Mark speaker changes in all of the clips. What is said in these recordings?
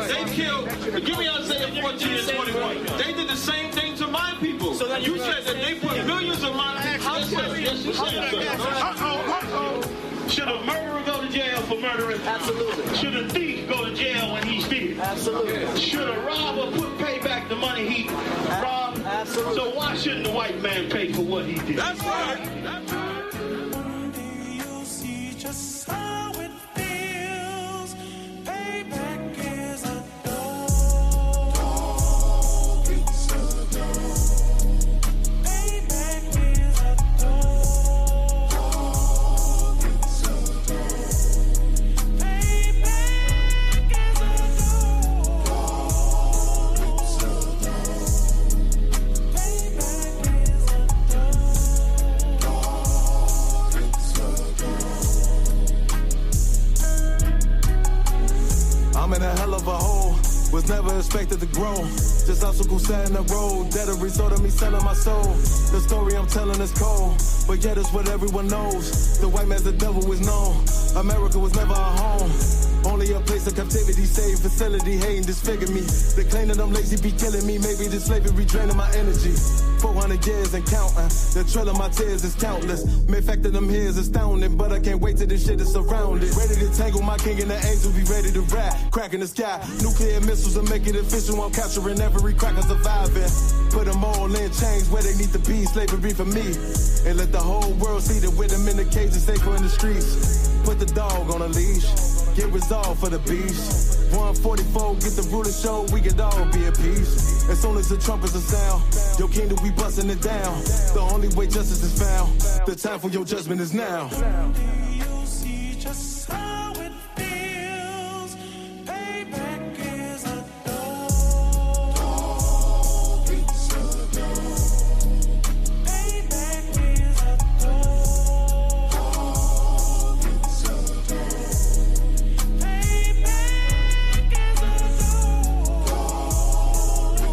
Speaker 1: They killed, give me Isaiah 14 and 21. They did the same thing to my people. So you said that they put millions of my people. Yes, you said,
Speaker 2: Should a murderer go to jail for murdering?
Speaker 3: Absolutely.
Speaker 2: Should a thief go to jail when he steals?
Speaker 3: Absolutely.
Speaker 2: Should a robber pay back the money he robbed?
Speaker 3: Absolutely.
Speaker 2: So why shouldn't the white man pay for what he did?
Speaker 1: That's right. That's right.
Speaker 4: You'll see just how it feels. Payback is a dog. It's a dog. Payback is a dog. It's a dog. Payback is a dog. It's a dog. Payback is a
Speaker 5: I'm in a hell of a hole, was never expected to grow. Just obstacles set in the road, that a result of me selling my soul. The story I'm telling is cold, but yet it's what everyone knows. The white man's the devil is known. America was never our home, only a place of captivity, safe facility, hating disfigure me. They claim that I'm lazy, be killing me. Maybe the slavery draining my energy. 400 years and counting, the trail of my tears is countless. Main fact that I'm here is astounding, but I can't wait till this shit is surrounded. Ready to tangle my king and the angels, be ready to rap. Crack in the sky, nuclear missiles and make it official. I'm capturing every cracker surviving. Put them all in chains where they need to be, slavery for me. And let the whole world see that with them in the cages, safer in the streets. Put the dog on a leash, get resolved for the beast. 144, get the ruler show, we could all be at peace. As soon as the trumpets are sound, your kingdom we busting it down. The only way justice is found, the time for your judgment is now.
Speaker 4: You'll see just how it feels. Payback is a dog. It's a dog. Payback is a dog. It's a dog. Payback is a dog.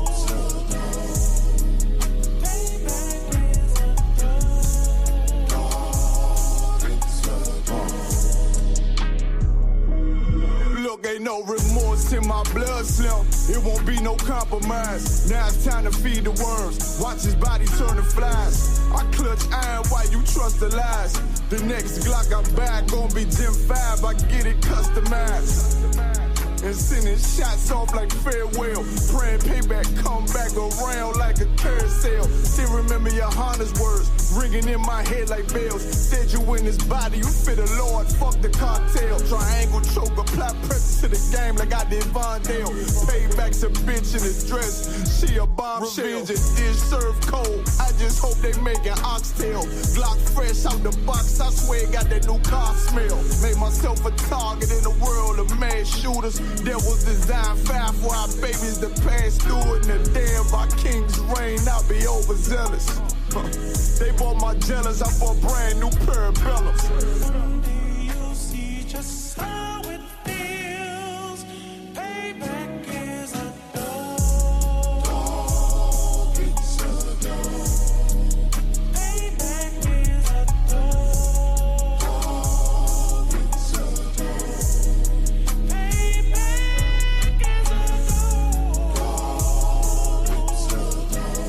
Speaker 4: It's a dog. Payback is a
Speaker 5: Look, ain't no remorse in my blood, Slim. It won't be no compromise. Now it's time to feed the worms. Watch his body turn to flies. I clutch iron while you trust the lies. The next Glock I buy gon' be Gen 5. I get it customized. And sending shots off like farewell. Praying payback come back around like a carousel. Still remember your Honda's words ringing in my head like bells. Said you in this body, you fit the Lord, fuck the cartel. Triangle choke, apply pressure to the game like I did Vondale. Payback's a bitch in a dress, she a bombshell. Revenge is served cold, I just hope they making oxtail. Glock fresh out the box, I swear it got that new car smell. Made myself a target in the world of mass shooters. There was design fire for our babies to pass through. In the day of our king's reign, I'll be overzealous. They bought my jealous, I bought brand new parabellums.
Speaker 4: You'll see just how it feels. Payback is a dog. It's a dog. Payback is a dog. It's a dog. Payback is a dog. It's a dog.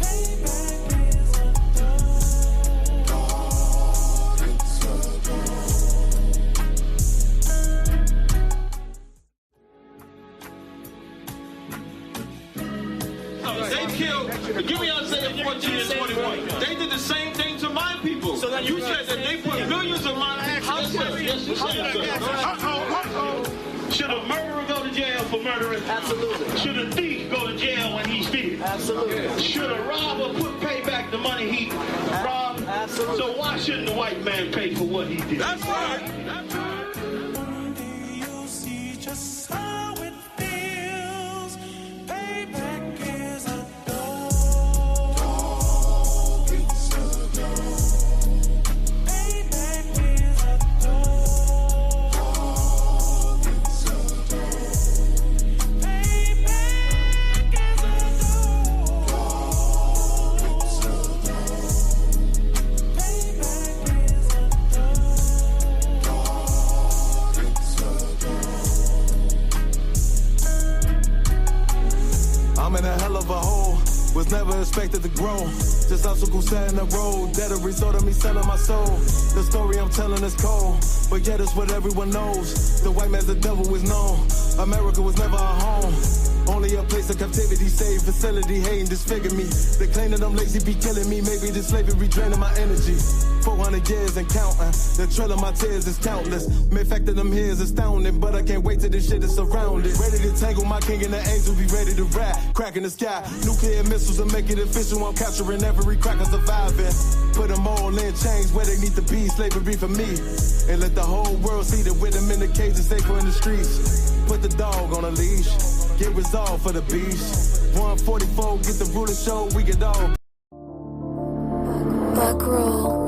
Speaker 4: Payback is a
Speaker 1: They killed, give me Isaiah 14 and 21. They did the same thing to my people. So you said that they put millions of my people. Yes, you said,
Speaker 2: Should a murderer go to jail for murdering?
Speaker 3: Absolutely.
Speaker 2: Should a thief go to jail when he steals?
Speaker 3: Absolutely.
Speaker 2: Should a robber pay back the money he robbed?
Speaker 3: Absolutely.
Speaker 2: So why shouldn't the white man pay for what he did?
Speaker 1: That's right. That's right.
Speaker 4: You'll see just how it feels. Payback is a dog. It's a dog. Payback is a dog. It's a dog. Payback is a dog. It's a dog. Payback is a dog.
Speaker 5: expected to grow. Just obstacles set in the road, that a result of me selling my soul. The story I'm telling is cold, but yet it's what everyone knows. The white man's the devil is known. America was never our home. Only a place of captivity, safe facility, hating, disfigure me. They claim that I'm lazy, be killing me. Maybe this slavery draining my energy. 400 years and counting. The trail of my tears is countless. Main fact that I'm here is astounding, but I can't wait till this shit is surrounded. Ready to tangle my king and the angels, be ready to rap. Crack in the sky, nuclear missiles and make it official. I'm capturing every cracker surviving. Put them all in chains where they need to be. Slavery for me. And let the whole world see that with them in the cage and safer in the streets. Put the dog on a leash. Get resolved for the beast. 144, get the ruler show, we get all.
Speaker 3: Back row.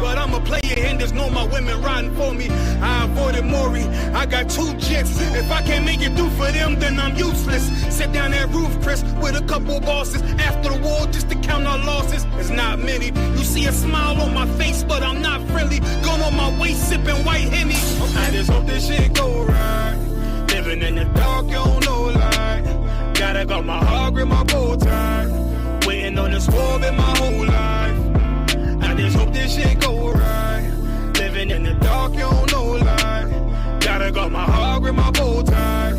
Speaker 6: But I'm a player and there's no my women riding for me. I avoided Maury, I got 2 jets. If I can't make it through for them, then I'm useless. Sit down that roof, Chris, with a couple bosses. After the war, just to count our losses. It's not many. You see a smile on my face, but I'm not friendly. Going on my waist, sipping white Henny. I just hope this shit go right. Living in the dark, you don't know light. Gotta got my heart with my bow tie. Waiting on this war in my whole life. I just hope this shit go right. Living in the dark, you don't know light. Gotta got my heart with my bow tie.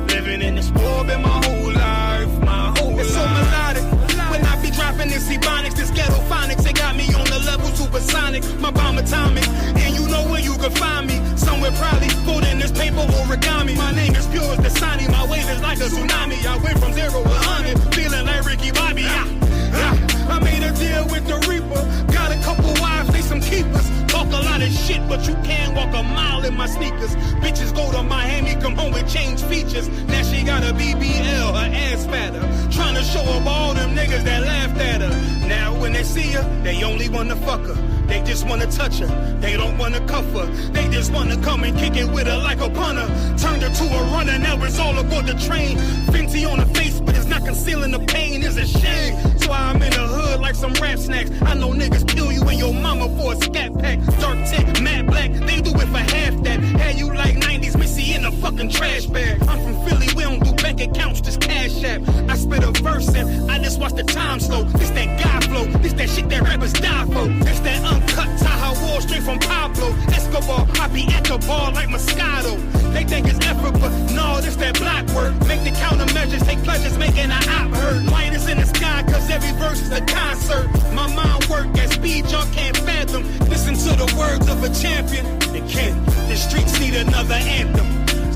Speaker 6: Living in this war in my whole life. My whole life. It's so melodic. When I be dropping this ebonics, this ghetto phonics, it got me on the level supersonic. My bomb atomic, and you know where you can find me. Somewhere probably folding this paper origami. My name is pure as the Sani. My wave is like a tsunami. I went from 0 to 100, feeling like Ricky Bobby. I made a deal with the Reaper. Got a couple wives, they some keepers. Talk a lot of shit, but you can't walk a mile in my sneakers. Bitches go to Miami, come home with change features. Now she got a BBL, her ass fatter. Trying to show up all them niggas that laughed at her. Now when they see her, they only wanna fuck her. They just wanna touch her, they don't wanna cuff her. They just wanna come and kick it with her like a punter. Turned her to a runner, now it's all aboard the train. Fenty on her face, but it's not concealing the pain, it's a shame. So I'm in the hood like some rap snacks. I know niggas kill you and your mama for a scat pack. Dark tech, matte black, they do it for half that. Had you like 90s Missy in a fucking trash bag. I'm from Philly, we don't do bank accounts, just cash app. I spit a verse and I just watch the time slow. This that guy flow, this that shit that rappers die for. This that uncut Taha Wall straight from Pablo Escobar. I be at the bar like Moscato. They think it's effort, but no, this that black work. Make the countermeasures, take pleasures, making a op hurt. Light is in the sky, cause every verse is a concert. My mind work at speed y'all can't fathom. Listen to the words of a champion. It can't. The streets need another anthem.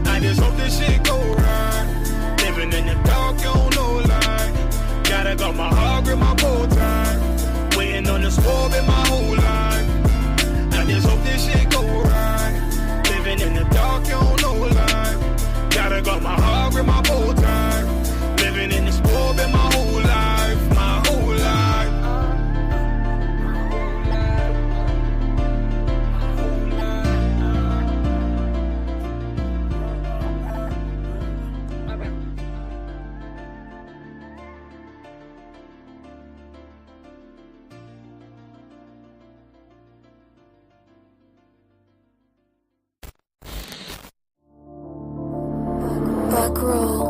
Speaker 6: I just hope this shit go right. Living in the dark, you don't know light. Gotta got my heart with my bow tie. Waiting on the squab in my whole life. I just hope this shit go right. Living in the dark, you don't know light. Gotta got my heart with my bow tie. Living in the squab in my whole life. My whole life.
Speaker 3: rock roll.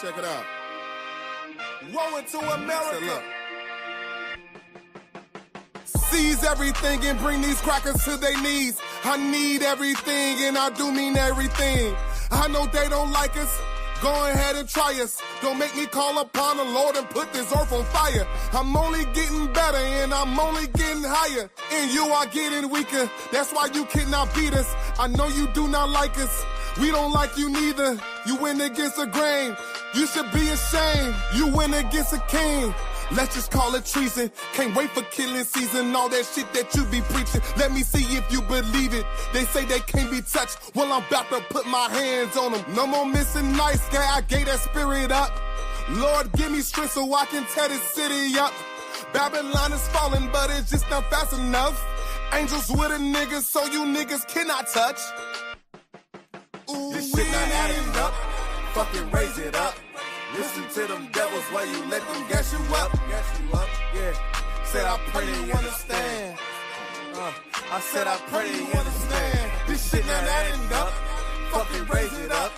Speaker 5: Check it out. Woe into America. Seize everything and bring these crackers to their knees. I need everything and I do mean everything. I know they don't like us. Go ahead and try us. Don't make me call upon the Lord and put this earth on fire. I'm only getting better and I'm only getting higher. And you are getting weaker. That's why you cannot beat us. I know you do not like us. We don't like you neither. You went against the grain. You should be ashamed. You went against a king. Let's just call it treason. Can't wait for killing season. All that shit that you be preaching. Let me see if you believe it. They say they can't be touched. Well, I'm about to put my hands on them. No more missing nice guy. I gave that spirit up. Lord, give me strength so I can tear this city up. Babylon is falling, but it's just not fast enough. Angels with a nigga, so you niggas cannot touch. Ooh, this shit not adding up. Fucking raise it up. Listen to them devils while you let them gas you up. Yeah. Said I pray they understand. I said I pray they understand. This shit not adding up. Fucking raise it up.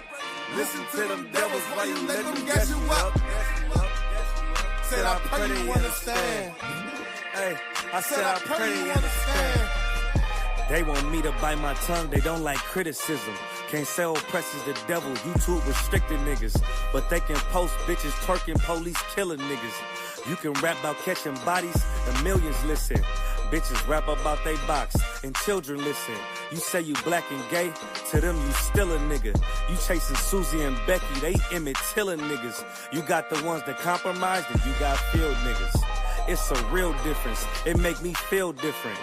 Speaker 5: Listen to them devils while you let them gas you up. Said I pray they understand. Hey, I said I pray they understand.
Speaker 7: They want me to bite my tongue, they don't like criticism. Can't say oppressors the devil, YouTube restricted niggas. But they can post bitches twerking, police killing niggas. You can rap about catching bodies, and millions listen. Bitches rap about they box, and children listen. You say you black and gay, to them you still a nigga. You chasing Susie and Becky, they Emmett Tiller niggas. You got the ones that compromise, and you got field niggas. It's a real difference, it make me feel different.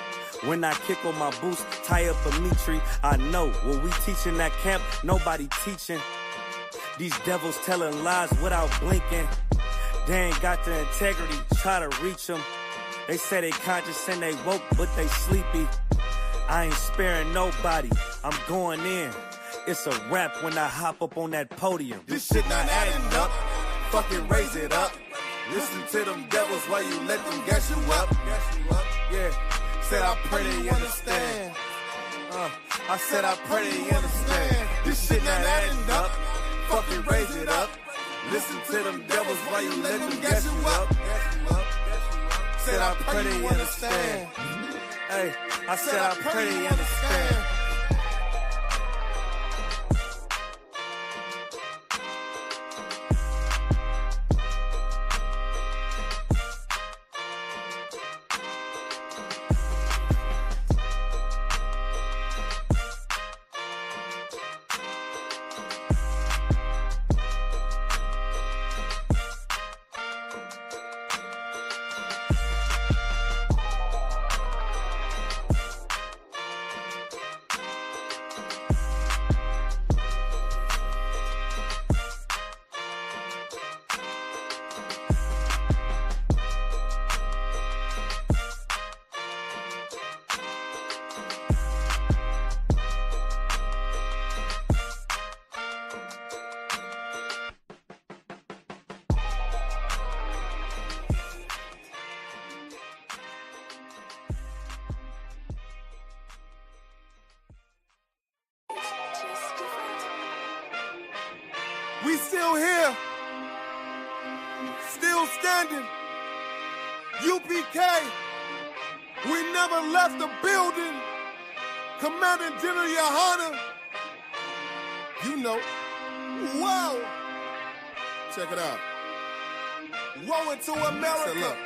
Speaker 7: When I kick on my boots, tie up a meat tree, I know what we teaching at camp, nobody teaching. These devils telling lies without blinking. They ain't got the integrity, try to reach them. They say they conscious and they woke, but they sleepy. I ain't sparing nobody, I'm going in. It's a rap when I hop up on that podium.
Speaker 5: This shit not adding up, fucking raise it up. Listen to them devils while you let them gas you up. Yeah. Said I pray they understand. I said I pray they understand. This shit not adding up. Fucking raise it up. Listen to them devils while you let them gas you up. Said I pray they understand. Hey, I said I pray they understand. still standing. UPK, we never left the building. Commanding General, Your Honor. You know. Whoa. Check it out. Woe into America.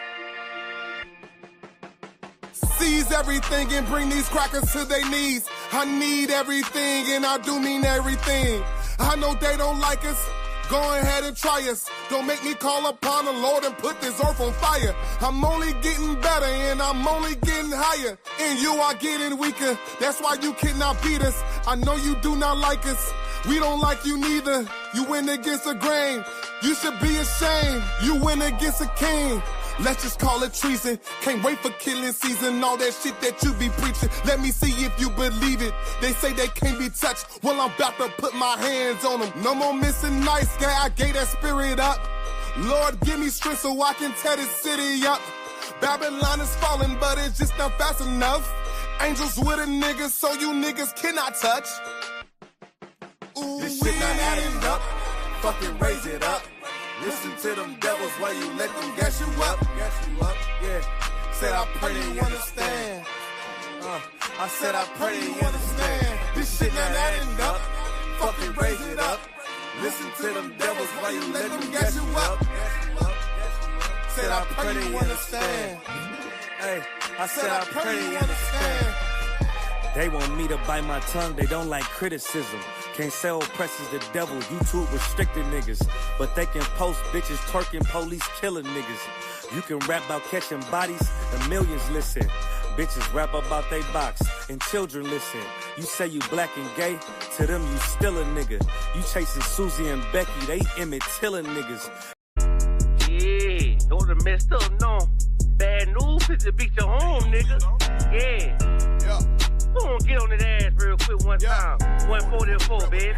Speaker 5: Seize everything and bring these crackers to their knees. I need everything and I do mean everything. I know they don't like us. Go ahead and try us. Don't make me call upon the Lord and put this earth on fire. I'm only getting better and I'm only getting higher. And you are getting weaker. That's why you cannot beat us. I know you do not like us. We don't like you neither. You win against a grain. You should be ashamed. You win against a king. Let's just call it treason. Can't wait for killing season. All that shit that you be preaching. Let me see if you believe it. They say they can't be touched. Well, I'm about to put my hands on them. No more missing nice guy. I gave that spirit up. Lord, give me strength so I can tear this city up. Babylon is falling, but it's just not fast enough. Angels with a nigga, so you niggas cannot touch. Ooh, this shit not adding up. Fucking raise it up. Listen to them devils while you let them gas you up. Yeah. Said I pray you understand. I said I pray you understand. This shit not adding up. Fucking raise it up. Listen to them devils while you let them gas you up. Said I pray you understand.
Speaker 7: Hey, I
Speaker 5: Said I pray you understand.
Speaker 7: They want me to bite my tongue, they don't like criticism. Can't say oppressors the devil, YouTube restricted niggas. But they can post bitches twerking, police killing niggas. You can rap about catching bodies, and millions listen. Bitches rap about they box, and children listen. You say you black and gay, to them you still a nigga. You chasing Susie and Becky, they Emmett Tiller niggas.
Speaker 3: Yeah, those are messed up, no. Bad news is to beat your home, nigga. Yeah. Go on, get on that ass real quick one time. 144, baby.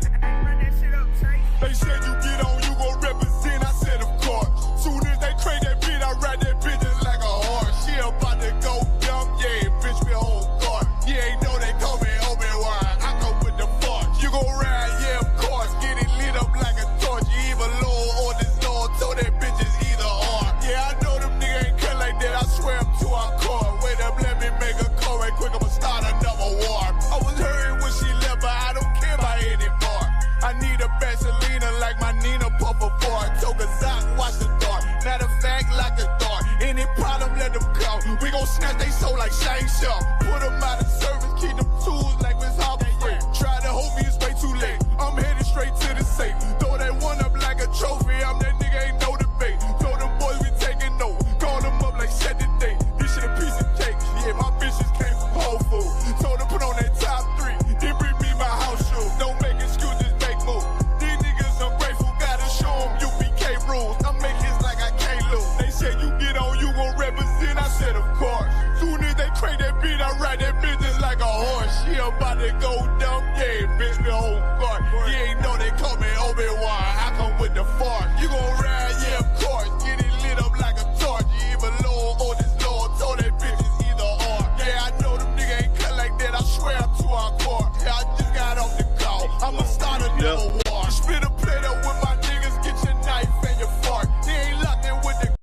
Speaker 5: They said you get on, you gon' represent. I said, of course. Soon as they crank that beat, I ride that bitch just like a horse. She about to go dumb, yeah, bitch, me whole guard. You ain't know they call me Obi-Wan. I come with the force. You gon' ride, yeah, of course. Get it lit up like a torch. You either low or this Lord, so that bitch is either or. Yeah, I know them niggas ain't cut like that. I swear I'm to our core. Wait up, let me make a call right quick. I'ma start another war. I was hurting when she left, but I don't care about anymore. I need a Vaselina like my Nina Puffer bar. Took a Zoc, watch the dark. Matter of fact, like a dart. Any problem, let them come. We gon' snatch they soul like Shane Sharp. Put them out of service, keep them tools like Miss Harper Free. Try to hold me, it's way too late. I'm headed straight to the safe. Throw that one up like a trophy. I'm that nigga, ain't no debate. Told them boys we taking no. Call them up like set the date. This shit a piece of cake. Yeah, my bitches came from Whole Foods. Told them put on that top 3. Then bring me my house shoes. Don't make excuses, make moves. These niggas ungrateful, gotta show them UPK rules. I make hits like I can't lose. They said you get on, you gon' represent. I said of course. Soon as they crank that beat, I ride that bitch just like a horse. She about to go dumb, yeah, bitch, me whole guard. You ain't know they call me Obi-Wan. I come with the force. You gon' ride, yeah, of course. Get it lit up like a torch. You either low or this Lord, told that bitch is either or. Yeah, I know them niggas ain't cut like that. I swear I'm to our core. Yeah, I just got off the call. I'ma start another war. Spit a plate up with my niggas. Get your knife and your fork. They ain't locked in with the.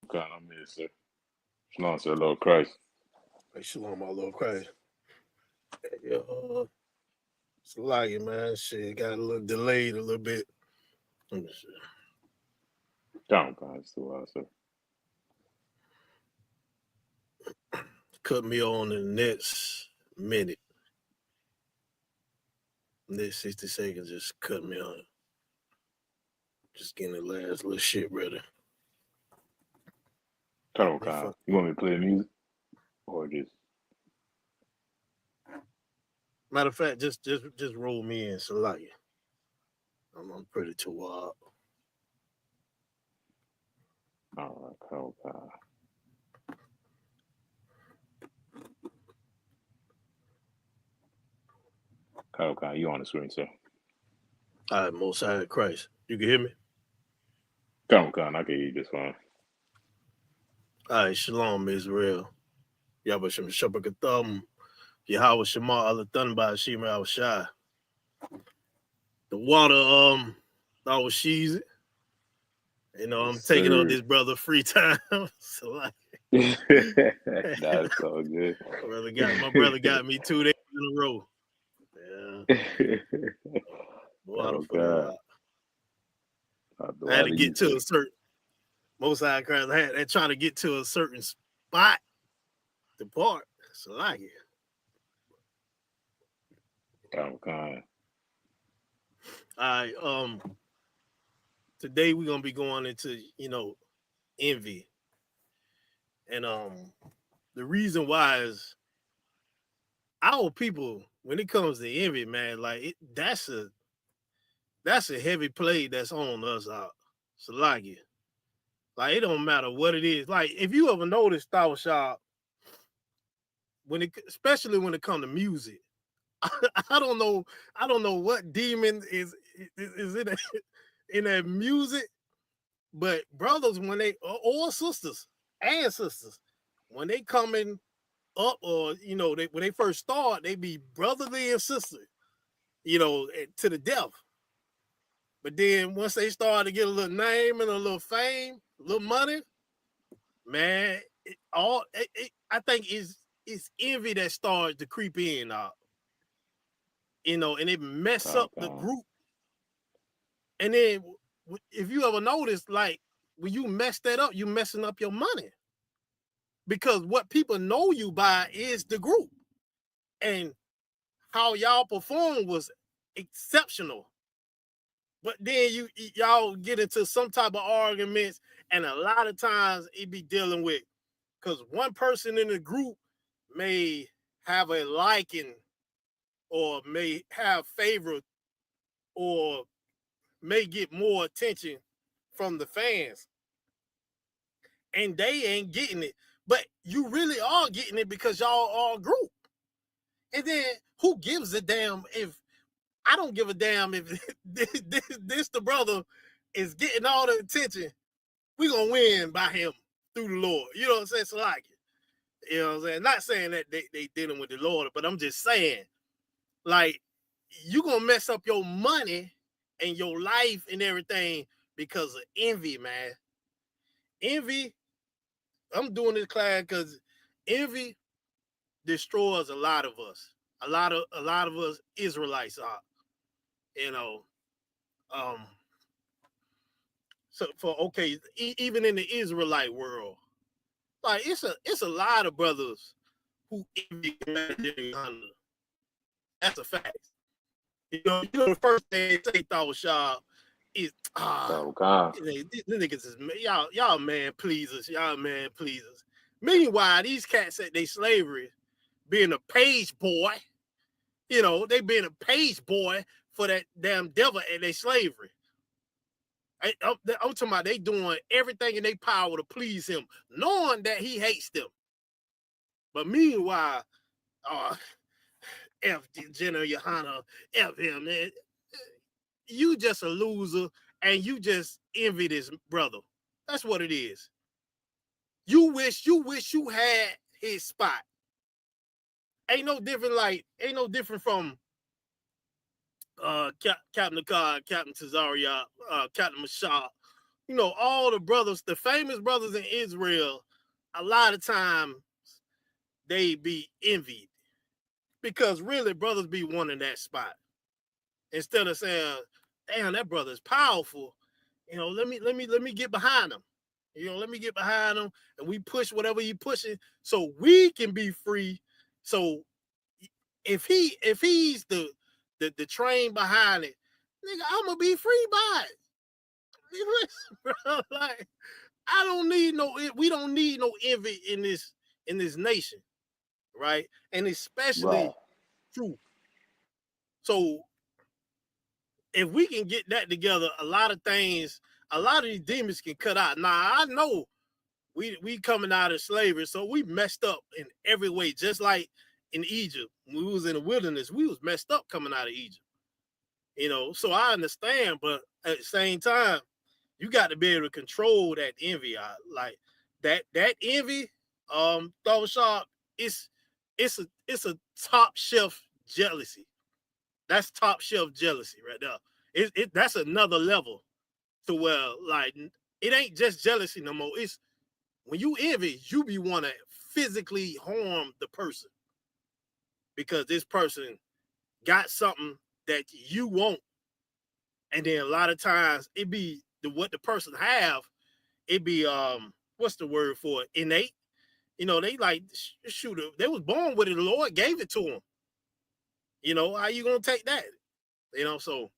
Speaker 8: God, I'm here, sir. Shalom to the Lord Christ.
Speaker 9: Hey, shalom, my Lord Christ. Yeah, it's a lie, man. Shit got a little delayed a little bit. Let me see.
Speaker 8: God, it's too loud, sir.
Speaker 9: Cut me on in the next minute. Next 60 seconds, just cut me on. Just getting the last little shit ready.
Speaker 8: God, you want me to play the music? Or just...
Speaker 9: Matter of fact, just roll me in, Salaya. I'm pretty too wild.
Speaker 8: All right, Kyle, you on the screen, sir.
Speaker 9: All right, Most High Christ. You can hear me?
Speaker 8: Kyle, I can hear you just fine.
Speaker 9: All right, Shalom, Israel. Yabashim Shabakatham. Yahweh Shema Allah Thunba Shima Al Shai. The water, that was cheesy. You know, I'm
Speaker 8: Yes,
Speaker 9: taking on
Speaker 8: sir.
Speaker 9: this brother free time. So like,
Speaker 8: That's all good.
Speaker 9: my brother got me 2 days in a row. Yeah, water
Speaker 8: Oh
Speaker 9: for the
Speaker 8: God.
Speaker 9: rock.
Speaker 8: After
Speaker 9: I had
Speaker 8: why
Speaker 9: to
Speaker 8: do you
Speaker 9: get to
Speaker 8: say?
Speaker 9: a certain most high Christ. I had trying to get to a certain spot to park. So like it.
Speaker 8: Oh God.
Speaker 9: All right. Today we're gonna be going into, envy. And the reason why is our people, when it comes to envy, man, like that's a heavy play that's on us out. So like it. Like it don't matter what it is. Like if you ever noticed Star Shop, especially when it comes to music, I don't know what demon is in that music, but brothers when they or sisters and sisters when they coming up or when they first start, they be brotherly and sister, to the death. But then once they start to get a little name and a little fame, a little money, man, I think it's envy that starts to creep in, and it mess
Speaker 8: Oh
Speaker 9: up the
Speaker 8: God.
Speaker 9: group. And then if you ever notice, like when you mess that up, you messing up your money because what people know you by is the group and how y'all perform was exceptional. But then y'all get into some type of arguments, and a lot of times it be dealing with because one person in the group may have a liking or may have favor or may get more attention from the fans and they ain't getting it. But you really are getting it because y'all are a group. And then who gives a damn if I don't give a damn if this the brother is getting all the attention. We gonna win by him through the Lord. You know what I'm saying? So like it. You know what I'm saying? Not saying that they dealing with the Lord, but I'm just saying, like, you gonna mess up your money and your life and everything because of envy, man. Envy, I'm doing this class because envy destroys a lot of us. A lot of us Israelites are, you know. Um, so even in the Israelite world, like it's a lot of brothers who envy Commander. That's a fact. The first thing they say thought Shah is
Speaker 8: Oh God.
Speaker 9: these niggas is y'all man pleasers, y'all man pleasers. Meanwhile, these cats at they slavery, being a page boy, they being a page boy for that damn devil at their slavery. I'm talking about they doing everything in their power to please him, knowing that he hates them. But meanwhile, F General Yohana, F him, man. You just a loser and you just envy this brother. That's what it is. You wish you had his spot. Ain't no different from Captain Akkad, Captain Tazaria, Captain Mashah. All the brothers, the famous brothers in Israel, a lot of times they be envied because really brothers be wanting that spot. Instead of saying, damn, that brother is powerful. Let me get behind him. Let me get behind him and we push whatever he pushing so we can be free. So if he's the train behind it, nigga, I'm gonna be free by it. Bro, like we don't need no envy in this nation, right? And
Speaker 8: Right.
Speaker 9: especially truth. So if we can get that together, a lot of things, a lot of these demons can cut out. Now I know we coming out of slavery, so we messed up in every way, just like in Egypt. When we was in the wilderness, we was messed up coming out of Egypt. So I understand, but at the same time, you got to be able to control that envy. Like that envy, Thought Sharp, it's a top shelf jealousy. That's top shelf jealousy right there. That's another level to where like it ain't just jealousy no more. It's when you envy, you be want to physically harm the person because this person got something that you want. And then a lot of times it be what the person have, it be what's the word for it? Innate. You know, they like shoot, they was born with it, the Lord gave it to them. You know, how you gonna take that? You know, so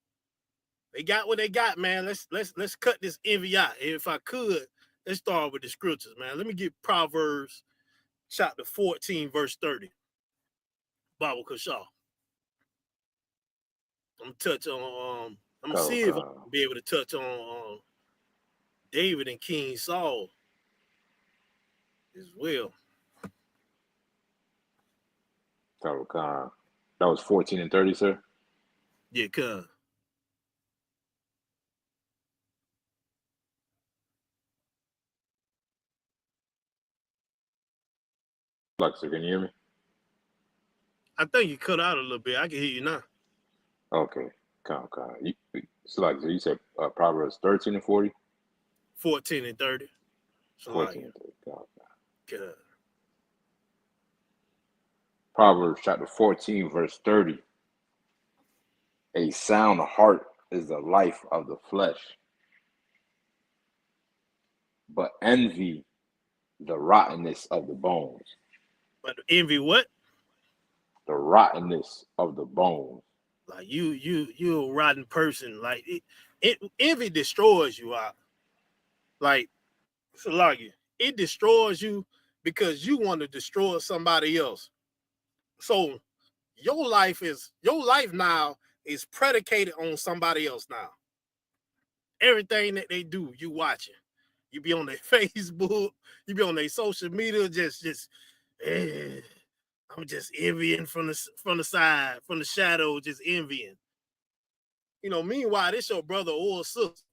Speaker 9: they got what they got, man. Let's cut this envy out. If I could, let's start with the scriptures, man. Let me get Proverbs chapter 14, verse 30. Bible Kashaw. I'm gonna touch on I'm gonna see if I can be able to touch on David and King Saul as well.
Speaker 8: That was 14 and 30, sir.
Speaker 9: Yeah, cuz.
Speaker 8: Fluxer, can you hear me?
Speaker 9: I think you cut out a little bit. I can hear you now.
Speaker 8: Okay, so you said Proverbs 13 and 40?
Speaker 9: 14 and 30.
Speaker 8: 14 and 30.
Speaker 9: Good.
Speaker 8: Proverbs chapter 14, verse 30. A sound heart is the life of the flesh, but envy the rottenness of the bones.
Speaker 9: But envy what?
Speaker 8: The rottenness of the bones.
Speaker 9: Like you a rotten person. Like envy destroys you out. Like it destroys you because you want to destroy somebody else. So your life now is predicated on somebody else now. Everything that they do, you watching. You be on their Facebook, you be on their social media, I'm just envying from the side, from the shadow, just envying. You know, meanwhile, this your brother or sister.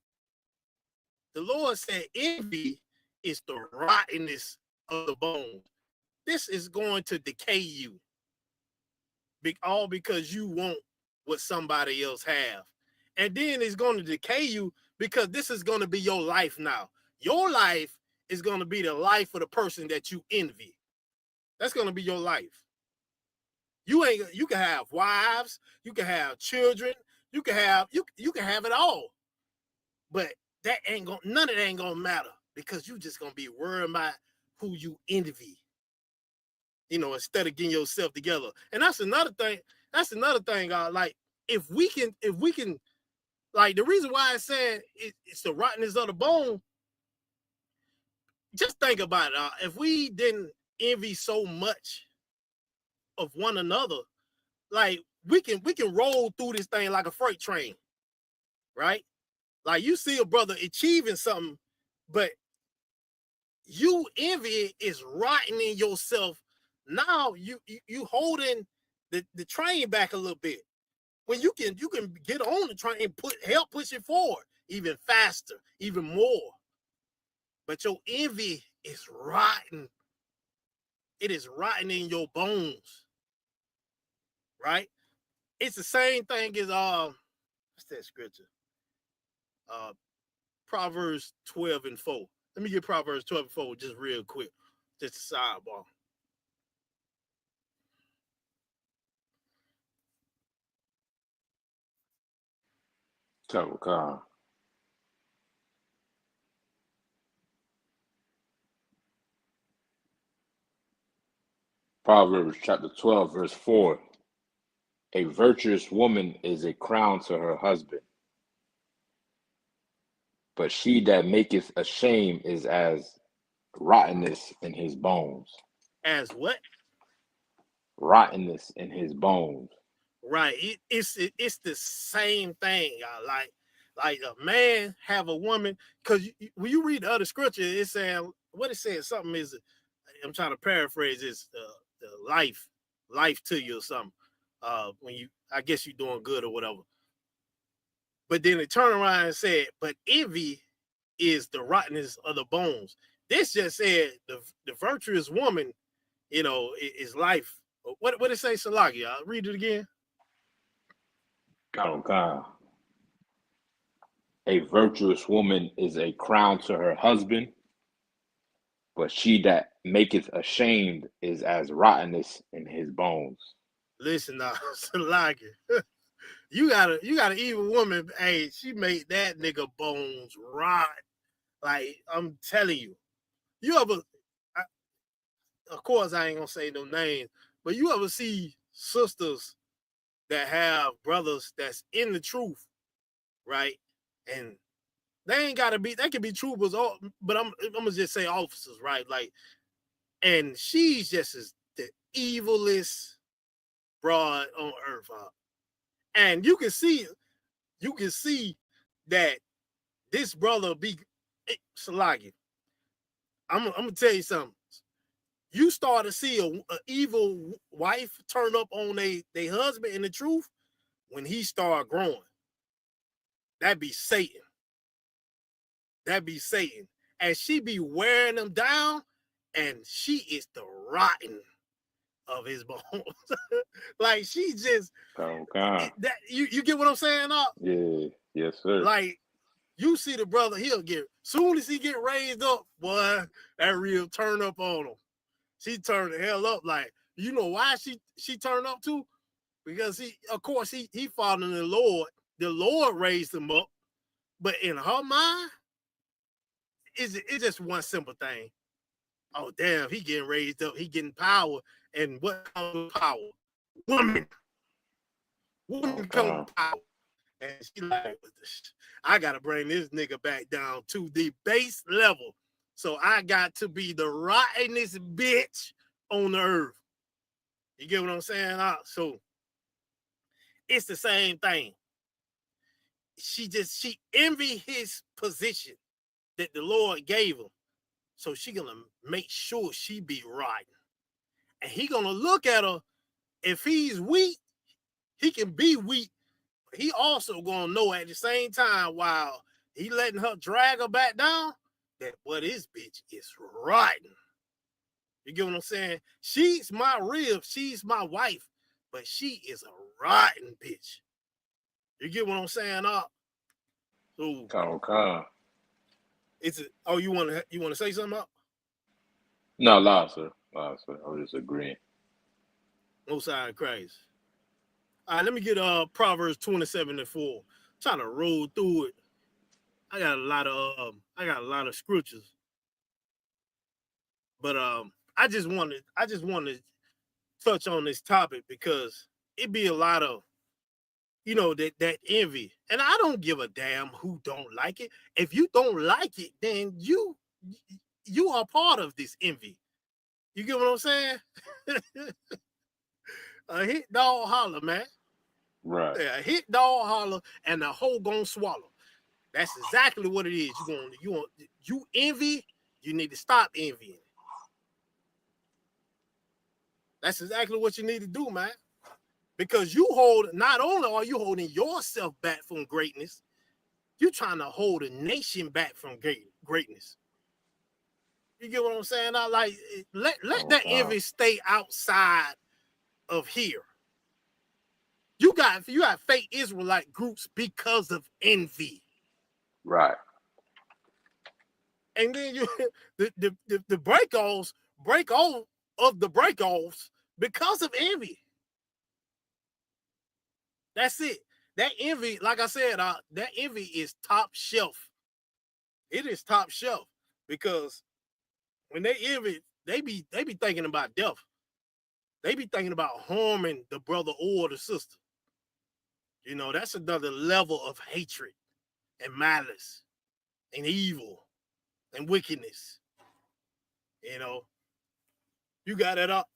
Speaker 9: The Lord said envy is the rottenness of the bones. This is going to decay you. All because you want what somebody else have. And then it's going to decay you because this is going to be your life now. Your life is going to be the life of the person that you envy. That's going to be your life. You can have wives, you can have children, you can have it all. But none of that ain't gonna matter because you just gonna be worried about who you envy. You know, instead of getting yourself together. And that's another thing. Like if we can, like the reason why I said it's the rottenness of the bone. Just think about it. If we didn't envy so much of one another, like we can roll through this thing like a freight train, right? Like you see a brother achieving something, but you envy is rotting yourself. Now you holding the train back a little bit. When you can get on the train and help push it forward even faster, even more. But your envy is rotten. It is rotten in your bones. Right? It's the same thing as what's that scripture? Proverbs 12 and 4. Let me get Proverbs 12 and 4 just real quick. Just a sidebar.
Speaker 8: Proverbs chapter 12, verse 4. A virtuous woman is a crown to her husband, but she that maketh a shame is as rottenness in his bones.
Speaker 9: As what?
Speaker 8: Rottenness in his bones.
Speaker 9: Right. It's the same thing, y'all. Like a man have a woman, because when you read the other scripture, it's saying what it says. Something is, I'm trying to paraphrase this, the life to you or something. When I guess you're doing good or whatever. But then it turned around and said, but envy is the rottenness of the bones. This just said the virtuous woman, you know, is life. What did it say, Salagi? I'll read it again.
Speaker 8: God. A virtuous woman is a crown to her husband, but she that maketh ashamed is as rottenness in his bones.
Speaker 9: Listen now, Salaki. You got an evil woman. Hey, she made that nigga bones rot. Like, I'm telling you. You ever, of course, I ain't gonna say no names, but you ever see sisters that have brothers that's in the truth, right? And they ain't gotta be, they can be troopers, but I'm gonna just say officers, right? Like, and she's just as the evilest broad on earth, and you can see that this brother be Salagi. I'm gonna tell you something. You start to see a evil wife turn up on they husband in the truth when he start growing. That be Satan. That be Satan. And she be wearing them down, and she is the rotten of his bones. Like, she just
Speaker 8: Okay.
Speaker 9: that you get what I'm saying?
Speaker 8: Yeah, yes, sir.
Speaker 9: Like, you see the brother, he'll get, soon as he get raised up, boy, that real turn up on him. She turned the hell up. Like, you know why she turned up too? Because he followed in the Lord. The Lord raised him up. But in her mind, it's just one simple thing. Oh, damn, he getting raised up. He getting power. And what comes with power? Woman. Woman comes with power. And she like, I got to bring this nigga back down to the base level. So I got to be the rottenest bitch on the earth. You get what I'm saying? So it's the same thing. She envy his position that the Lord gave him. So she gonna make sure she be right. And he gonna look at her. If he's weak, he can be weak. But he also gonna know at the same time, while he letting her drag her back down, that what his bitch is rotten. You get what I'm saying? She's my rib. She's my wife. But she is a rotten bitch. You get what I'm saying? So
Speaker 8: Okay.
Speaker 9: you want to say something up?
Speaker 8: No, lie, sir. I was just agreeing.
Speaker 9: No side of Christ. All right, let me get Proverbs 27:4. Trying to roll through it. I got a lot of scriptures, but I just want to touch on this topic because it be a lot of, that envy, and I don't give a damn who don't like it. If you don't like it, then you are part of this envy. You get what I'm saying? A hit dog holler, man.
Speaker 8: Right.
Speaker 9: Yeah, a hit dog holler, and the hoe gonna swallow. That's exactly what it is. You envy. You need to stop envying. That's exactly what you need to do, man. Because not only are you holding yourself back from greatness, you're trying to hold a nation back from greatness. You get what I'm saying? Like, let that envy stay outside of here. You got fake Israelite groups because of envy.
Speaker 8: Right.
Speaker 9: And then the break-offs break off of the break-offs because of envy. That's it. That envy, like I said, that envy is top shelf. It is top shelf because when they envy, they be thinking about death. They be thinking about harming the brother or the sister. That's another level of hatred and malice and evil and wickedness. You got that up.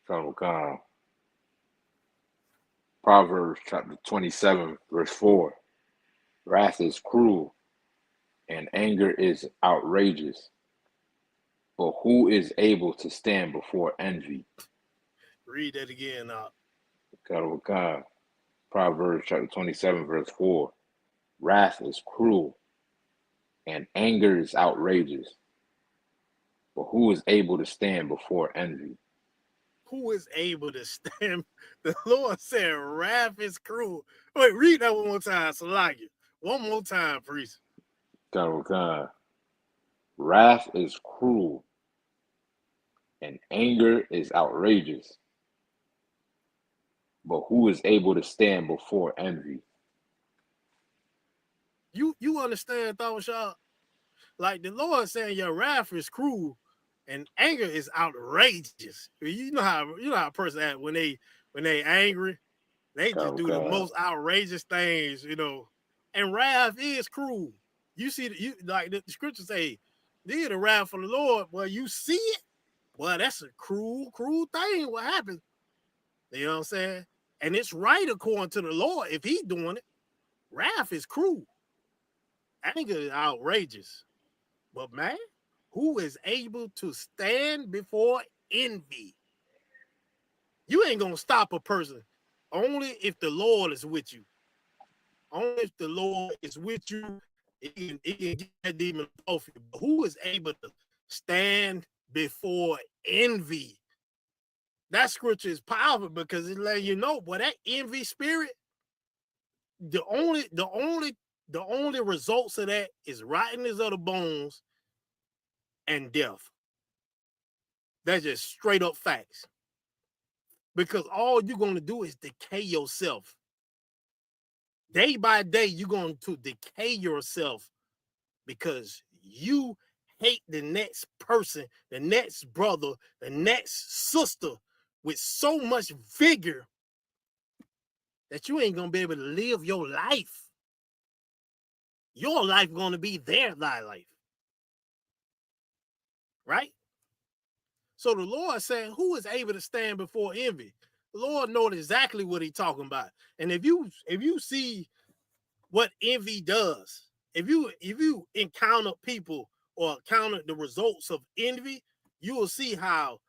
Speaker 8: Okay. Proverbs chapter 27, verse 4. Wrath is cruel, and anger is outrageous. But who is able to stand before envy?
Speaker 9: Read that again.
Speaker 8: Okay. Proverbs chapter 27, verse 4. Wrath is cruel, and anger is outrageous. But who is able to stand before envy?
Speaker 9: who is able to stand? The Lord said, wrath is cruel. Wait, read that one more time, Salakia. One more time, priest.
Speaker 8: Wrath is cruel, and anger is outrageous. But who is able to stand before envy?
Speaker 9: You understand, Thawashah? Like the Lord saying your wrath is cruel and anger is outrageous. You know how a person act when they angry, they just do the most outrageous things, you know. And wrath is cruel. You see, you like the scriptures say, "Thee the wrath from the Lord." Well, you see it. Well, that's a cruel thing. What happened? You know what I'm saying? And it's right according to the Lord. If He's doing it, wrath is cruel. Anger is outrageous. But man, who is able to stand before envy? You ain't gonna stop a person only if the Lord is with you. Only if the Lord is with you, it can get that demon off you. But who is able to stand before envy? That scripture is powerful because it let you know, but that envy spirit, the only results of that is rottenness of the bones and death. That's just straight up facts. Because all you're going to do is decay yourself. Day by day, you're going to decay yourself because you hate the next person, the next brother, the next sister with so much vigor that you ain't going to be able to live your life. Your life going to be their life. Right? So the Lord saying, who is able to stand before envy? The Lord knows exactly what He's talking about. And if you see what envy does, if you encounter people or encounter the results of envy, you will see how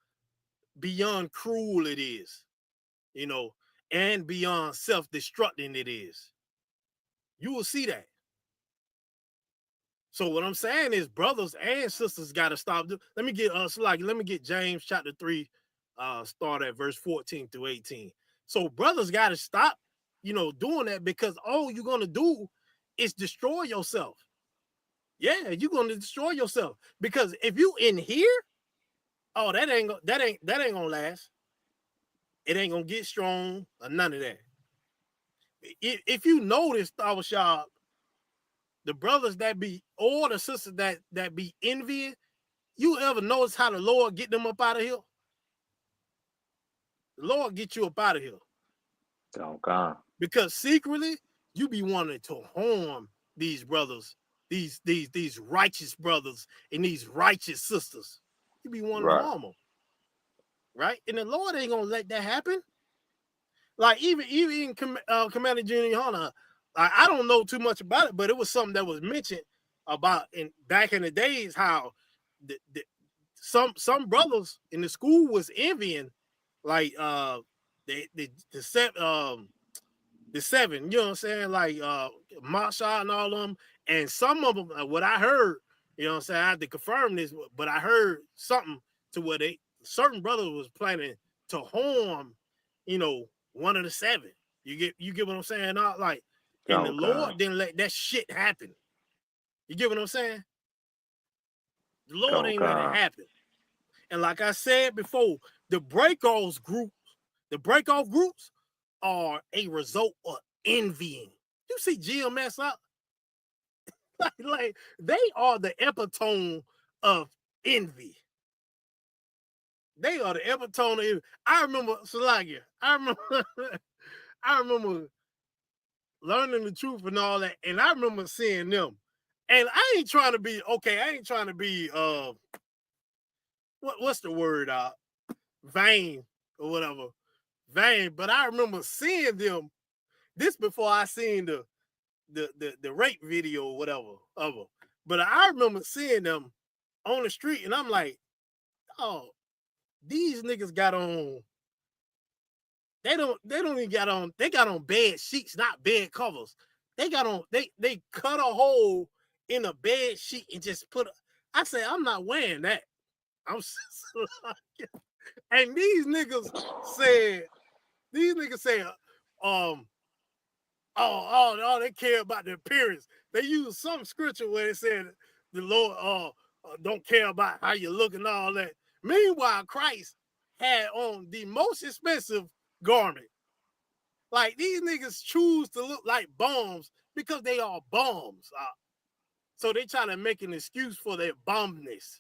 Speaker 9: beyond cruel it is, you know, and beyond self-destructing it is. You will see that. So what I'm saying is brothers and sisters got to stop. Let me get James chapter 3, start at verse 14 through 18. So brothers got to stop, doing that, because all you're going to do is destroy yourself. Yeah, you're going to destroy yourself, because if you in here, oh, that ain't gonna last. It ain't gonna get strong or none of that. If you notice, Thawashah, the brothers that be, or the sisters that be envying, you ever notice how the Lord get them up out of here? The Lord get you up out of here.
Speaker 8: Okay.
Speaker 9: Because secretly, you be wanting to harm these brothers, these righteous brothers and these righteous sisters. You be wanting to harm them. Right? And the Lord ain't gonna let that happen. Like even Commander Junior Hunter, I don't know too much about it, but it was something that was mentioned about back in the days how some brothers in the school was envying, like the seven, you know what I'm saying, like Masha and all of them, and some of them, what I heard, you know what I'm saying, I had to confirm this, but I heard something to where certain brothers was planning to harm, one of the seven. You get what I'm saying? Not like, and the Lord didn't let that shit happen. You get what I'm saying? The Lord ain't let it happen. And like I said before, the break-off groups are a result of envying. You see GMS up? like they are the epitome of envy. They are the epitome of envy. I remember, Salakia, I remember learning the truth and all that, and I remember seeing them. And I ain't trying to be, what's the word, vain or whatever. Vain, but I remember seeing them. This before I seen the rape video or whatever of them. But I remember seeing them on the street, and I'm like, oh, these niggas got on. They don't even got on. They got on bed sheets, not bed covers. They got on. They cut a hole in a bed sheet and just put. I say, I'm not wearing that. And these niggas said, they care about the appearance. They use some scripture where it said the Lord don't care about how you look and all that. Meanwhile, Christ had on the most expensive garment. Like, these niggas choose to look like bums because they are bums. So they try to make an excuse for their bumness,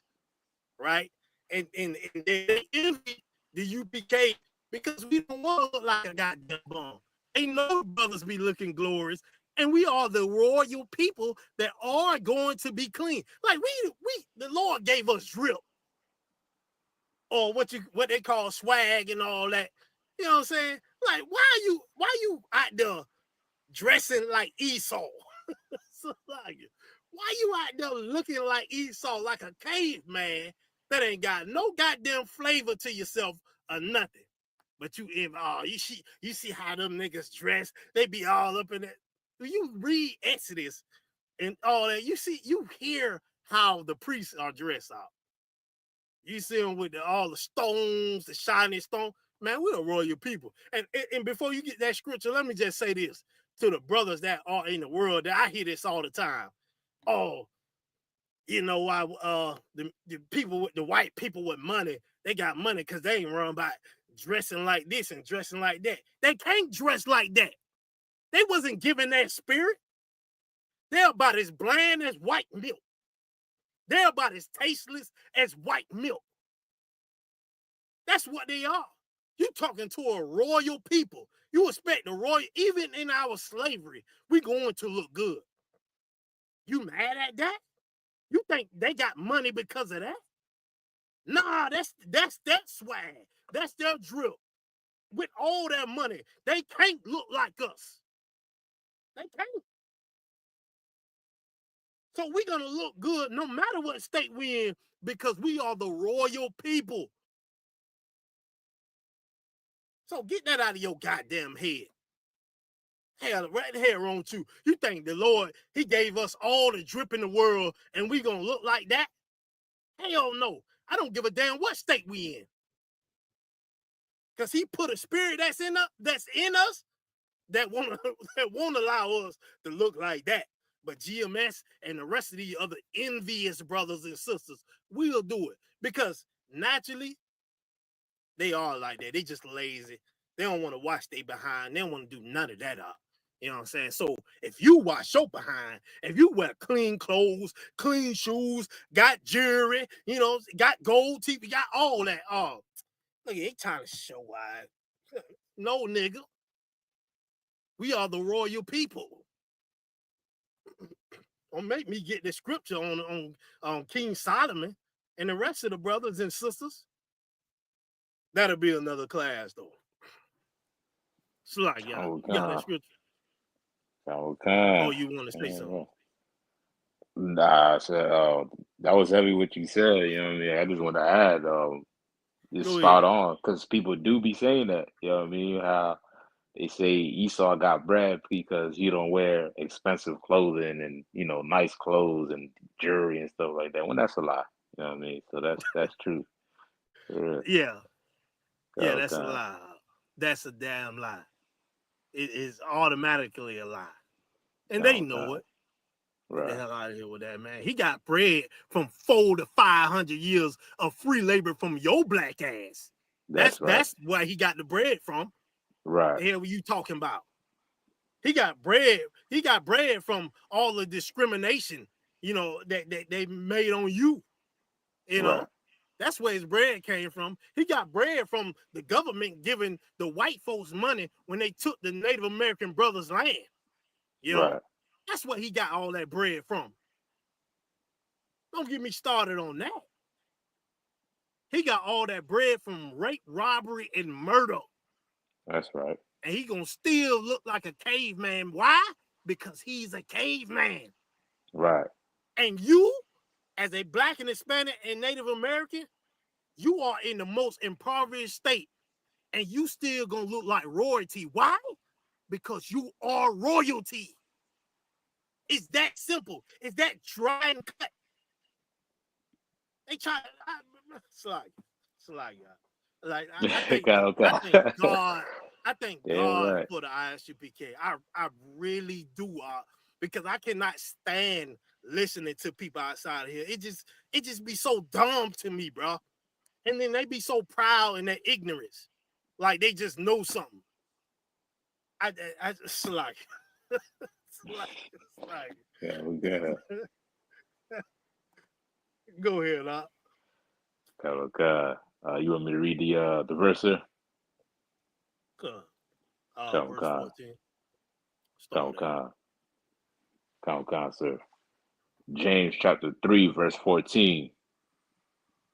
Speaker 9: right? And they envy the UPK because we don't want to look like a goddamn bum. Ain't no brothers be looking glorious, and we are the royal people that are going to be clean. Like the Lord gave us drip, or what they call swag and all that. You know what I'm saying? Like, why you out there dressing like Esau? Why you out there looking like Esau, like a caveman that ain't got no goddamn flavor to yourself or nothing? But you see how them niggas dress? They be all up in that. You read Exodus and all that. You hear how the priests are dressed out. You see them with all the stones, the shiny stone. Man, we're a royal people. And before you get that scripture, let me just say this to the brothers that are in the world. That I hear this all the time. Oh, you know why the people with the white people with money, they got money because they ain't run by dressing like this and dressing like that. They can't dress like that. They wasn't given that spirit. They're about as bland as white milk. They're about as tasteless as white milk. That's what they are. You talking to a royal people. You expect the royal, even in our slavery, we going to look good. You mad at that? You think they got money because of that? Nah, that's that swag. That's their drill. With all their money, they can't look like us. They can't. So we're gonna look good no matter what state we in because we are the royal people. So get that out of your goddamn head. Hell, right here on too. You think the Lord, he gave us all the drip in the world and we gonna look like that? Hell no. I don't give a damn what state we in. Because he put a spirit that's in us that won't allow us to look like that. But GMS and the rest of the other envious brothers and sisters will do it. Because naturally, they are like that. They just lazy. They don't want to wash their behind. They don't want to do none of that up. You know what I'm saying? So if you wash your behind, if you wear clean clothes, clean shoes, got jewelry, got gold teeth, got all that. Oh, look, they trying to show why. No, nigga. We are the royal people. Don't make me get the scripture on King Solomon and the rest of the brothers and sisters. That'll be another class, though. So like, yeah, you got that scripture. Oh, you want to say something?
Speaker 8: Nah, I said, that was heavy what you said. You know what I mean? I just want to add, it's spot on because people do be saying that. You know what I mean? How they say Esau got bread because you don't wear expensive clothing and nice clothes and jewelry and stuff like that. When that's a lie. You know what I mean? So that's true.
Speaker 9: Yeah, that's a lie. That's a damn lie. It is automatically a lie, and they know it. Get the hell out of here with that, man. He got bread from 400 to 500 years of free labor from your black ass. That's where he got the bread from.
Speaker 8: Right.
Speaker 9: The hell were you talking about? He got bread. He got bread from all the discrimination, that they made on you.
Speaker 8: Right.
Speaker 9: That's where his bread came from. He got bread from the government giving the white folks money when they took the Native American brothers' land.
Speaker 8: Right.
Speaker 9: That's where he got all that bread from. Don't get me started on that. He got all that bread from rape, robbery, and murder.
Speaker 8: That's right.
Speaker 9: And he gonna still look like a caveman. Why? Because he's a caveman.
Speaker 8: Right.
Speaker 9: And you, as a Black and Hispanic and Native American, you are in the most impoverished state. And you still gonna look like royalty. Why? Because you are royalty. It's that simple. It's that dry and cut. They try. Slag. Like I think God. I thank
Speaker 8: Yeah,
Speaker 9: God
Speaker 8: right.
Speaker 9: for the ISUPK. I really do, because I cannot stand listening to people outside of here. It just be so dumb to me, bro. And then they be so proud in their ignorance, like they just know something. I just like, it's like.
Speaker 8: Yeah, we good.
Speaker 9: Go ahead,
Speaker 8: Okay. You want me to read the verse here?
Speaker 9: verse 14. Start at.
Speaker 8: Sir. James chapter 3, verse 14.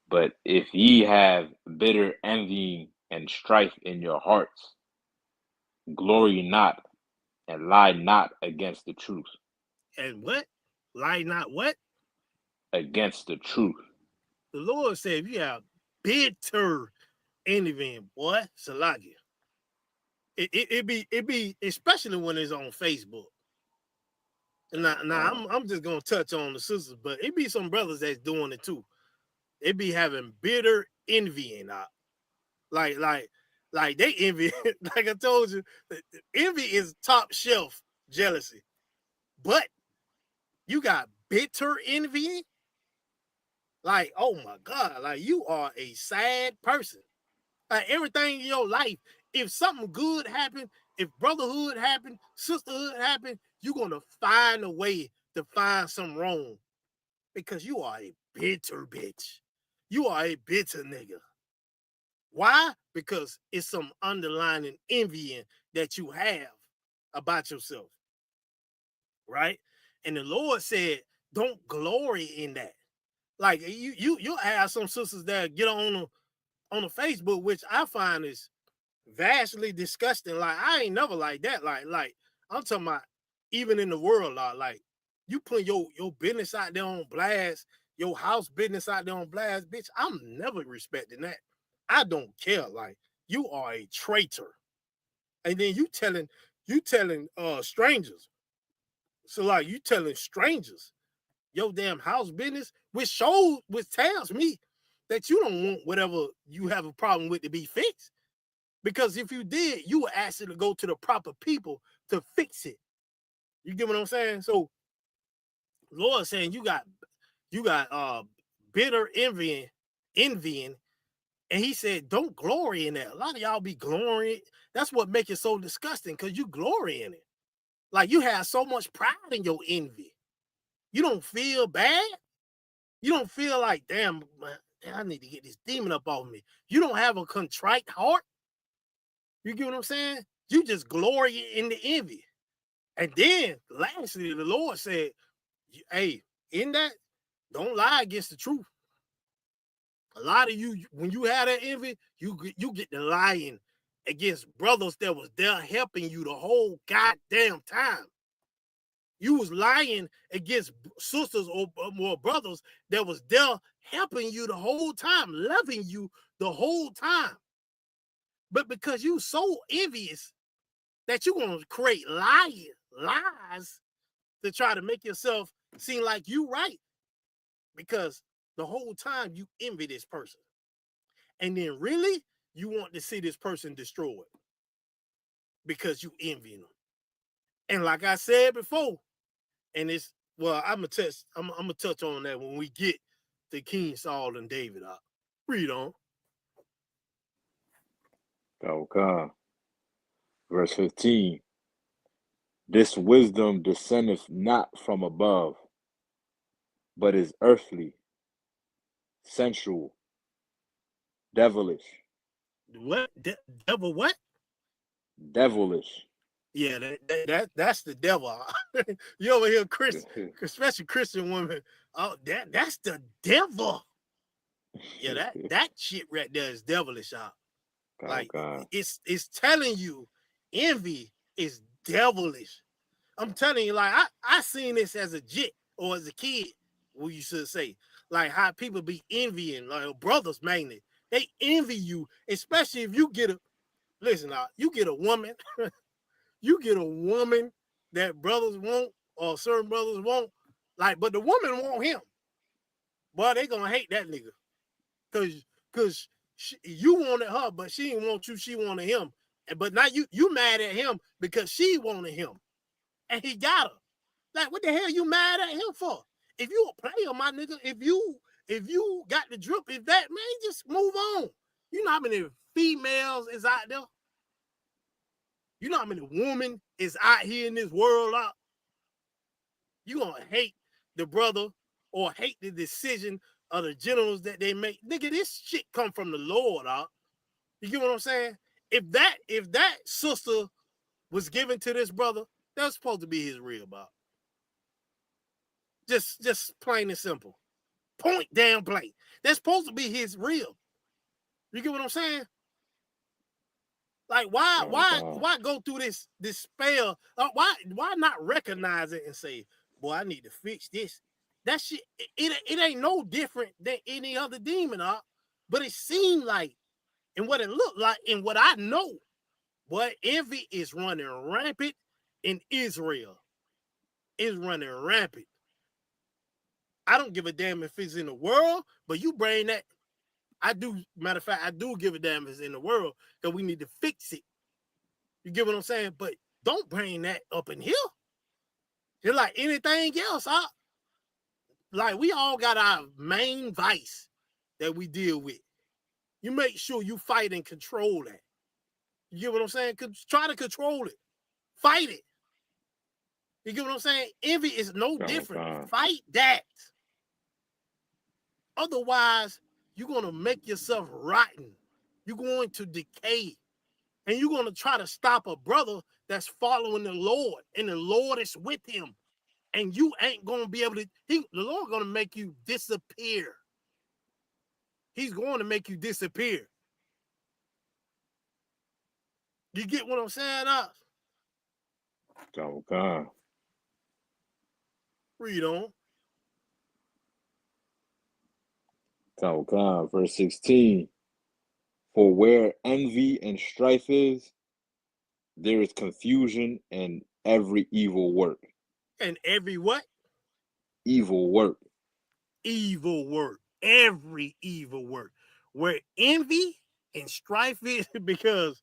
Speaker 8: But if ye have bitter envying and strife in your hearts, glory not and lie not against the truth.
Speaker 9: And what? Lie not what?
Speaker 8: Against the truth.
Speaker 9: The Lord said, if you have bitter envy, boy, Salagia. It be especially when it's on Facebook. And now I'm just gonna touch on the sisters, but it be some brothers that's doing it too. It be having bitter envying, like they envy. Like I told you, envy is top shelf jealousy, but you got bitter envying. Like, oh my God, like you are a sad person. Like everything in your life, if something good happened, if brotherhood happened, sisterhood happened, you're gonna find a way to find something wrong because you are a bitter bitch. You are a bitter nigga. Why? Because it's some underlying envying that you have about yourself, right? And the Lord said, don't glory in that. Like you'll have some sisters that get on the Facebook, which I find is vastly disgusting. Like I ain't never like that. Like I'm talking about even in the world, like you put your business out there on blast, your house business out there on blast, bitch. I'm never respecting that. I don't care. Like you are a traitor, and then you telling strangers. So like you telling strangers your damn house business, which tells me that you don't want whatever you have a problem with to be fixed. Because if you did, you would ask it to go to the proper people to fix it. You get what I'm saying? So Lord saying you got bitter envying, and he said, don't glory in that. A lot of y'all be glorying. That's what makes it so disgusting, because you glory in it. Like you have so much pride in your envy. You don't feel bad. You don't feel like, damn, man, I need to get this demon up off me. You don't have a contrite heart. You get what I'm saying? You just glory in the envy. And then lastly, the Lord said, hey, in that, don't lie against the truth. A lot of you, when you have that envy, you get the lying against brothers that was there helping you the whole goddamn time. You was lying against sisters or more brothers that was there helping you the whole time, loving you the whole time. But because you so envious that you're going to create lies to try to make yourself seem like you right. Because the whole time you envy this person. And then really, you want to see this person destroyed because you envy them. And like I said before, and it's, well, I'm gonna touch on that when we get to King Saul and David. Read on.
Speaker 8: Okay. Verse 15. This wisdom descendeth not from above, but is earthly, sensual, devilish.
Speaker 9: What? Devil what?
Speaker 8: Devilish.
Speaker 9: Yeah, that's the devil. You over here, especially Christian women. Oh, that's the devil. Yeah, that shit right there is devilish, y'all. Like it's telling you envy is devilish. I'm telling you, like I seen this as a jit or as a kid, what you should say. Like how people be envying, like brothers mainly. They envy you, especially if you get you get a woman, you get a woman that brothers want or certain brothers want, like, but the woman want him. Boy, they gonna hate that nigga. Cause you wanted her, but she didn't want you. She wanted him. But now you mad at him because she wanted him, and he got her. Like, what the hell you mad at him for? If you a player, my nigga, if you got the drip, if that, man, just move on. You know how many females is out there? You know how many women is out here in this world out? You gonna hate the brother or hate the decision of the generals that they make. Nigga, this shit come from the Lord, out. You get what I'm saying? If that sister was given to this brother, that's supposed to be his real, Bob. Just plain and simple. Point damn blank. That's supposed to be his real. You get what I'm saying? Like, why go through this spell? Why not recognize it and say, boy, I need to fix this? That shit, it ain't no different than any other demon, but it seemed like, and what it looked like, and what I know, boy, envy is running rampant in Israel. It's running rampant. I don't give a damn if it's in the world, but you bring that. I do. Matter of fact, I do give a damn if it's in the world, because we need to fix it. You get what I'm saying? But don't bring that up in here. It's like anything else. Like, we all got our main vice that we deal with. You make sure you fight and control that. You get what I'm saying? Try to control it. Fight it. You get what I'm saying? Envy is no different. Fight that. Otherwise, you're going to make yourself rotten. You're going to decay. And you're going to try to stop a brother that's following the Lord, and the Lord is with him. And you ain't going to be able to, the Lord going to make you disappear. He's going to make you disappear. You get what I'm saying, us?
Speaker 8: Okay.
Speaker 9: Read on.
Speaker 8: Okay. Verse 16. For where envy and strife is, there is confusion and every evil work.
Speaker 9: And every what?
Speaker 8: Evil work.
Speaker 9: Evil work. Every evil work. Where envy and strife is, because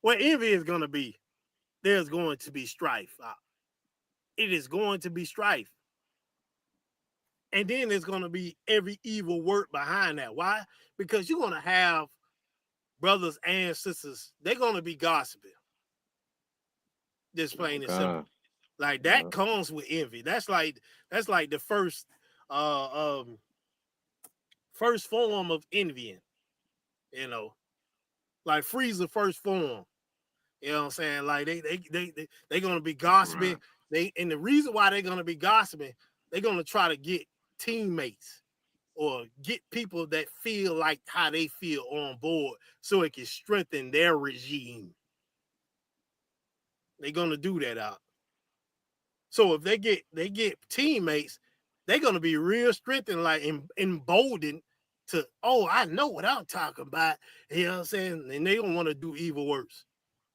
Speaker 9: where envy is going to be, there's going to be strife. It is going to be strife. And then there's going to be every evil work behind that. Why? Because you're going to have brothers and sisters. They're going to be gossiping. Just plain and simple. Like, that comes with envy. That's like the first form of envying. You know, like Freezer first form. You know what I'm saying? Like, they gonna be gossiping. And the reason why they're gonna be gossiping, they're gonna try to get teammates or get people that feel like how they feel on board, so it can strengthen their regime. They're gonna do that out. So if they get teammates, they're gonna be real strengthened, like emboldened to, oh, I know what I'm talking about. You know what I'm saying? And they don't want to do evil works.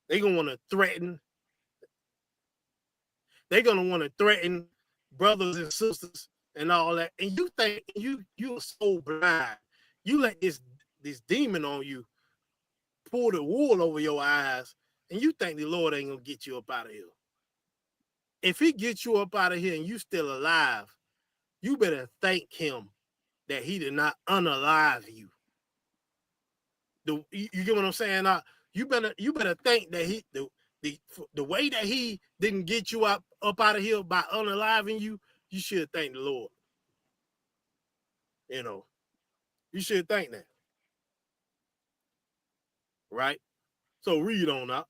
Speaker 9: They're gonna want to threaten. They're gonna want to threaten brothers and sisters and all that. And you think you're so blind. You let this demon on you pull the wool over your eyes, and you think the Lord ain't gonna get you up out of here. If he gets you up out of here and you still alive, you better thank him that he did not unalive you. You get what I'm saying? You better think that the way that he didn't get you up out of here by unaliving you, you should thank the Lord. You know, you should thank that. Right? So read on up.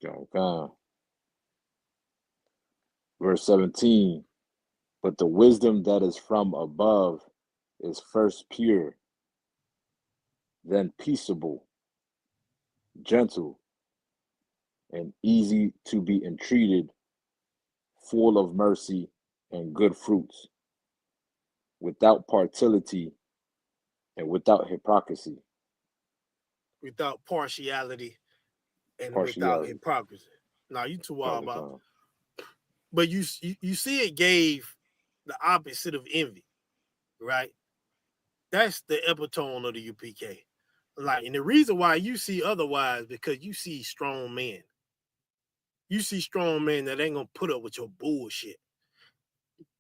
Speaker 8: Okay. Verse 17. But the wisdom that is from above is first pure, then peaceable, gentle, and easy to be entreated, full of mercy and good fruits, without partiality and without hypocrisy.
Speaker 9: Without partiality and without hypocrisy. Now, you too wild about. But you see, it gave the opposite of envy, right? That's the epitome of the UPK. Like, and the reason why you see otherwise, because you see strong men. You see strong men that ain't gonna put up with your bullshit.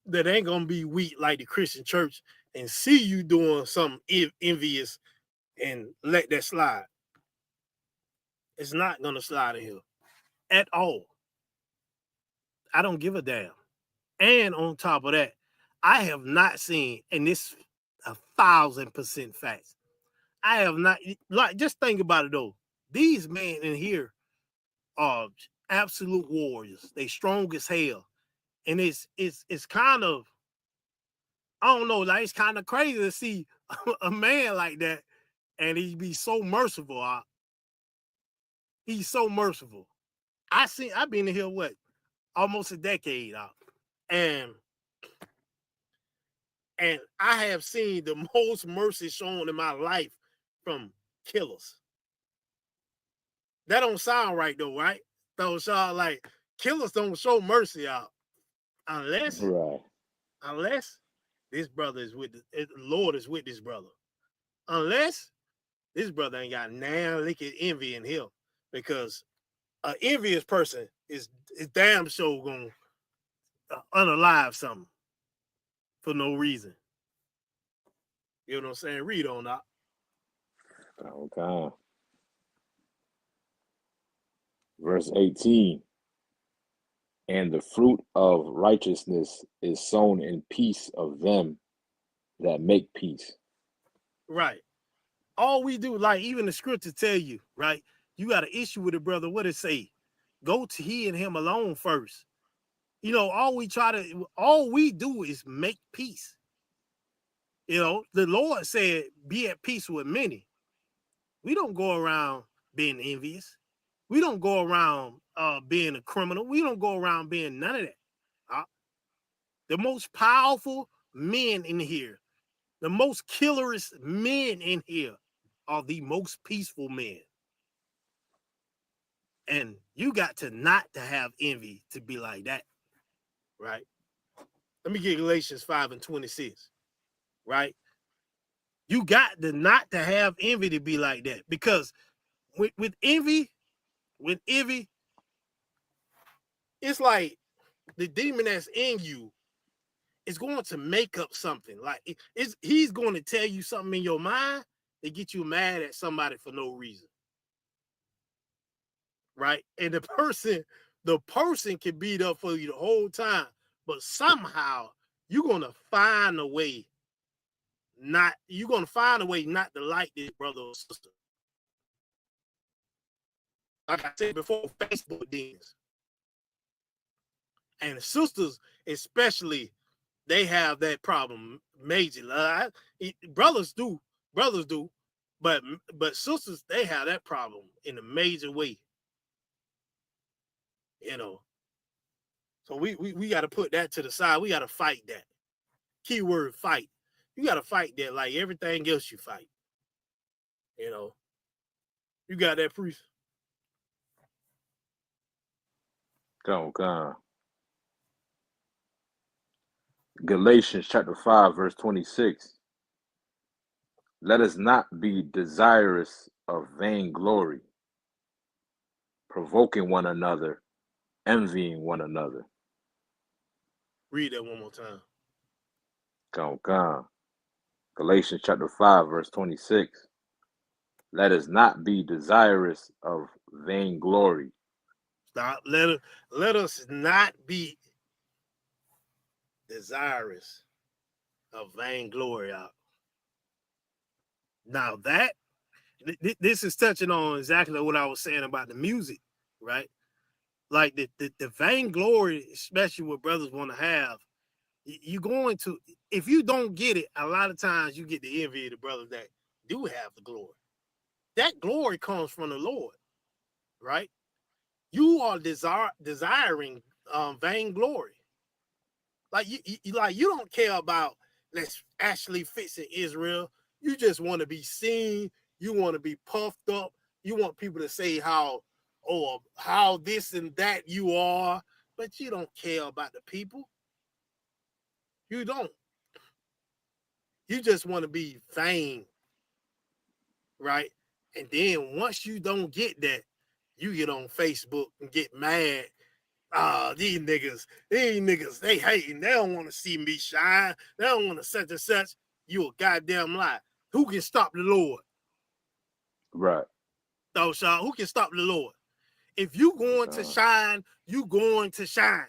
Speaker 9: That ain't gonna be weak like the Christian church and see you doing something envious and let that slide. It's not gonna slide in here at all. I don't give a damn. And on top of that, I have not seen, and this 1,000% facts. I have not, like, just think about it though. These men in here are absolute warriors. They strong as hell. And it's kind of, I don't know, like, it's kind of crazy to see a man like that and he be so merciful. He's so merciful. I've been in here, what, almost a decade out. And I have seen the most mercy shown in my life from killers. That don't sound right though, right? Don't sound like killers don't show mercy out unless this brother is with the Lord is with this brother. Unless this brother ain't got nan liquid envy in him, because an envious person is damn sure gonna unalive something for no reason. You know what I'm saying? Read on that.
Speaker 8: Okay. Verse 18. And the fruit of righteousness is sown in peace of them that make peace.
Speaker 9: Right. All we do, like even the scripture tell you, right? You got an issue with a brother. What it say? Go to he and him alone first. You know, all we do is make peace. You know, the Lord said, be at peace with many. We don't go around being envious. We don't go around being a criminal. We don't go around being none of that. The most powerful men in here, the most killerest men in here are the most peaceful men. And you got to not to have envy to be like that, right? Let me get Galatians 5:26, right? You got to not to have envy to be like that, because with envy, it's like the demon that's in you is going to make up something. Like he's going to tell you something in your mind to get you mad at somebody for no reason, right? And the person can beat up for you the whole time, but somehow you're gonna find a way not to like this brother or sister. Like I said before, Facebook demons. And sisters, especially, they have that problem majorly. Brothers do, but sisters, they have that problem in a major way. You know, so we got to put that to the side. We got to fight that. Keyword fight. You got to fight that like everything else you fight. You know, you got that, priest.
Speaker 8: Go. Galatians chapter 5, verse 26. Let us not be desirous of vainglory, provoking one another, envying one another.
Speaker 9: Read that one more time.
Speaker 8: Go. Galatians chapter 5, verse 26. Let us not be desirous of vainglory.
Speaker 9: Stop. Let us not be desirous of vainglory out. Now that this is touching on exactly what I was saying about the music, right? Like the vainglory, especially what brothers want to have, you're going to, if you don't get it, a lot of times you get the envy of the brothers that do have the glory. That glory comes from the Lord, right? You are desiring vainglory. Like you don't care about let's actually fixing Israel. You just want to be seen. You want to be puffed up. You want people to say how this and that you are, but you don't care about the people. You don't. You just want to be vain, right? And then once you don't get that, you get on Facebook and get mad. These niggas, they hating. They don't want to see me shine. They don't want to such and such. You a goddamn lie. Who can stop the Lord?
Speaker 8: Right.
Speaker 9: Though, Sean, who can stop the Lord? If you going to shine, you going to shine.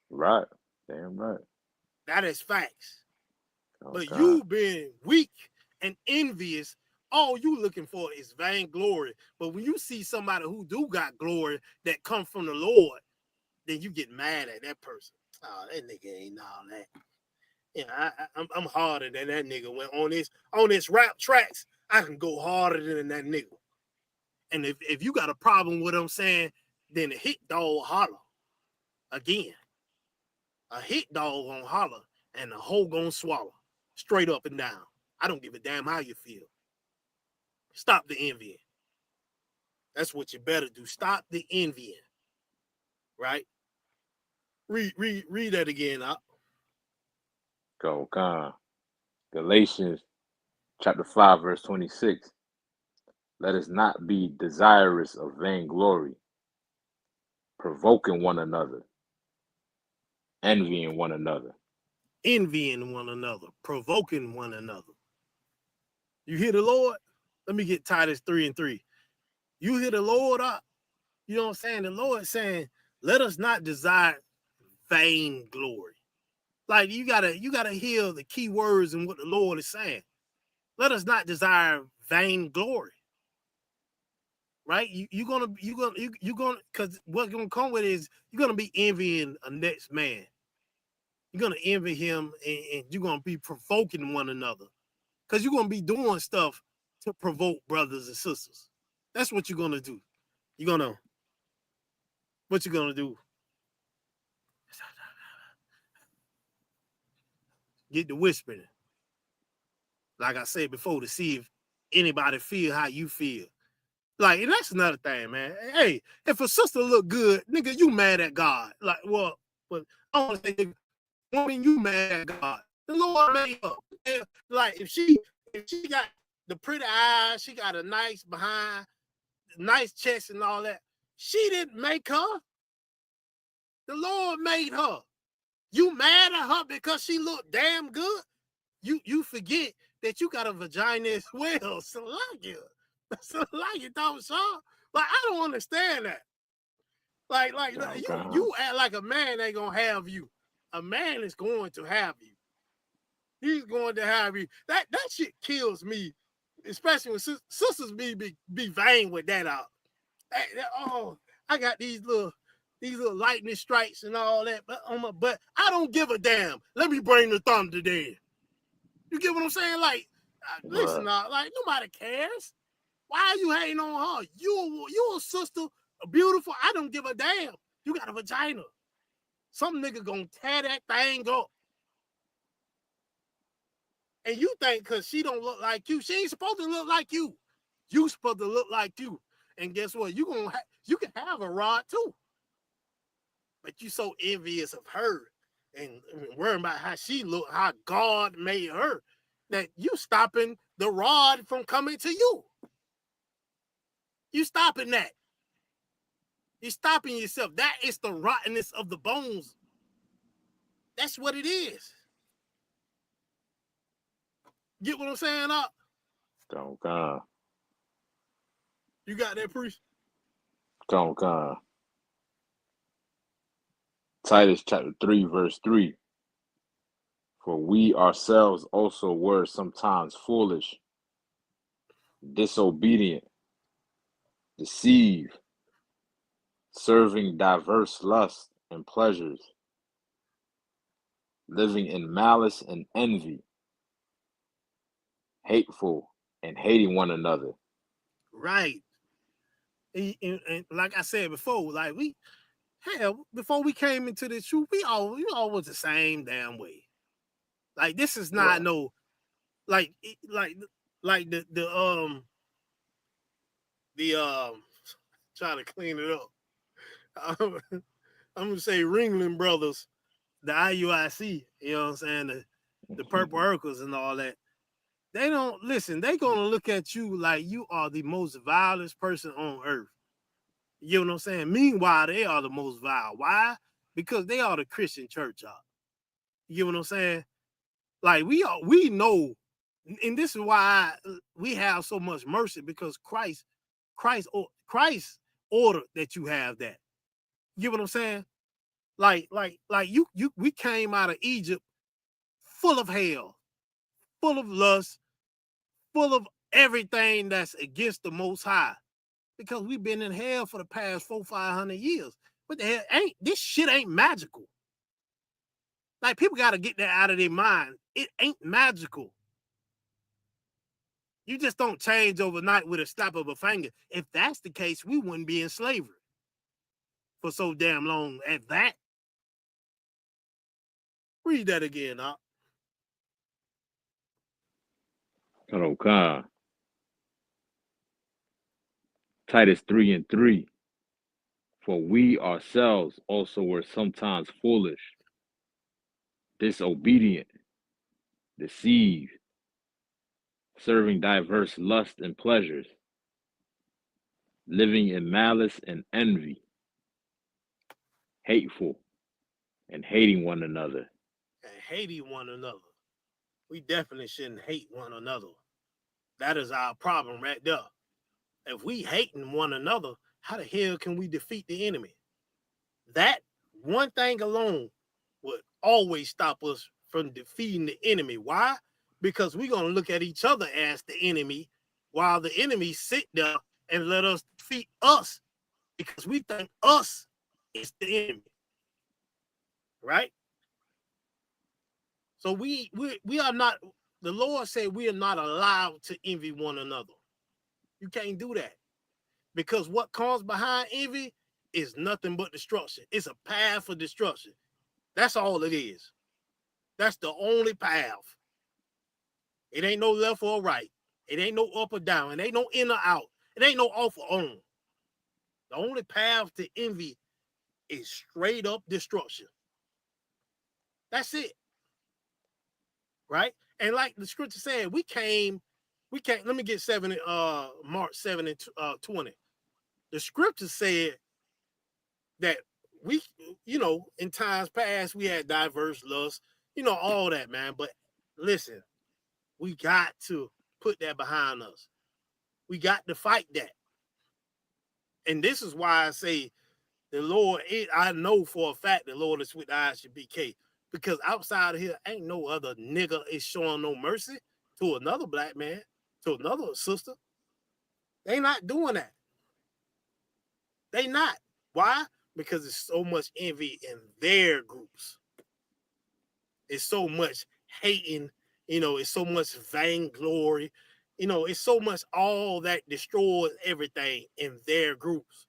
Speaker 8: Right. Damn right.
Speaker 9: That is facts.
Speaker 8: Okay.
Speaker 9: But you being weak and envious, all you looking for is vainglory. But when you see somebody who do got glory that come from the Lord, then you get mad at that person. Oh, that nigga ain't all that. Yeah, I'm harder than that nigga. When on this rap tracks, I can go harder than that nigga. And if you got a problem with him saying, then a hit dog holler again. A hit dog gonna holler and the hoe gonna swallow straight up and down. I don't give a damn how you feel. Stop the envying. That's what you better do. Stop the envying. Right? Read that again.
Speaker 8: Go on. Galatians chapter 5, verse 26. Let us not be desirous of vainglory, provoking one another, envying one another.
Speaker 9: Envying one another, provoking one another. You hear the Lord? Let me get Titus 3:3. You hear the Lord up? You know what I'm saying? The Lord saying, let us not desire vain glory. Like you gotta hear the key words in what the Lord is saying. Let us not desire vain glory. Right? You're gonna because what's gonna come with is you're gonna be envying a next man. You're gonna envy him and you're gonna be provoking one another. Because you're gonna be doing stuff to provoke brothers and sisters. That's what you're gonna do. What you gonna do? Get the whispering. Like I said before, to see if anybody feel how you feel. Like, and that's another thing, man. Hey, if a sister look good, nigga, you mad at God. Like, well, but I want to say, nigga, woman, you mad at God. The Lord made her. Like, if she got the pretty eyes, she got a nice behind, nice chest and all that. She didn't make her. The Lord made her. You mad at her because she looked damn good? You forget that you got a vagina as well. Salakia. Salakia, Tom Shaw. Like, I don't understand that. Like you act like a man ain't gonna have you. A man is going to have you. He's going to have you. That shit kills me, especially when sisters be vain with that out. Oh, I got these little lightning strikes and all that, but I don't give a damn. Let me bring the thumb today. You get what I'm saying? Like, listen, like nobody cares. Why are you hating on her? You a sister, beautiful. I don't give a damn. You got a vagina. Some nigga gonna tear that thing up. And you think because she don't look like you, she ain't supposed to look like you. You supposed to look like you. And guess what? You can have a rod too. But you so envious of her and worrying about how she look, how God made her, that you stopping the rod from coming to you. You stopping that. You're stopping yourself. That is the rottenness of the bones. That's what it is. Get what I'm saying, up?
Speaker 8: Don't come.
Speaker 9: You got that, priest?
Speaker 8: Don't come. Titus chapter 3, verse 3. For we ourselves also were sometimes foolish, disobedient, deceived, serving diverse lusts and pleasures, living in malice and envy, hateful and hating one another.
Speaker 9: Right. And like I said before, like before we came into this truth, we all was the same damn way. Like, this is not no, like the trying to clean it up. I'm gonna say Ringling Brothers, the IUIC, you know what I'm saying, the Purple Urkels and all that. They don't listen. They gonna look at you like you are the most vilest person on earth. You know what I'm saying? Meanwhile, they are the most vile. Why? Because they are the Christian church, y'all. You know what I'm saying? Like we know, and this is why we have so much mercy, because Christ ordered that you have that. You know what I'm saying? Like we came out of Egypt full of hell, full of lust, full of everything that's against the Most High, because we've been in hell for the past 400-500 years. What the hell? This shit ain't magical. Like, people got to get that out of their mind. It ain't magical. You just don't change overnight with a snap of a finger. If that's the case, we wouldn't be in slavery for so damn long at that. Read that again, Doc.
Speaker 8: Okay. Titus 3:3. For we ourselves also were sometimes foolish, disobedient, deceived, serving diverse lusts and pleasures, living in malice and envy, hateful, and hating one another.
Speaker 9: And hating one another. We definitely shouldn't hate one another. That is our problem right there. If we hating one another, how the hell can we defeat the enemy? That one thing alone would always stop us from defeating the enemy. Why? Because we're going to look at each other as the enemy, while the enemy sit there and let us defeat us, because we think us is the enemy. Right? So we are not, the Lord said we are not allowed to envy one another. You can't do that. Because what comes behind envy is nothing but destruction. It's a path for destruction. That's all it is. That's the only path. It ain't no left or right. It ain't no up or down. It ain't no in or out. It ain't no off or on. The only path to envy is straight up destruction. That's it. Right? And like the scripture said, we came, let me get Mark 7 and 20. The scripture said that we, in times past, we had diverse lusts, all that, man. But listen, we got to put that behind us. We got to fight that. And this is why I say the Lord, I know for a fact the Lord is with the ISBK, because outside of here, ain't no other nigga is showing no mercy to another black man, to another sister. They not doing that. They not. Why? Because there's so much envy in their groups. It's so much hating, it's so much vainglory, it's so much all that destroys everything in their groups.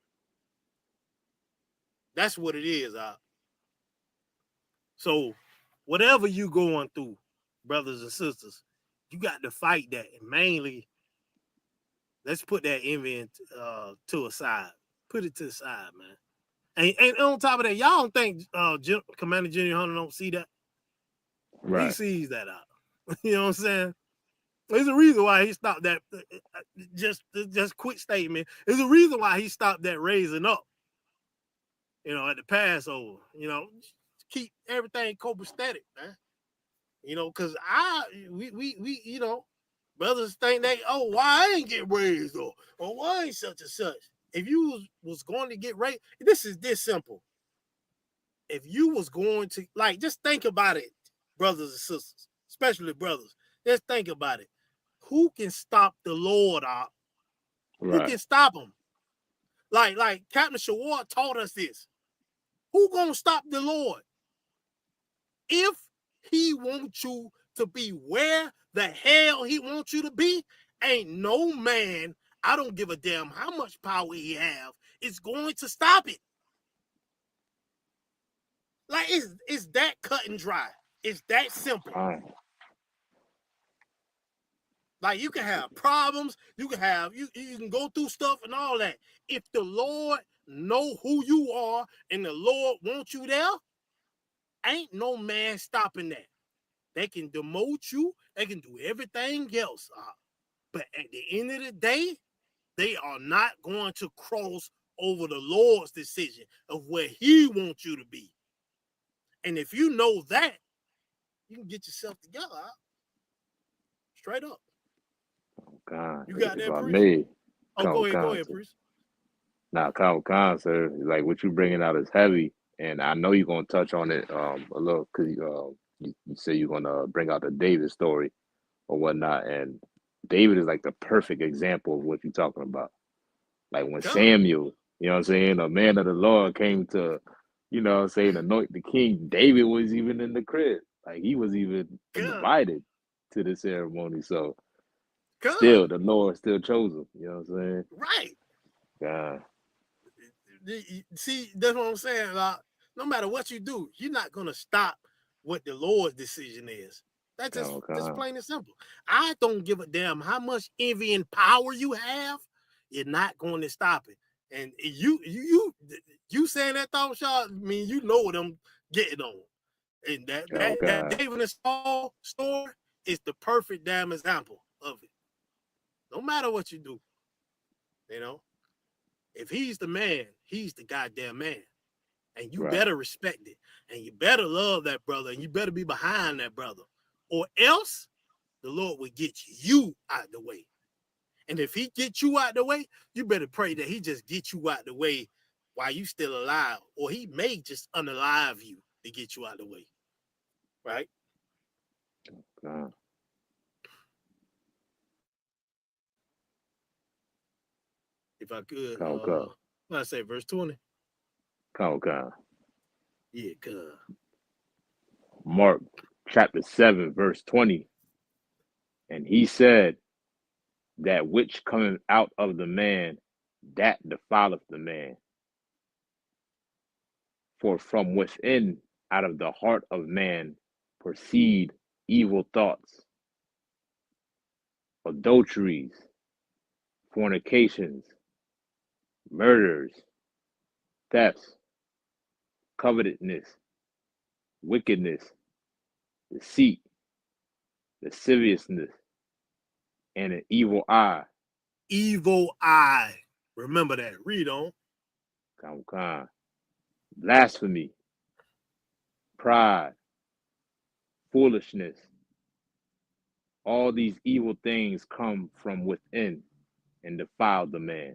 Speaker 9: That's what it is. So whatever you going through, brothers and sisters, you got to fight that. And mainly, let's put that envy to a side. Put it to the side, man. And on top of that, y'all don't think Commander Junior Hunter don't see that?
Speaker 8: Right.
Speaker 9: He sees that out. You know what I'm saying? There's a reason why he stopped that. Just quick statement. There's a reason why he stopped that raising up. At the Passover. Keep everything copacetic, man. Because we brothers think why I ain't get raised, or why ain't such and such. If you was going to get raised, this is this simple. If you was going to, just think about it, brothers and sisters, especially brothers. Just think about it. Who can stop the Lord out? Right. Who can stop him? Like Captain Shawar taught us this. Who gonna stop the Lord? If he wants you to be where the hell he wants you to be, ain't no man, I don't give a damn how much power he have, is going to stop it. Like, it's that cut and dry. It's that simple. Like, you can have problems, you can go through stuff and all that. If the Lord know who you are and the Lord wants you there, ain't no man stopping that. They can demote you. They can do everything else. But at the end of the day, they are not going to cross over the Lord's decision of where he wants you to be. And if you know that, you can get yourself together. Straight up.
Speaker 8: God,
Speaker 9: You got
Speaker 8: if
Speaker 9: that,
Speaker 8: I
Speaker 9: Priest?
Speaker 8: may,
Speaker 9: Oh, go ahead, Priest.
Speaker 8: Now, Con, sir, like what you bringing out is heavy, and I know you're gonna touch on it a little because you say you're gonna bring out the David story or whatnot, and David is like the perfect example of what you're talking about. Like when Samuel, you know what I'm saying, a man of the Lord came to, you know what I'm saying, anoint the king. David was even in the crib, like he was even invited to the ceremony. So still, the Lord still chose him. You know what I'm saying?
Speaker 9: Right.
Speaker 8: God.
Speaker 9: See, that's what I'm saying. No matter what you do, you're not gonna stop what the Lord's decision is. That's just plain and simple. I don't give a damn how much envy and power you have. You're not going to stop it. And you saying that thought, Shaw, I mean, you know what I'm getting on. And that David and Saul story is the perfect damn example of it. No matter what you do, you know. If he's the man, he's the goddamn man. And you better respect it. And you better love that brother. And you better be behind that brother. Or else the Lord will get you out the way. And if he gets you out the way, you better pray that he just gets you out the way while you still alive. Or he may just unalive you to get you out the way. Right? If I could, what I say, verse 20? Yeah, good.
Speaker 8: Mark chapter 7, verse 20. And he said, that which cometh out of the man, that defileth the man. For from within, out of the heart of man, proceed evil thoughts, adulteries, fornications, murders, thefts, covetousness, wickedness, deceit, lasciviousness, and an evil eye.
Speaker 9: Evil eye. Remember that. Read on.
Speaker 8: Blasphemy, pride, foolishness. All these evil things come from within and defile the man.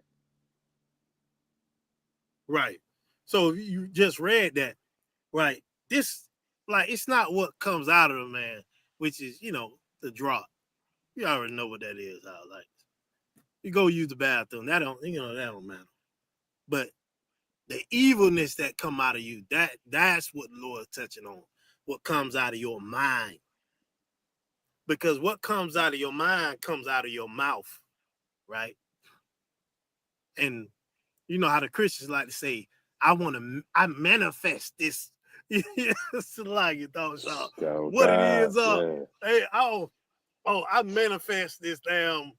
Speaker 9: Right. So you just read that. Right. This, like, it's not what comes out of the man, which is, the drop. You already know what that is. Like, you go use the bathroom. That don't matter. But the evilness that come out of you, that's what the Lord is touching on. What comes out of your mind. Because what comes out of your mind comes out of your mouth. Right. And you know how the Christians like to say, I manifest this. It's like you thought, what it is. Hey, I manifest this damn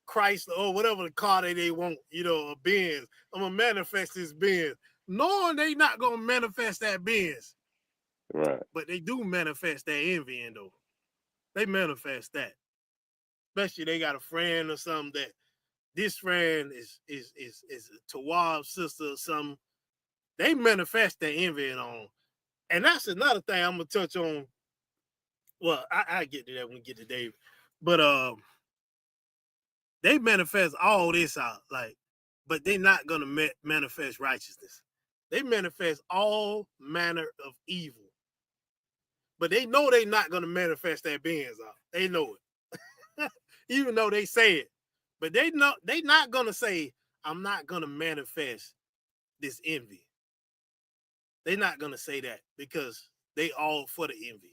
Speaker 9: Chrysler or whatever the car they want, a Benz. I'm gonna manifest this Benz, knowing they not gonna manifest that Benz.
Speaker 8: Right.
Speaker 9: But they do manifest that envy, though. They manifest that. Especially they got a friend or something that this friend is a Tawab's sister or something. They manifest that envy on. And that's another thing I'm gonna touch on. Well, I get to that when we get to David. But they manifest all this out, but they're not gonna manifest righteousness. They manifest all manner of evil. But they know they're not gonna manifest that Benz out. They know it. Even though they say it. But they know they're not gonna say, I'm not gonna manifest this envy. They're not gonna say that because they all for the envy.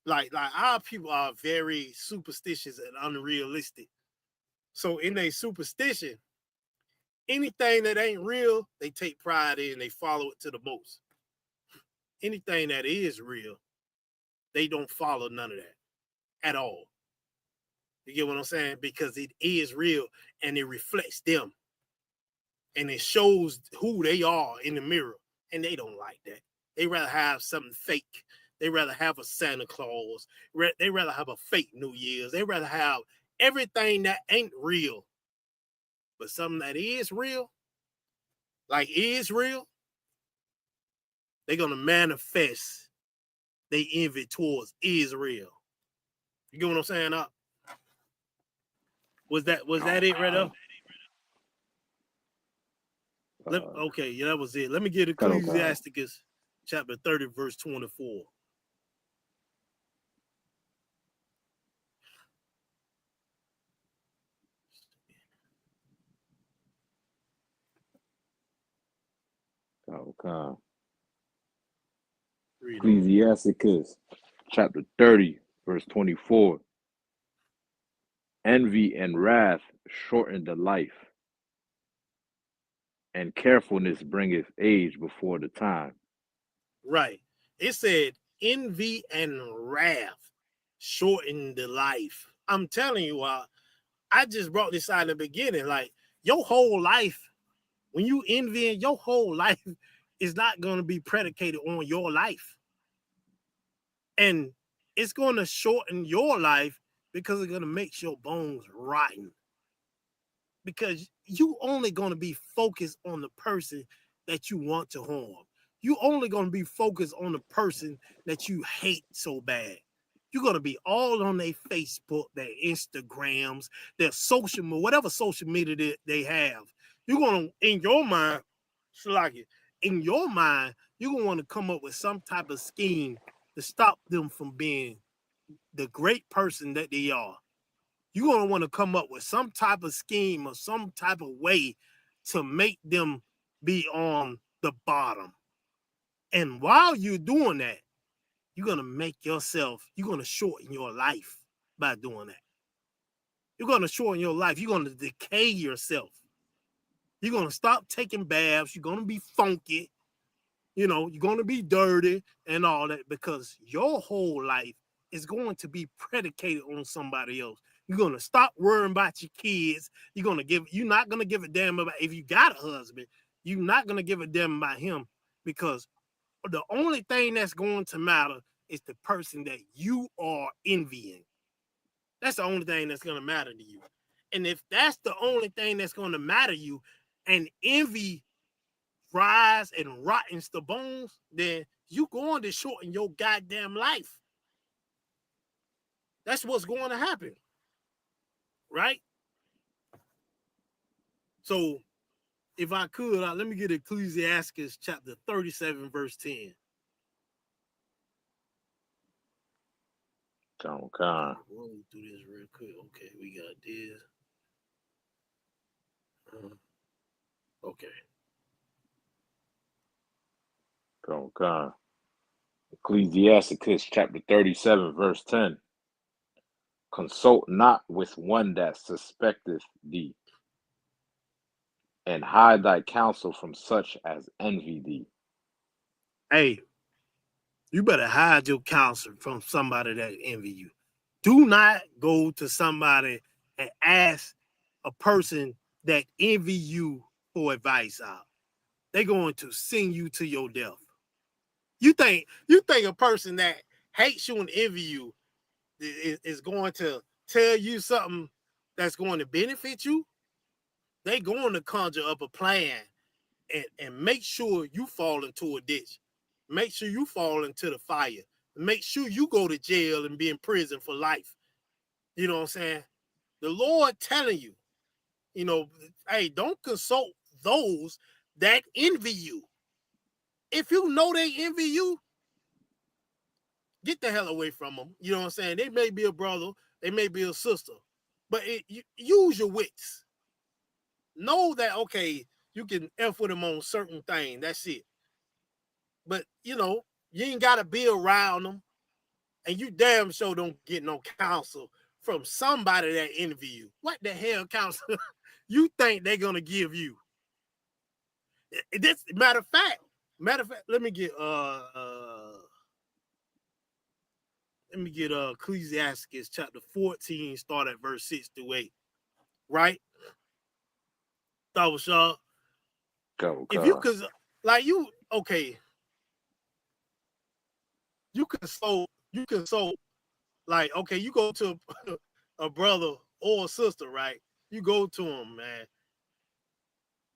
Speaker 9: Like our people are very superstitious and unrealistic. So in their superstition, anything that ain't real, they take pride in, they follow it to the most. Anything that is real, they don't follow none of that at all. You get what I'm saying? Because it is real and it reflects them. And it shows who they are in the mirror. And they don't like that. They rather have something fake. They rather have a Santa Claus. They rather have a fake New Year's. They rather have everything that ain't real. But something that is real, like is real, they're going to manifest they envy towards Israel. You get what I'm saying? Was that it right up? Okay, yeah, that was it. Let me get Ecclesiasticus chapter 30, verse 24.
Speaker 8: Okay. Ecclesiasticus chapter 30, verse 24. Envy and wrath shorten the life, and carefulness bringeth age before the time.
Speaker 9: Right. It said envy and wrath shorten the life. I'm telling you, I just brought this out in the beginning. Like your whole life, when you envy, your whole life is not going to be predicated on your life. And it's going to shorten your life because it's going to make your bones rotten. Because you only going to be focused on the person that you want to harm. You only going to be focused on the person that you hate so bad. You're going to be all on their Facebook, their Instagrams, their social media, whatever social media they have. You're going to, in your mind, in your mind, you're going to want to come up with some type of scheme to stop them from being the great person that they are. You're going to want to come up with some type of scheme or some type of way to make them be on the bottom. And while you're doing that, you're going to shorten your life by doing that. You're going to shorten your life. You're going to decay yourself. You're going to stop taking baths. You're going to be funky. You're going to be dirty and all that because your whole life is going to be predicated on somebody else. You're going to stop worrying about your kids. You're not going to give a damn about if you got a husband. You're not going to give a damn about him because the only thing that's going to matter is the person that you are envying. That's the only thing that's going to matter to you. And if that's the only thing that's going to matter to you and envy rise and rottens the bones, then you going to shorten your goddamn life. That's what's going to happen. Right? So if I could, let me get Ecclesiastes chapter 37, verse 10.
Speaker 8: Okay.
Speaker 9: Roll through this real quick. Okay, we got this. Okay.
Speaker 8: Okay. Ecclesiasticus chapter 37, verse 10. Consult not with one that suspecteth thee, and hide thy counsel from such as envy thee.
Speaker 9: Hey, you better hide your counsel from somebody that envy you. Do not go to somebody and ask a person that envy you for advice out. They're going to sing you to your death. You think a person that hates you and envy you is going to tell you something that's going to benefit you? They're going to conjure up a plan and make sure you fall into a ditch. Make sure you fall into the fire. Make sure you go to jail and be in prison for life. You know what I'm saying? The Lord telling you, hey, don't consult those that envy you. If you know they envy you, get the hell away from them. You know what I'm saying? They may be a brother, they may be a sister, but use your wits. Know that, okay, you can F with them on certain things. That's it. But, you ain't got to be around them. And you damn sure don't get no counsel from somebody that envy you. What the hell counsel you think they're going to give you? This matter of fact, let me get Ecclesiastes chapter 14, start at verse 6 to 8. Right? Thought was y'all.
Speaker 8: Go.
Speaker 9: If you could, like you, okay. you can like, okay, you go to a brother or a sister, right? You go to them, man,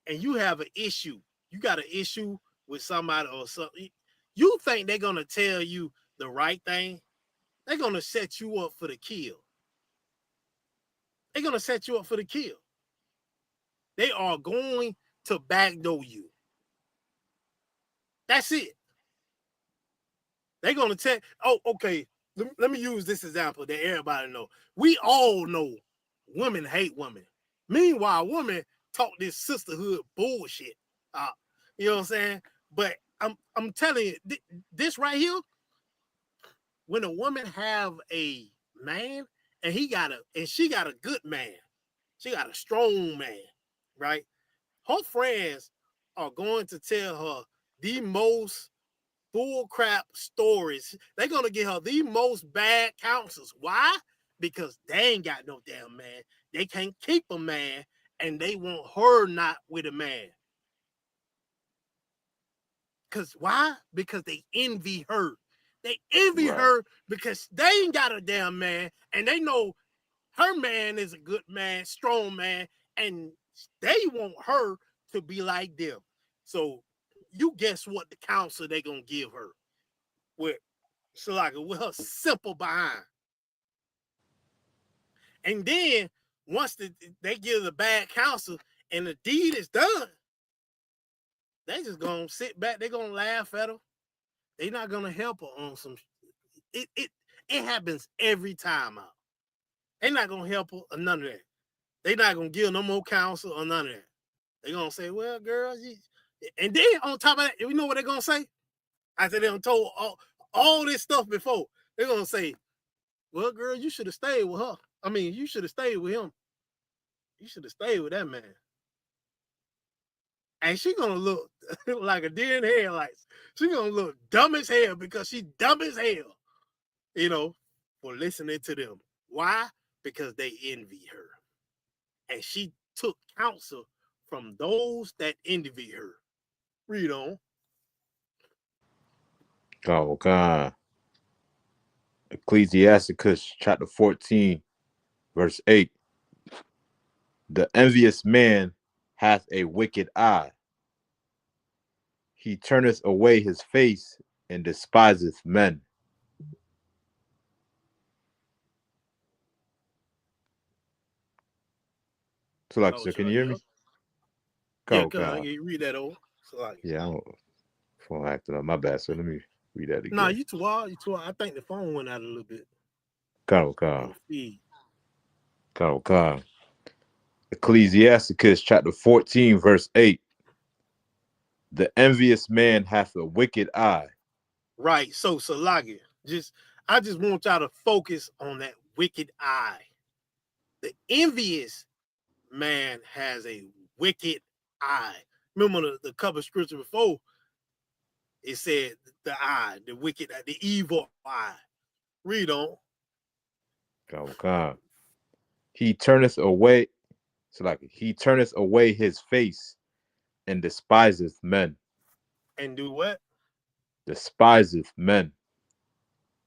Speaker 9: and you have an issue. You got an issue with somebody or something. You think they're gonna tell you the right thing? They're gonna set you up for the kill. They're gonna set you up for the kill. They are going to backdoor you. That's it. They're gonna tell. Oh, okay. Let me use this example that everybody know. We all know women hate women. Meanwhile, women talk this sisterhood bullshit. Uh, you know what I'm saying? But I'm telling you, this right here, when a woman have a man and she got a good man, she got a strong man, right? Her friends are going to tell her the most bull crap stories. They're gonna give her the most bad counsels. Why? Because they ain't got no damn man. They can't keep a man, and they want her not with a man. Cause why? Because they envy her. They envy
Speaker 8: Right.
Speaker 9: her because they ain't got a damn man, and they know her man is a good man, strong man, and they want her to be like them. So you guess what the counsel they gonna give her with with her simple behind. And then once they give the bad counsel and the deed is done, they just gonna sit back. They gonna laugh at her. They not gonna help her on some. It happens every time out. They not gonna help her or none of that. They not gonna give no more counsel or none of that. They gonna say, "Well, girl," and then on top of that, you know what they gonna say? After they done told all this stuff before, they're gonna say, "Well, girl, you should have stayed with her. I mean, you should have stayed with him. You should have stayed with that man." And she gonna look like a deer in the headlights. She gonna look dumb as hell because she dumb as hell, you know, for listening to them. Why? Because they envy her. And she took counsel from those that envy her. Read on.
Speaker 8: Oh God. Ecclesiasticus chapter 14, verse 8. The envious man hath a wicked eye. He turneth away his face and despiseth men. So like,
Speaker 9: Oh,
Speaker 8: so
Speaker 9: should
Speaker 8: can
Speaker 9: I
Speaker 8: you hear
Speaker 9: get
Speaker 8: me?
Speaker 9: up? Yeah,
Speaker 8: Go,
Speaker 9: cuz
Speaker 8: God.
Speaker 9: you read that over. So like,
Speaker 8: Yeah, I'm phone acting up. My bad. So let me read that
Speaker 9: nah,
Speaker 8: again.
Speaker 9: you too hard. You too hard. I think the phone went out a little bit
Speaker 8: Go,
Speaker 9: on
Speaker 8: God.
Speaker 9: the feed.
Speaker 8: Go, God. Ecclesiasticus chapter 14, verse 8. The envious man hath a wicked eye.
Speaker 9: Right. So Salagi, I just want y'all to focus on that wicked eye. The envious man has a wicked eye. Remember the cover scripture before? It said the eye, the wicked, the evil eye. Read on.
Speaker 8: Go, God. He turneth away. So like, he turneth away his face and despiseth men.
Speaker 9: And do what?
Speaker 8: Despiseth men.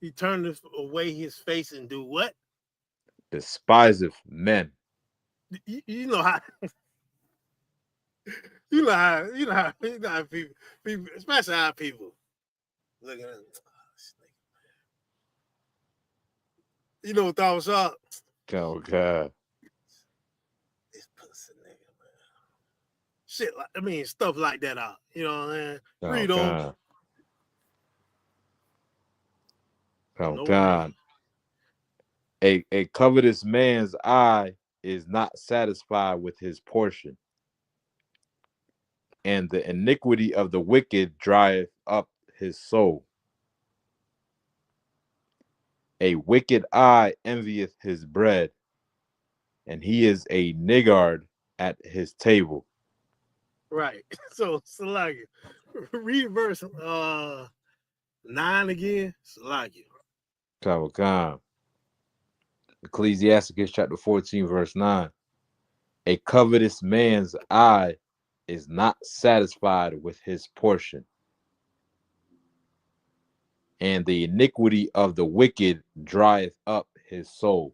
Speaker 9: He turned away his face and do what?
Speaker 8: Despiseth men.
Speaker 9: You know how you know how people especially our people looking at you know what thoughts are?
Speaker 8: Oh God.
Speaker 9: This pussy nigga, man. Shit like stuff like that out. You know what I'm saying?
Speaker 8: Oh
Speaker 9: Read on
Speaker 8: God.
Speaker 9: for
Speaker 8: Oh
Speaker 9: no
Speaker 8: God.
Speaker 9: reason.
Speaker 8: A covetous man's eye is not satisfied with his portion, and the iniquity of the wicked drieth up his soul. A wicked eye envieth his bread, and he is a niggard at his table.
Speaker 9: Right. So like read verse 9 again. Salagi.
Speaker 8: Kavakam. Ecclesiasticus chapter 14, verse 9. A covetous man's eye is not satisfied with his portion, and the iniquity of the wicked drieth up his soul.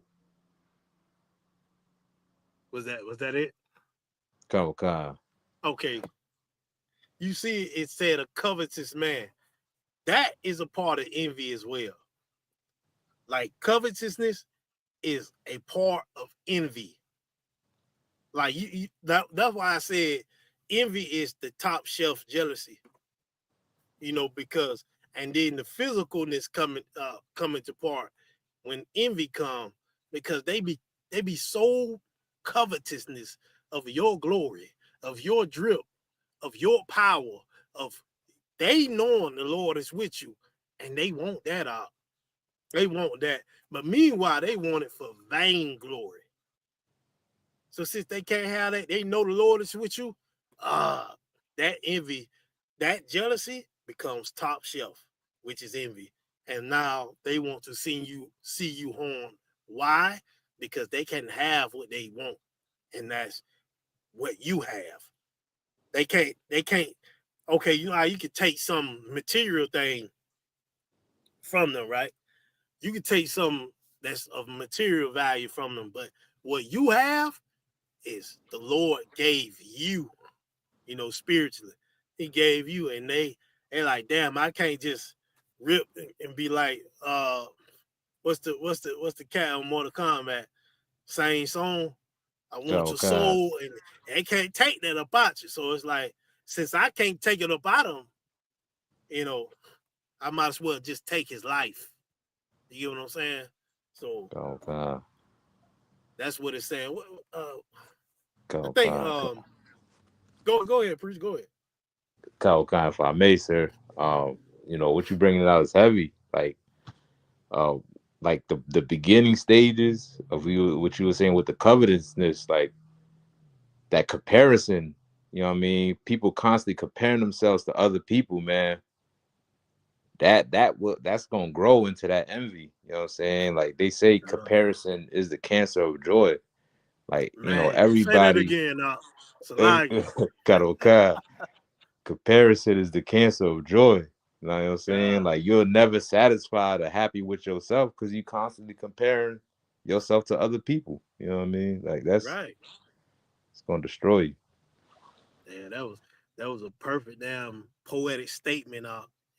Speaker 9: Was that it?
Speaker 8: Kawaka.
Speaker 9: Okay. You see, it said a covetous man. That is a part of envy as well. Like covetousness is a part of envy. Like that's why I said envy is the top shelf jealousy. Because and then the physicalness coming to part when envy come, because they be so covetousness of your glory, of your drip, of your power, of they knowing the Lord is with you, and they want that out. They want that. But meanwhile, they want it for vainglory. So since they can't have that, they know the Lord is with you. That envy, that jealousy becomes top shelf, which is envy. And now they want to see you harm. Why? Because they can have what they want, and that's what you have. They can't. Okay, you know how you could take some material thing from them, right? You could take some that's of material value from them, but what you have is the Lord gave you, spiritually. He gave you, and they're like, damn, I can't just rip and be like, what's the cat on Mortal Kombat? Same song. I want your
Speaker 8: Kawaka.
Speaker 9: soul, and they can't take that about you. So it's like, since I can't take it up out of him, I might as well just take his life. You get what I'm saying? So
Speaker 8: Kawaka.
Speaker 9: that's what it's saying. I think
Speaker 8: Kawaka.
Speaker 9: go ahead, preach. Go ahead.
Speaker 8: Kawaka, if I may, sir. What you bringing out is heavy. Uh, like the beginning stages of what you were saying with the covetousness, like that comparison. You know what I mean? People constantly comparing themselves to other people, man. That's gonna grow into that envy. You know what I'm saying? Like they say, comparison is the cancer of joy. Like
Speaker 9: Man, say that
Speaker 8: everybody.
Speaker 9: again. Salagi.
Speaker 8: Karoka. Comparison is the cancer of joy. You know what I'm saying? Like you're never satisfied or happy with yourself because you constantly comparing yourself to other people. You know what I mean? Like
Speaker 9: Right.
Speaker 8: it's gonna destroy you.
Speaker 9: Yeah, that was a perfect damn poetic statement.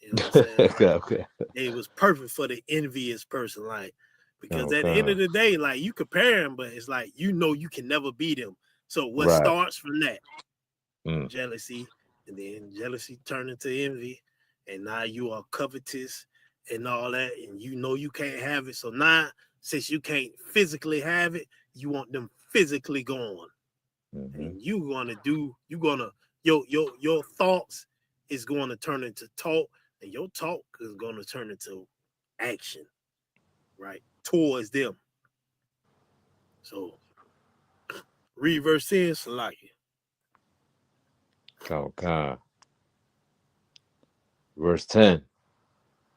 Speaker 9: You know what I'm saying? Like
Speaker 8: Okay.
Speaker 9: it was perfect for the envious person. Like, because at the end
Speaker 8: Okay.
Speaker 9: of the day, like you compare them, but it's like you can never beat them. So what
Speaker 8: Right.
Speaker 9: starts from that?
Speaker 8: Mm.
Speaker 9: Jealousy, and then jealousy turn into envy, and now you are covetous and all that, and you can't have it. So now, since you can't physically have it, you want them physically gone.
Speaker 8: Mm-hmm.
Speaker 9: And your thoughts is going to turn into talk, and your talk is going to turn into action, right, towards them. So read verse 10, Salaki.
Speaker 8: Okay. Verse 10.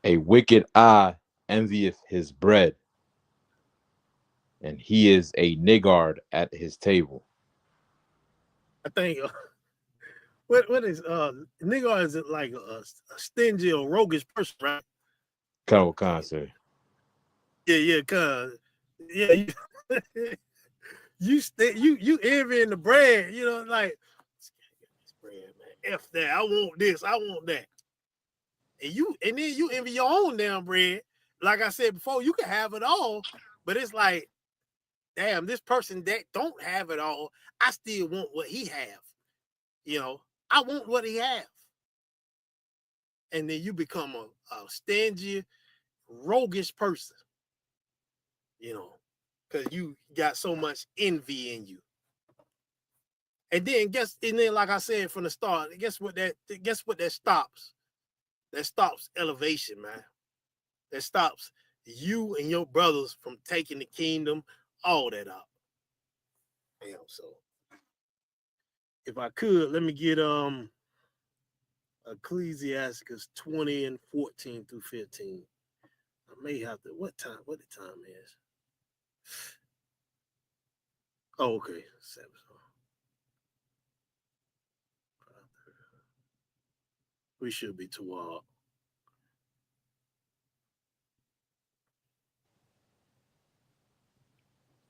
Speaker 8: A wicked eye envieth his bread, and he is a niggard at his table.
Speaker 9: I think what is nigga, is it like a stingy or roguish person, right?
Speaker 8: Karoka, sir.
Speaker 9: Yeah, cuz yeah, you envying the bread, like this bread, man. F that. I want this, I want that. And then you envy your own damn bread. Like I said before, you can have it all, but it's like, damn, this person that don't have it all, I still want what he have. I want what he have. And then you become a stingy, roguish person, because you got so much envy in you. And then like I said from the start, guess what that stops? That stops elevation, man. That stops you and your brothers from taking the kingdom, all that up. So if I could, let me get Ecclesiasticus 20 and 14 through 15. I may have to what the time is. Oh, okay. 7. We should be too hard.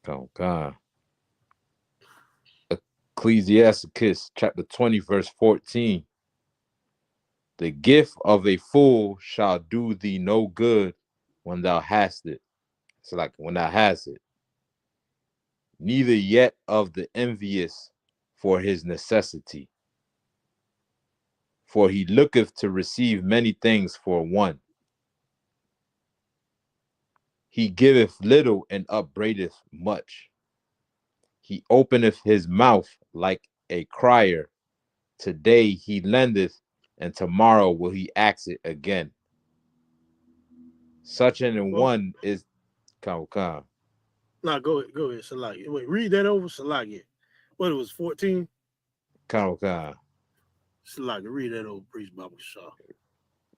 Speaker 8: Oh God. Ecclesiasticus chapter 20, verse 14. The gift of a fool shall do thee no good when thou hast it. It's like when thou hast it. Neither yet of the envious for his necessity. For he looketh to receive many things for one. He giveth little and upbraideth much. He openeth his mouth like a crier. Today he lendeth, and tomorrow will he ask it again. Such an one is Kau.
Speaker 9: No, go ahead, Salaki. Wait, read that over, Salaki. What it was, 14?
Speaker 8: Kau.
Speaker 9: Salaki, read that over, Priest Baba Shaw.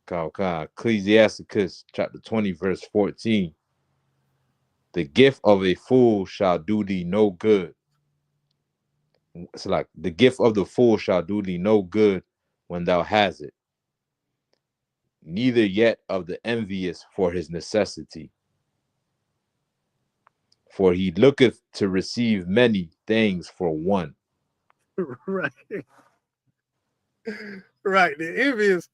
Speaker 8: Kau. Ecclesiasticus chapter 20, verse 14. The gift of a fool shall do thee no good. It's like the gift of the fool shall do thee no good when thou hast it. Neither yet of the envious for his necessity. For he looketh to receive many things for one.
Speaker 9: Right. Right. The envious,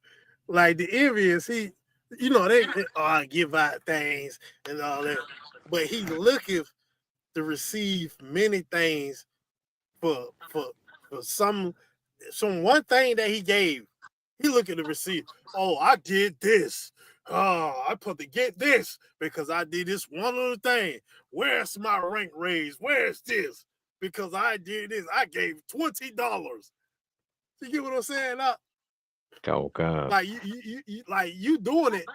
Speaker 9: he, they give out things and all that. But he looketh to receive many things for some one thing that he gave. He looking to receive. Oh, I did this. Oh, I put to get this because I did this one other thing. Where's my rank raise? Where's this? Because I did this. I gave $20. You get what I'm saying?
Speaker 8: Oh God.
Speaker 9: Like you doing it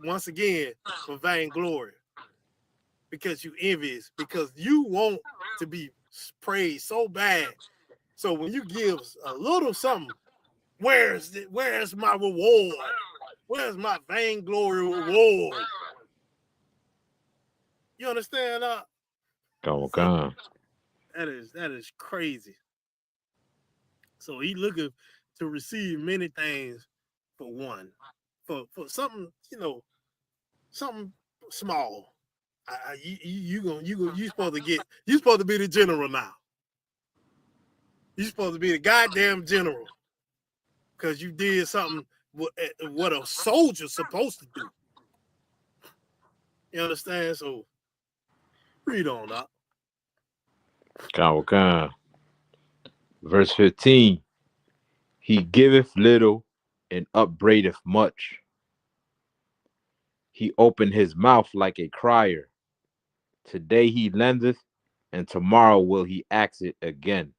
Speaker 9: once again for vainglory. Because you envious, because you want to be praised so bad. So when you give a little something, where's my reward? Where's my vainglory reward? You understand?
Speaker 8: Oh God.
Speaker 9: That is crazy. So he looking to receive many things for one, for something, something small. You supposed to be the general now. You supposed to be the goddamn general because you did something what a soldier's supposed to do. You understand? So read on up.
Speaker 8: God. Verse 15. He giveth little and upbraideth much. He opened his mouth like a crier. Today he lendeth, and tomorrow will he ask it again.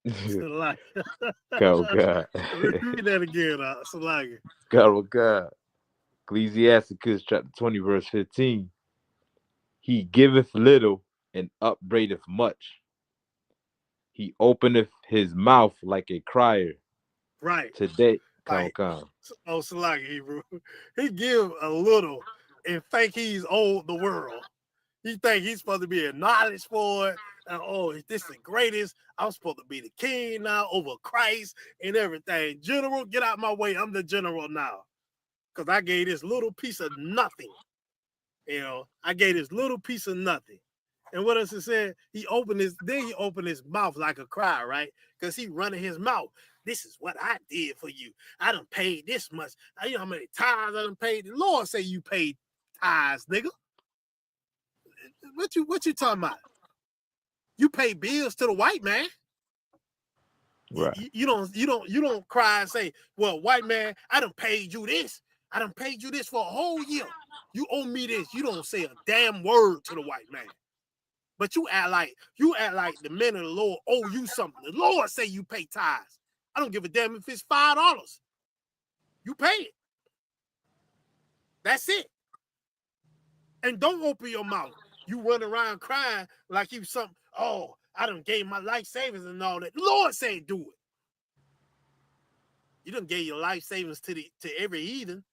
Speaker 9: Salaki.
Speaker 8: God.
Speaker 9: Read that again, Salaki.
Speaker 8: God. Ecclesiasticus chapter 20, verse 15. He giveth little and upbraideth much. He openeth his mouth like a crier.
Speaker 9: Right.
Speaker 8: Today,
Speaker 9: Like, Salaki, Hebrew. He give a little and think he's old the world. He think he's supposed to be acknowledged for it. And, this is the greatest. I'm supposed to be the king now over Christ and everything. General, get out my way. I'm the general now. Because I gave this little piece of nothing. I gave this little piece of nothing. And what else it said? He opened his mouth like a cry, right? Because he running his mouth. This is what I did for you. I done paid this much. You know how many tithes I done paid? The Lord say you paid tithes, nigga. What you talking about? You pay bills to the white man.
Speaker 8: Right.
Speaker 9: You don't cry and say, well, white man, I done paid you this. I done paid you this for a whole year. You owe me this. You don't say a damn word to the white man. But you act like the men of the Lord owe you something. The Lord say you pay tithes. I don't give a damn if it's $5. You pay it. That's it. And don't open your mouth. You run around crying like you something. Oh, I done gave my life savings and all that. The Lord say do it. You done gave your life savings to every heathen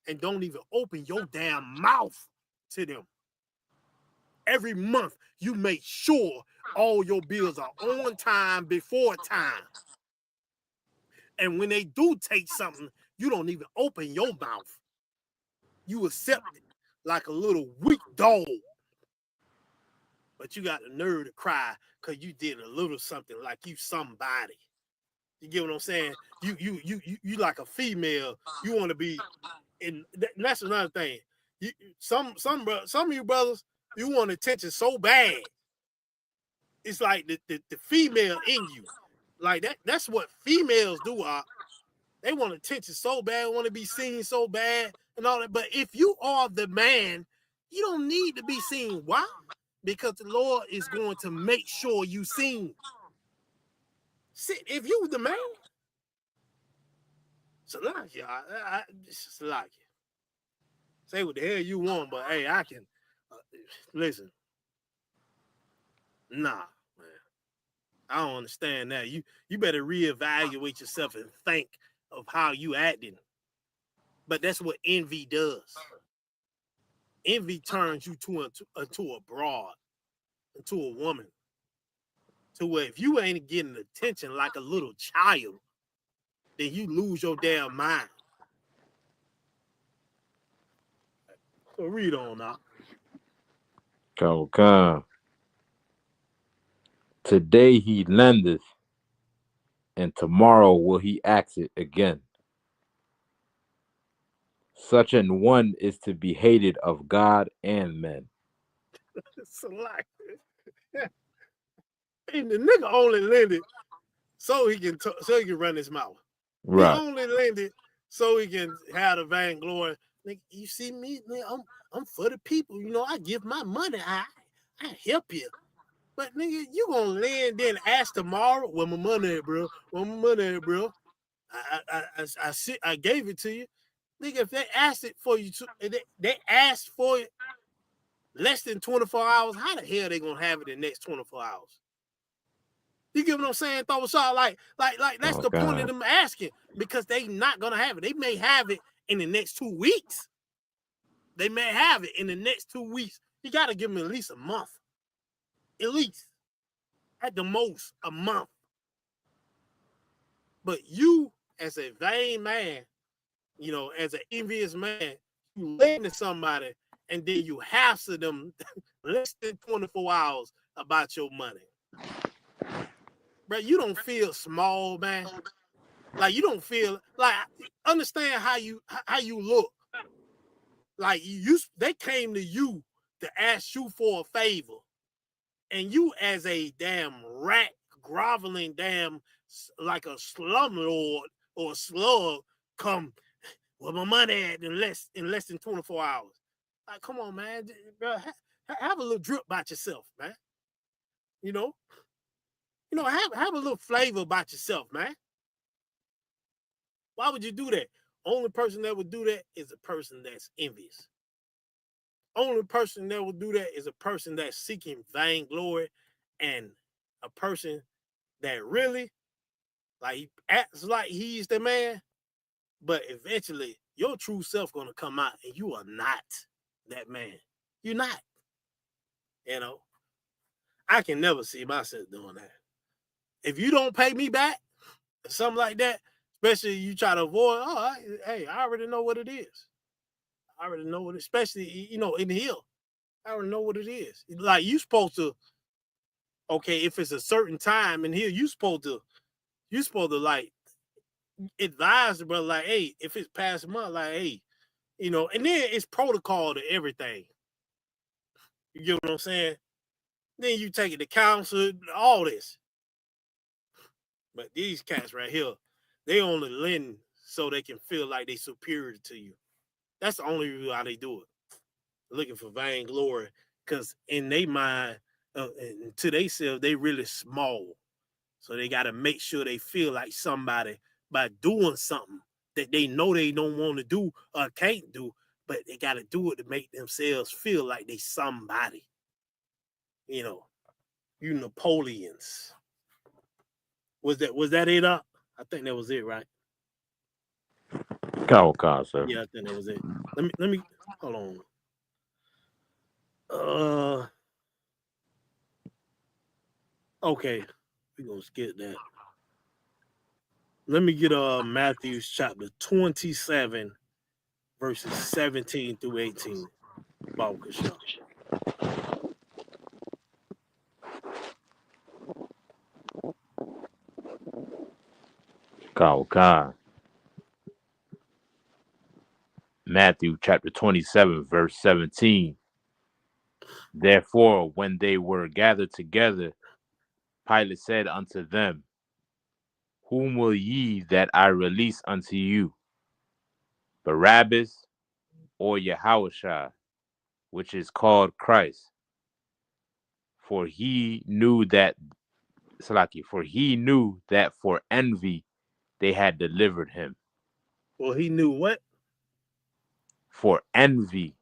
Speaker 9: and don't even open your damn mouth to them. Every month, you make sure all your bills are on time before time. And when they do take something, you don't even open your mouth. You accept it like a little weak dog. but you got the nerve to cry because you did a little something like you somebody. You get what I'm saying? You like a female. You want to be, and that's another thing. Some of you brothers, you want attention so bad. It's like the female in you, like that. That's what females do. They want attention so bad, want to be seen so bad, and all that. But if you are the man, you don't need to be seen. Why? Because the Lord is going to make sure you seen. See, if you the man, Salakia, Salakia. Say what the hell you want, but hey, I can listen. Nah, man. I don't understand that. You better reevaluate yourself and think of how you acting. But that's what envy does. Envy turns you into a broad, into a woman. To where if you ain't getting attention like a little child, then you lose your damn mind. So read on now.
Speaker 8: Come. Today he lendeth, and tomorrow will he ask it again. Such an one is to be hated of God and men.
Speaker 9: Select. And the nigga only lended so he can run his mouth.
Speaker 8: Right.
Speaker 9: He only lended so he can have the vainglory. Nigga, you see me? Nigga, I'm for the people. You know, I give my money. I help you. But nigga, you gonna lend then ask tomorrow where my money at, bro? Where my money at, bro? I gave it to you. Nigga, if they asked it for you, they asked for it less than 24 hours, how the hell they gonna have it in the next 24 hours? You get what I'm saying? Throw shot like that's the point of them asking, because they not gonna have it. They may have it in the next 2 weeks. They may have it in the next 2 weeks. You gotta give them at least a month. At least. At the most, a month. But you, as a vain man, you know, as an envious man, you lend to somebody and then you hassle them less than 24 hours about your money. Bro, you don't feel small, man. Like, you don't feel like, understand how you look. Like, they came to you to ask you for a favor, and you, as a damn rat, groveling damn like a slumlord or a slug, come where my money at in less than 24 hours. Like, come on, man. Bro, have a little drip about yourself, man. You know, have a little flavor about yourself, man. Why would you do that? Only person that would do that is a person that's envious. Only person that would do that is a person that's seeking vainglory, and a person that really, like, acts like he's the man, but eventually your true self gonna come out and you are not that man. You're not. You know, I can never see myself doing that. If you don't pay me back, something like that, especially you try to avoid, I already know what it is. I already know what, especially, you know, in the hill. I already know what it is. Like, you supposed to, okay, if it's a certain time in here, you supposed to like advise the brother, like, hey, if it's past a month, like, hey, you know, and then it's protocol to everything. You get what I'm saying? Then you take it to counsel, all this. But these cats right here, they only lend so they can feel like they superior to you. That's the only reason how they do it. Looking for vainglory, because in their mind, to themselves, they really small. So they got to make sure they feel like somebody by doing something that they know they don't want to do or can't do, but they got to do it to make themselves feel like they somebody. You know, you Napoleons. Was that it up? I think that was it, right?
Speaker 8: Sir.
Speaker 9: Yeah, I think that was it. Let me hold on. Okay, we're gonna skip that. Let me get Matthew chapter 27, verses 17 through 18.
Speaker 8: God. Matthew chapter 27, verse 17. Therefore, when they were gathered together, Pilate said unto them, whom will ye that I release unto you? Barabbas or Yahushua, which is called Christ? For he knew that for envy they had delivered him.
Speaker 9: Well, he knew what?
Speaker 8: For envy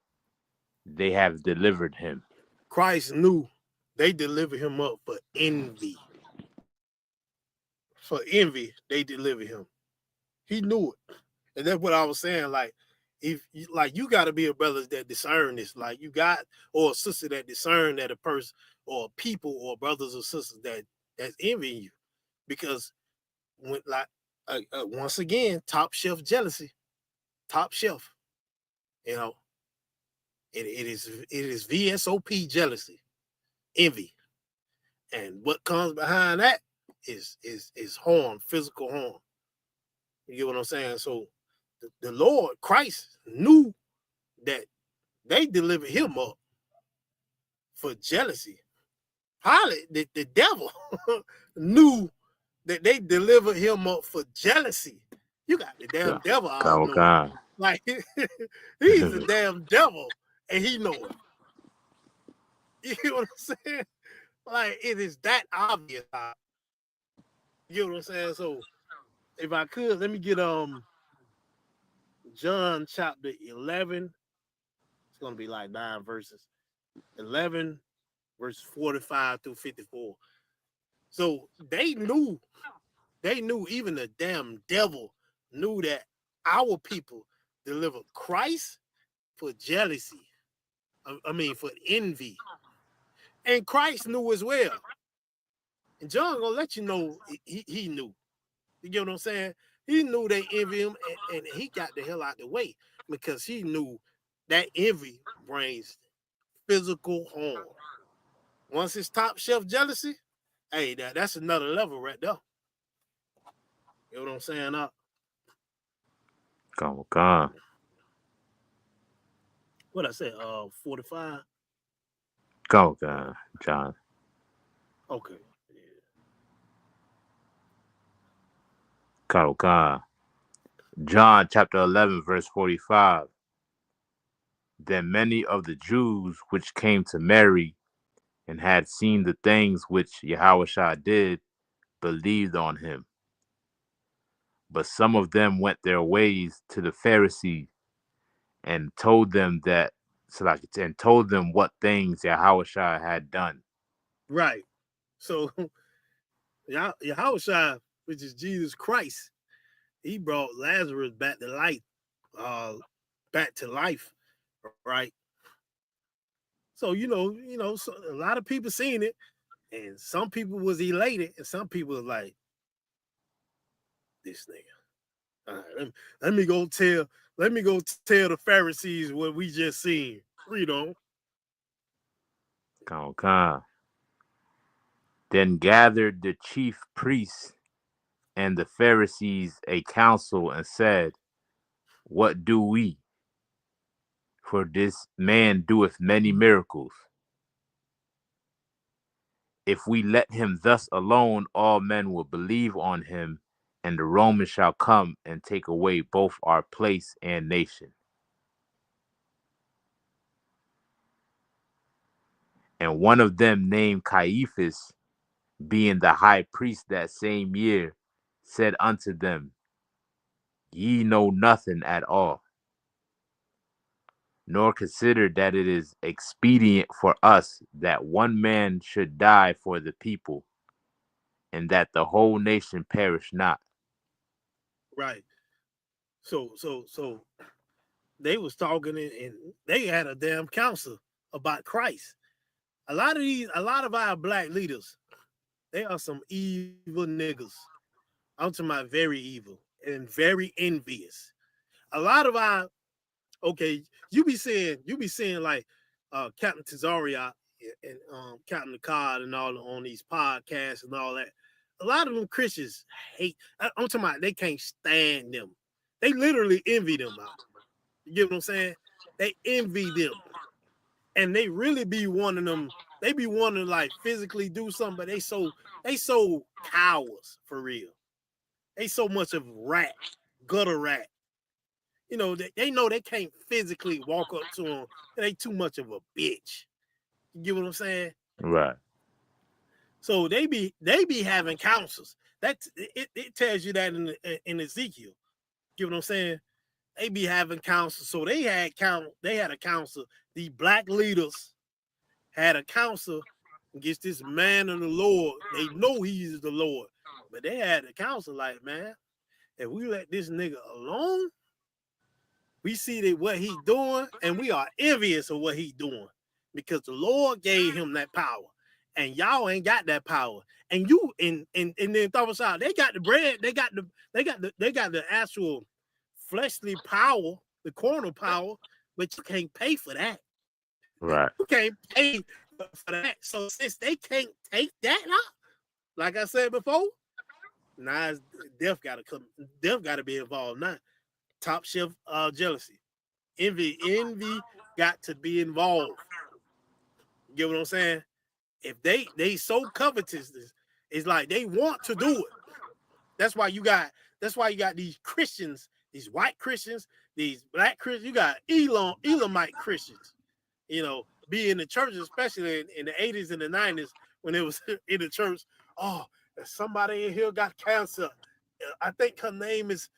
Speaker 8: they have delivered him.
Speaker 9: Christ knew they delivered him up for envy. For envy, they delivered him. He knew it. And that's what I was saying. Like, if you got to be a brother that discern this. Like, you got, or a sister that discern that a person or people or brothers or sisters that's envying you. Because when once again, top shelf jealousy, top shelf, you know, it is VSOP jealousy, envy. And what comes behind that is harm, physical harm. You get what I'm saying? So the Lord Christ knew that they delivered him up for jealousy. Pilate, the devil, knew that they delivered him up for jealousy. You got the damn devil all knowing. Like, he's the damn devil, and he know it. You get what I'm saying? Like, it is that obvious. You get what I'm saying? So, if I could, let me get John chapter 11. It's gonna be like 9 verses. 11, verse 45 through 54. So they knew, even the damn devil knew that our people delivered Christ for jealousy. For envy. And Christ knew as well. And John gonna let you know he knew. You get what I'm saying? He knew they envy him, and he got the hell out the way because he knew that envy brings physical harm. Once it's top shelf jealousy, hey, that's another level right there. You know what I'm saying?
Speaker 8: God.
Speaker 9: What I say? 45.
Speaker 8: God, John.
Speaker 9: Okay.
Speaker 8: God. John chapter 11, verse 45. Then many of the Jews which came to Mary and had seen the things which Yahushua did believed on him. But some of them went their ways to the Pharisees and told them what things Yahushua had done.
Speaker 9: Right. So Yahushua, which is Jesus Christ, he brought Lazarus back to life. Right? So so a lot of people seen it, and some people was elated, and some people was like, "This nigga, all right, let me go tell the Pharisees what we just seen." Read on.
Speaker 8: Then gathered the chief priests and the Pharisees a council and said, what do we? For this man doeth many miracles. If we let him thus alone, all men will believe on him, and the Romans shall come and take away both our place and nation. And one of them, named Caiaphas, being the high priest that same year, said unto them, ye know nothing at all, nor consider that it is expedient for us that one man should die for the people, and that the whole nation perish not.
Speaker 9: Right. So they was talking, and they had a damn council about Christ. A lot of our black leaders, they are some evil niggas. I'm talking about very evil and very envious. A lot of our you be saying like Captain Tazariot and Captain Card and all on these podcasts and all that. a lot of them Christians hate. I'm talking about they can't stand them. They literally envy them. You get what I'm saying? They envy them, and they really be wanting them. They be wanting to like physically do something, but they so cowards for real. They so much of rat, gutter rat. You know, they know they can't physically walk up to them. They too much of a bitch. You get what I'm saying?
Speaker 10: Right.
Speaker 9: So they be having counsels. It tells you that in Ezekiel. You get what I'm saying? They be having counsel. So they had a council. The black leaders had a council against this man of the Lord. They know he's the Lord. But they had a council like, man, if we let this nigga alone, we see that what he doing, and we are envious of what he doing. Because the Lord gave him that power. And y'all ain't got that power. And you and then throw us out. They got the bread, they got the actual fleshly power, the carnal power, but you can't pay for that.
Speaker 10: Right.
Speaker 9: You can't pay for that. So since they can't take that out, like I said before, now death gotta come, death gotta be involved now. Top shelf jealousy. Envy got to be involved. You get what I'm saying? If they so covetous, it's like they want to do it. That's why you got these Christians, these white Christians, these black Christians. You got Elamite Christians, you know, be in the church, especially in the 80s and the 90s when it was in the church. Oh, somebody in here got cancer. I think her name is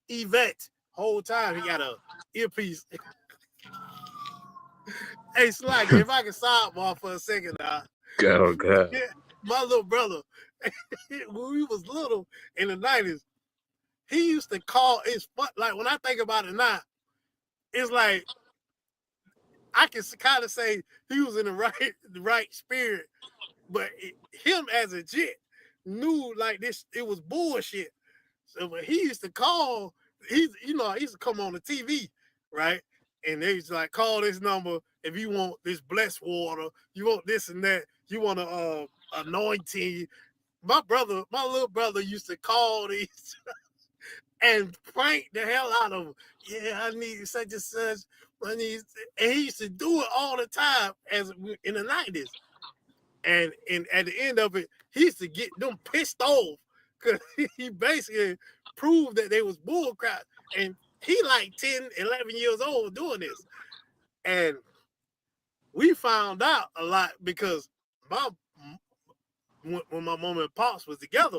Speaker 9: Yvette. Whole time he got a earpiece. Hey, Slacker, if I can sidebar for a second,
Speaker 10: Oh, God.
Speaker 9: yeah, my little brother, when we was little in the 90s, he used to call, it's fun, like when I think about it now, it's like I can kind of say he was in the right spirit, but him as a jit knew like this, it was bullshit. So when he used to call, he used to come on the TV, right? And they was like, call this number if you want this blessed water, you want this and that, you want a anointing. My little brother used to call these and prank the hell out of them. Yeah, I need such and such. And he used to do it all the time in the 90s. And at the end of it, he used to get them pissed off because he basically proved that they was bullcrap. And he like 10, 11 years old doing this. And we found out a lot because when my mom and pops was together,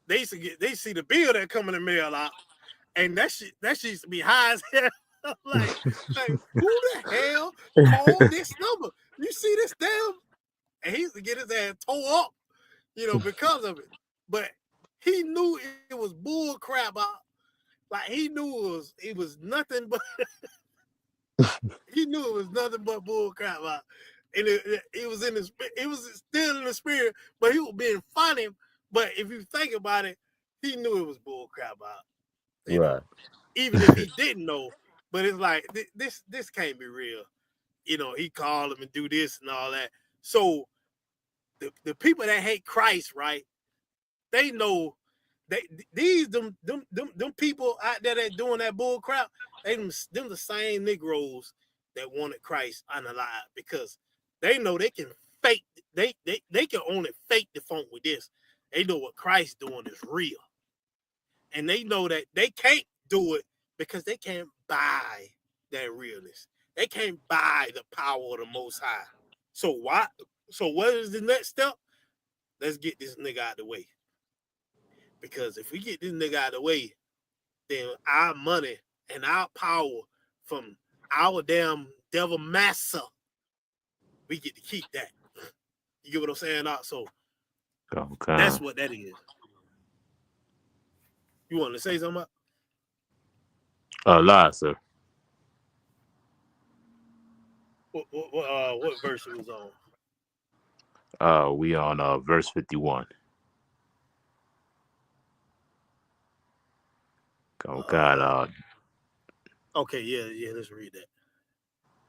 Speaker 9: they see the bill that come in the mail out, and that shit used to be high as hell. like who the hell called this number? You see this damn? And he used to get his ass tore up, because of it. But he knew it was bull crap out. Like he knew it was nothing but he knew it was nothing but bull crap out. And it was still in the spirit, but he was being funny. But if you think about it, he knew it was bull crap out.
Speaker 10: Right.
Speaker 9: Even if he didn't know, but it's like this can't be real. He called him and do this and all that. So the people that hate Christ, right? They know them people out there that doing that bull crap, them the same Negroes that wanted Christ unalive because they know they can fake, they can only fake the funk with this. They know what Christ doing is real. And they know that they can't do it because they can't buy that realness. They can't buy the power of the Most High. So what is the next step? Let's get this nigga out of the way. Because if we get this nigga out of the way, then our money and our power from our damn devil master, we get to keep that. You get what I'm saying? So
Speaker 10: Okay.
Speaker 9: that's what that is. You want to say something?
Speaker 10: Lie, sir.
Speaker 9: What verse it was on?
Speaker 10: We on verse 51. Oh God.
Speaker 9: Okay, yeah. Let's read that.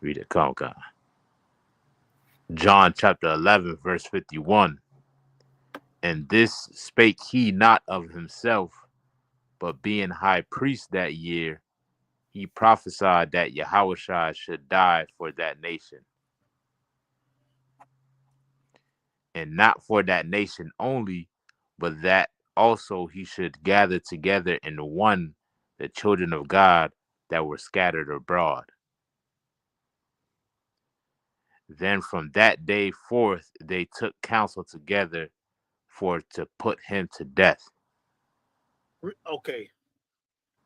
Speaker 10: Read it. Come, God. John chapter 11, verse 51. And this spake he not of himself, but being high priest that year, he prophesied that Yahushua should die for that nation. And not for that nation only, but that also he should gather together in one the children of God that were scattered abroad. Then from that day forth they took counsel together for to put him to death.
Speaker 9: Okay.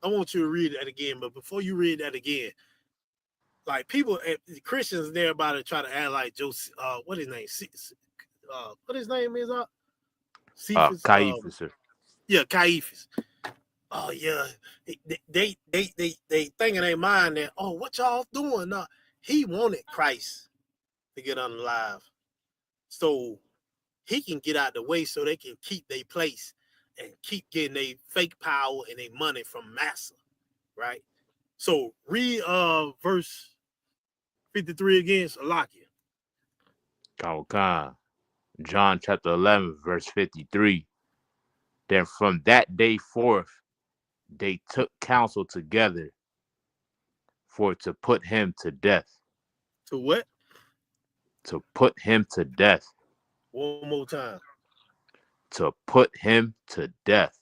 Speaker 9: I want you to read that again, but before you read that again, like people, Christians there about to try to add like Joseph, what his name? What his name is? Cephas.
Speaker 10: Caiaphas, sir.
Speaker 9: Yeah, Caiaphas. Oh yeah, they think in their mind that, oh, what y'all doing? He wanted Christ to get unalive, so he can get out the way, so they can keep their place and keep getting their fake power and their money from Massa, right? So read verse 53 again, Salakia.
Speaker 10: Khan. John chapter 11, verse 53. Then from that day forth they took counsel together for to put him to death.
Speaker 9: To what?
Speaker 10: To put him to death.
Speaker 9: One more time.
Speaker 10: To put him to death.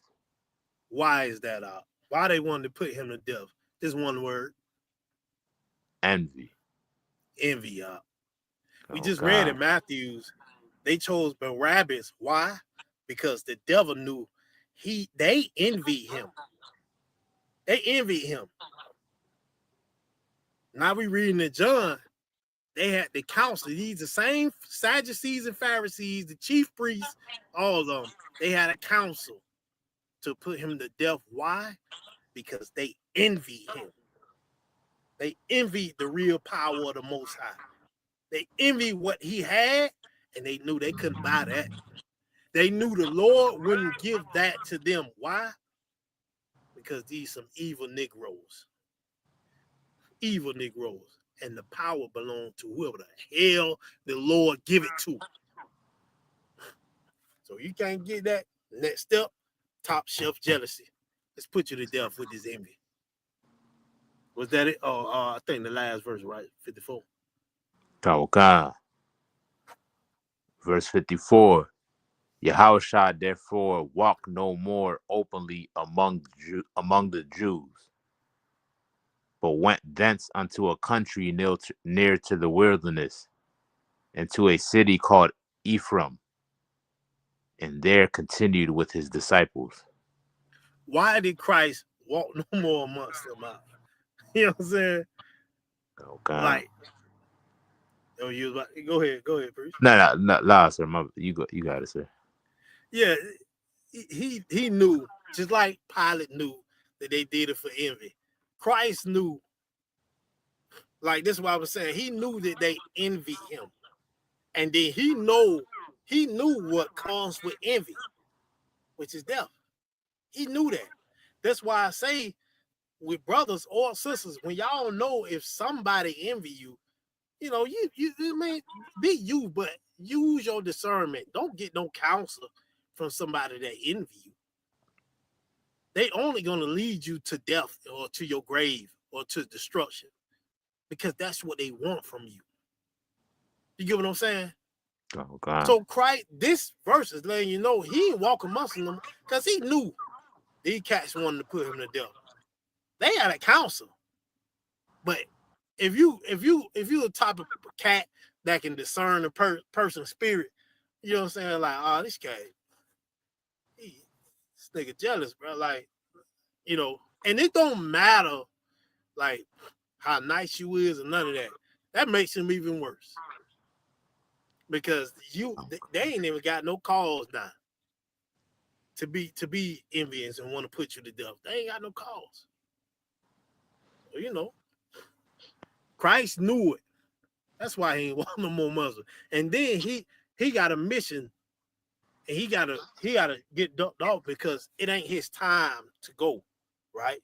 Speaker 9: Why is that? Why they wanted to put him to death? Just one word.
Speaker 10: Envy.
Speaker 9: Envy, We just read in Matthew's, they chose Barabbas. Why? Because the devil knew they envied him. They envied him. Now we reading in John, they had the council. These the same Sadducees and Pharisees, the chief priests, all of them. They had a council to put him to death. Why? Because they envied him. They envied the real power of the Most High. They envied what he had, and they knew they couldn't buy that. They knew the Lord wouldn't give that to them. Why? Because these some evil Negroes. Evil Negroes. And the power belonged to whoever the hell the Lord give it to. So you can't get that. Next step, top shelf jealousy. Let's put you to death with this envy. Was that it? Oh, I think the last verse, right? 54.
Speaker 10: Khan. Verse 54. Yahushua therefore walked no more openly among the Jews, but went thence unto a country near to the wilderness, and to a city called Ephraim, and there continued with his disciples.
Speaker 9: Why did Christ walk no more amongst them? You know what I'm saying?
Speaker 10: Okay.
Speaker 9: Like, you was about, go ahead, Bruce.
Speaker 10: No, sir. You got it, sir.
Speaker 9: Yeah, he knew, just like Pilate knew that they did it for envy. Christ knew, like this is what I was saying. He knew that they envied him, and then he knew what comes with envy, which is death. He knew that. That's why I say, with brothers or sisters, when y'all know if somebody envy you, you may be you, but use your discernment. Don't get no counsel from somebody that envy you. They only gonna lead you to death or to your grave or to destruction, because that's what they want from you. You get what I'm saying?
Speaker 10: Okay.
Speaker 9: So Christ, this verse is letting you know he ain't walking amongst them because he knew these cats wanted to put him to death. They had a counsel, but if you the type of cat that can discern a person's spirit, you know what I'm saying? Like, oh, this guy, this nigga jealous, bro. Like, and it don't matter like how nice you is or none of that. That makes him even worse. Because they ain't even got no cause now to be envious and want to put you to death. They ain't got no cause. So, Christ knew it. That's why he ain't want no more Muslim. And then he got a mission, and he gotta get ducked off because it ain't his time to go, right?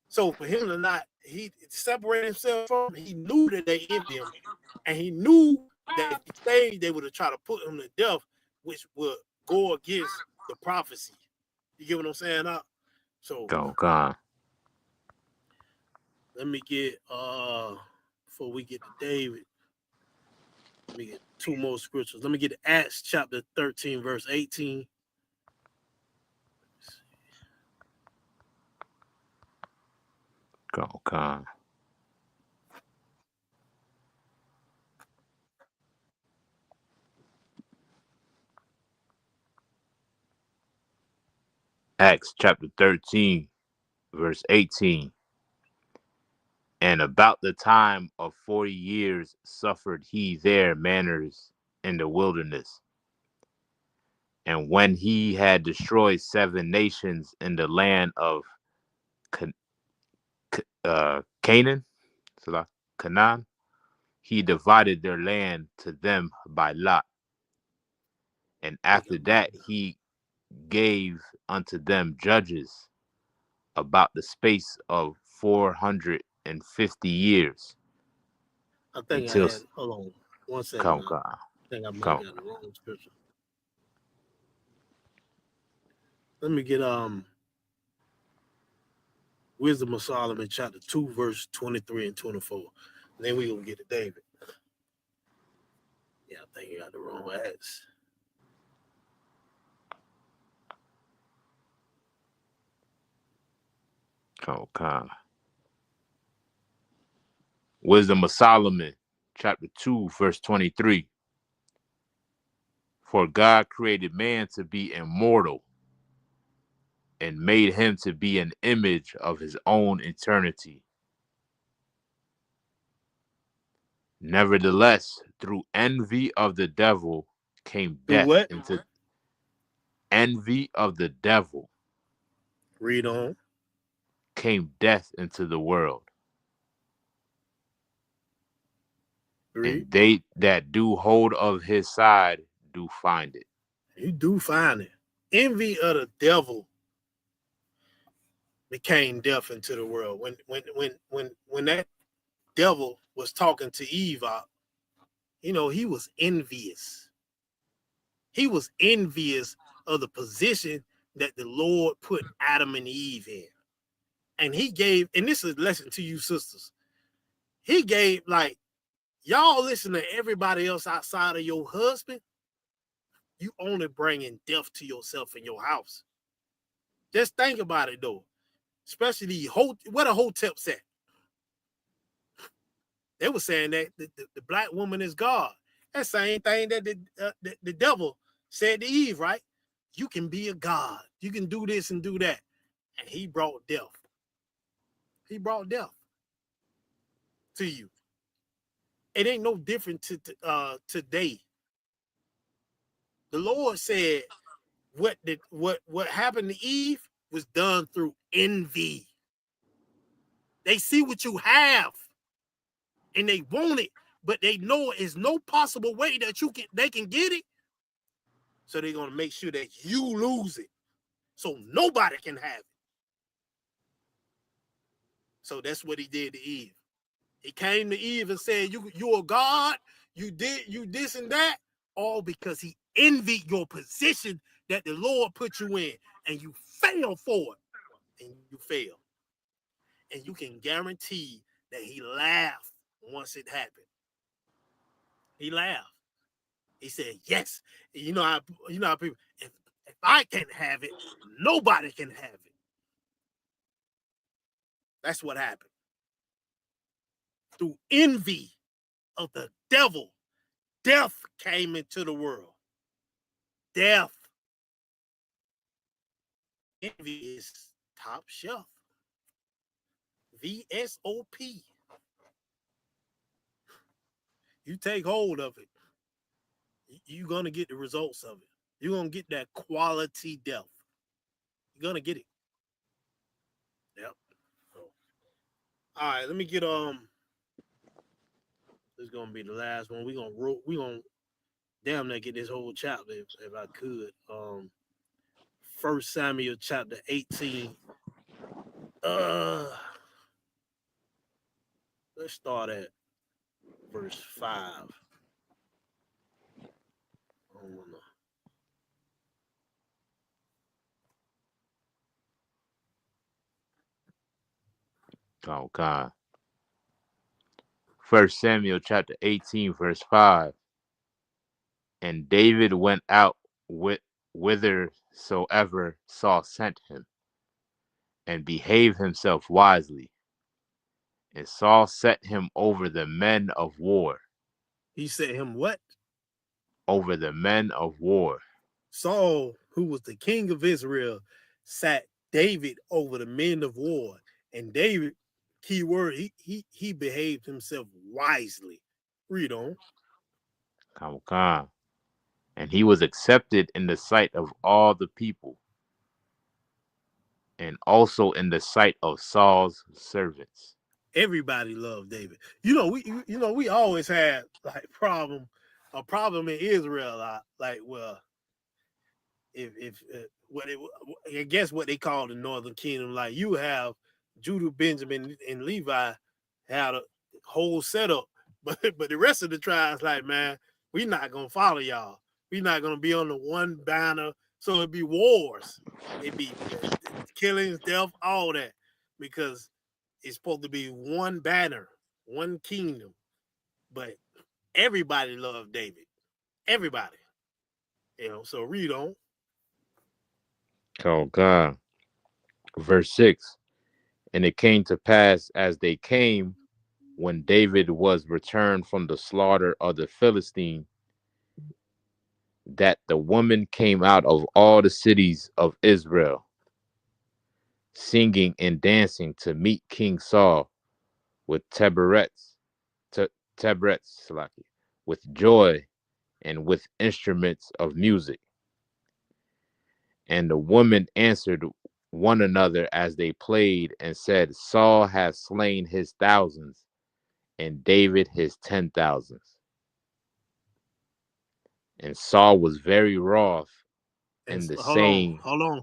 Speaker 9: So for him to not, he separated himself from him. He knew that they envied him, and he knew that if he stayed, they would have tried to put him to death, which would go against the prophecy. You get what I'm saying? So
Speaker 10: God.
Speaker 9: let me get before we get to David, let me get two more scriptures. Let me get Acts chapter 13, verse 18.
Speaker 10: God. Acts chapter 13, verse 18. And about the time of 40 years suffered he there manners in the wilderness. And when he had destroyed 7 nations in the land of Canaan, he divided their land to them by lot. And after that he gave unto them judges about the space of 450 years.
Speaker 9: I think
Speaker 10: Until
Speaker 9: I had, hold on one second. I think I might got the wrong scripture. Let me get Wisdom of Solomon chapter 2, verse 23 and 24. And then we gonna get to David. Yeah, I think you got the wrong Acts.
Speaker 10: Wisdom of Solomon, chapter 2, verse 23. For God created man to be immortal and made him to be an image of his own eternity. Nevertheless, through envy of the devil came death into envy of the devil.
Speaker 9: Read on.
Speaker 10: Came death into the world.
Speaker 9: Read.
Speaker 10: And they that do hold of his side do find it.
Speaker 9: You do find it. Envy of the devil became death into the world. When that devil was talking to Eve, he was envious. He was envious of the position that the Lord put Adam and Eve in. And he gave, and this is a lesson to you sisters. He gave, like, y'all listen to everybody else outside of your husband, you only bringing death to yourself in your house. Just think about it, though. Especially where the hoteps at. They were saying that the black woman is God. That same thing that the devil said to Eve, right? You can be a God. You can do this and do that. And he brought death. He brought death to you. It ain't no different today. The Lord said what happened to Eve was done through envy. They see what you have and they want it, but they know it's no possible way that they can get it. So they're gonna make sure that you lose it. So nobody can have it. So that's what he did to Eve. He came to Eve and said, you're a God, you this and that, all because he envied your position that the Lord put you in, and you fail for it. And you fail. And you can guarantee that he laughed once it happened. He laughed. He said, yes. You know how people, if I can't have it, nobody can have it. That's what happened. Through envy of the devil, death came into the world. Death. Envy is top shelf. VSOP. You take hold of it, you're going to get the results of it. You're going to get that quality death. You're going to get it. Yep. So, all right, let me get this is going to be the last one. We're going to damn near get this whole chapter if I could. 1 Samuel chapter 18. Let's start at verse 5. I don't wanna...
Speaker 10: Okay. 1 Samuel chapter 18, verse 5. And David went out whithersoever Saul sent him, and behaved himself wisely. And Saul set him over the men of war.
Speaker 9: He said him what?
Speaker 10: Over the men of war.
Speaker 9: Saul, who was the king of Israel, sat David over the men of war. And David, key word, he behaved himself wisely. Read on.
Speaker 10: Okay. And he was accepted in the sight of all the people, and also in the sight of Saul's servants.
Speaker 9: Everybody loved David. We always had like a problem in Israel. Like, well, if I guess what they call the Northern Kingdom, like you have Judah, Benjamin, and Levi had a whole setup, but the rest of the tribes, like, man, we not gonna follow y'all. We not gonna be on the one banner. So it'd be wars, it'd be killings, death, all that, because it's supposed to be one banner, one kingdom. But everybody loved David. Everybody, So read on.
Speaker 10: Oh God. Verse 6. And it came to pass as they came, when David was returned from the slaughter of the Philistine, that the woman came out of all the cities of Israel, singing and dancing to meet King Saul with tabrets, with joy and with instruments of music. And the women answered one another as they played and said, Saul has slain his thousands, and David his 10,000s. And Saul was very wroth,
Speaker 9: And
Speaker 10: and the
Speaker 9: hold
Speaker 10: saying,
Speaker 9: on.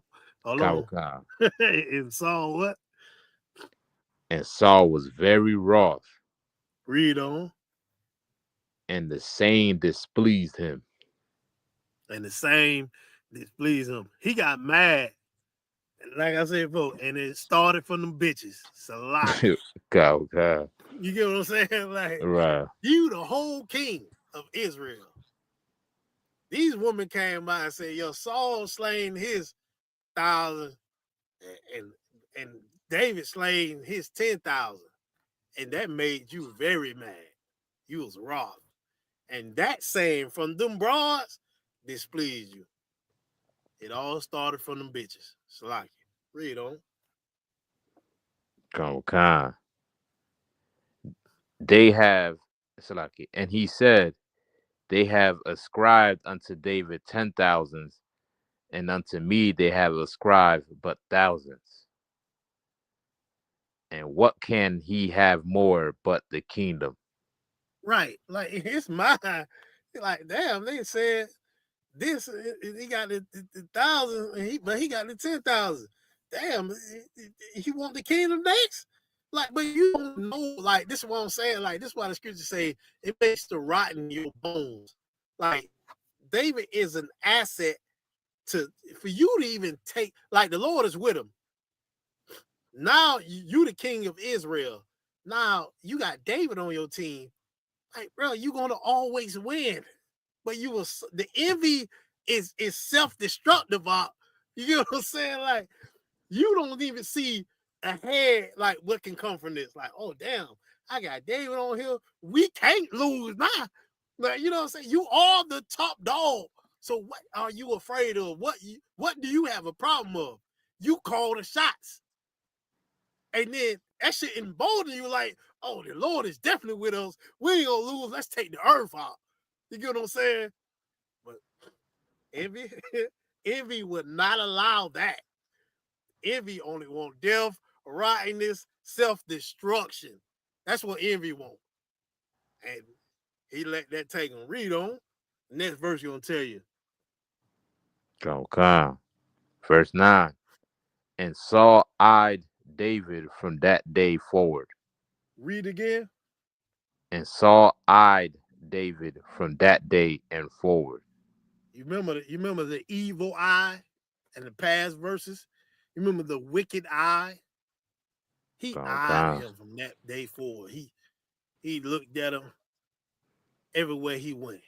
Speaker 9: And Saul what?
Speaker 10: And Saul was very wroth,
Speaker 9: Read on.
Speaker 10: and the saying displeased him.
Speaker 9: And the same displeased him. He got mad. Like I said before, and it started from them bitches. Salaki.
Speaker 10: God.
Speaker 9: You get what I'm saying? Like,
Speaker 10: Right.
Speaker 9: you the whole king of Israel. These women came by and said, yo, Saul slain his 1,000 and David slain his 10,000. And that made you very mad. You was wroth. And that saying from them broads displeased you. It all started from them bitches. Salaki. Read on.
Speaker 10: God. They have, and he said, they have ascribed unto David 10,000s, and unto me they have ascribed but thousands. And what can he have more but the kingdom?
Speaker 9: Right. Like, in his mind, like, damn, they said this, he got the 1,000, but he got the 10,000. Damn, he want the kingdom next? Like, but you don't know, like, this is what I'm saying. Like, this is why the scriptures say it makes the rotten your bones. Like, David is an asset for you to even take, like, the Lord is with him. Now you the king of Israel. Now you got David on your team. Like, bro, you're gonna always win. But the envy is self-destructive. You get what I'm saying? Like, you don't even see ahead, like, what can come from this. Like, oh damn, I got David on here. We can't lose now. Like, you know what I'm saying? You are the top dog. So what are you afraid of? What do you have a problem of? You call the shots. And then that shit embolden you, like, oh, the Lord is definitely with us. We ain't gonna lose. Let's take the earth out. You get what I'm saying? But envy would not allow that. Envy only want death, rottenness, self-destruction. That's what envy want. And he let that take him. Read on. Next verse gonna tell you.
Speaker 10: Okay. Verse 9. And Saul eyed David from that day forward.
Speaker 9: Read again.
Speaker 10: And Saul eyed David from that day and forward.
Speaker 9: You remember the evil eye and the past verses? You remember the wicked eye? He eyed
Speaker 8: God.
Speaker 9: him from that day forward. He looked at him everywhere he went.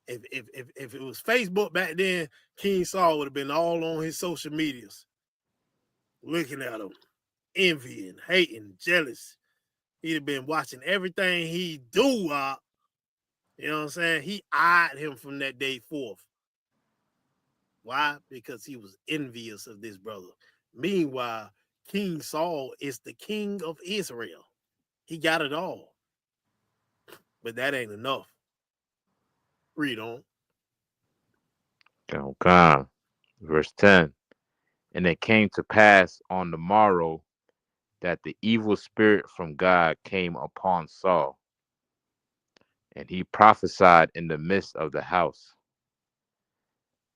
Speaker 9: If it was Facebook back then, King Saul would have been all on his social medias, looking at him, envying, hating, jealous. He'd have been watching everything he do. You know what I'm saying? He eyed him from that day forth. Why? Because he was envious of this brother. Meanwhile, King Saul is the king of Israel. He got it all. But that ain't enough. Read on.
Speaker 10: God. Verse 10. And it came to pass on the morrow that the evil spirit from God came upon Saul, and he prophesied in the midst of the house.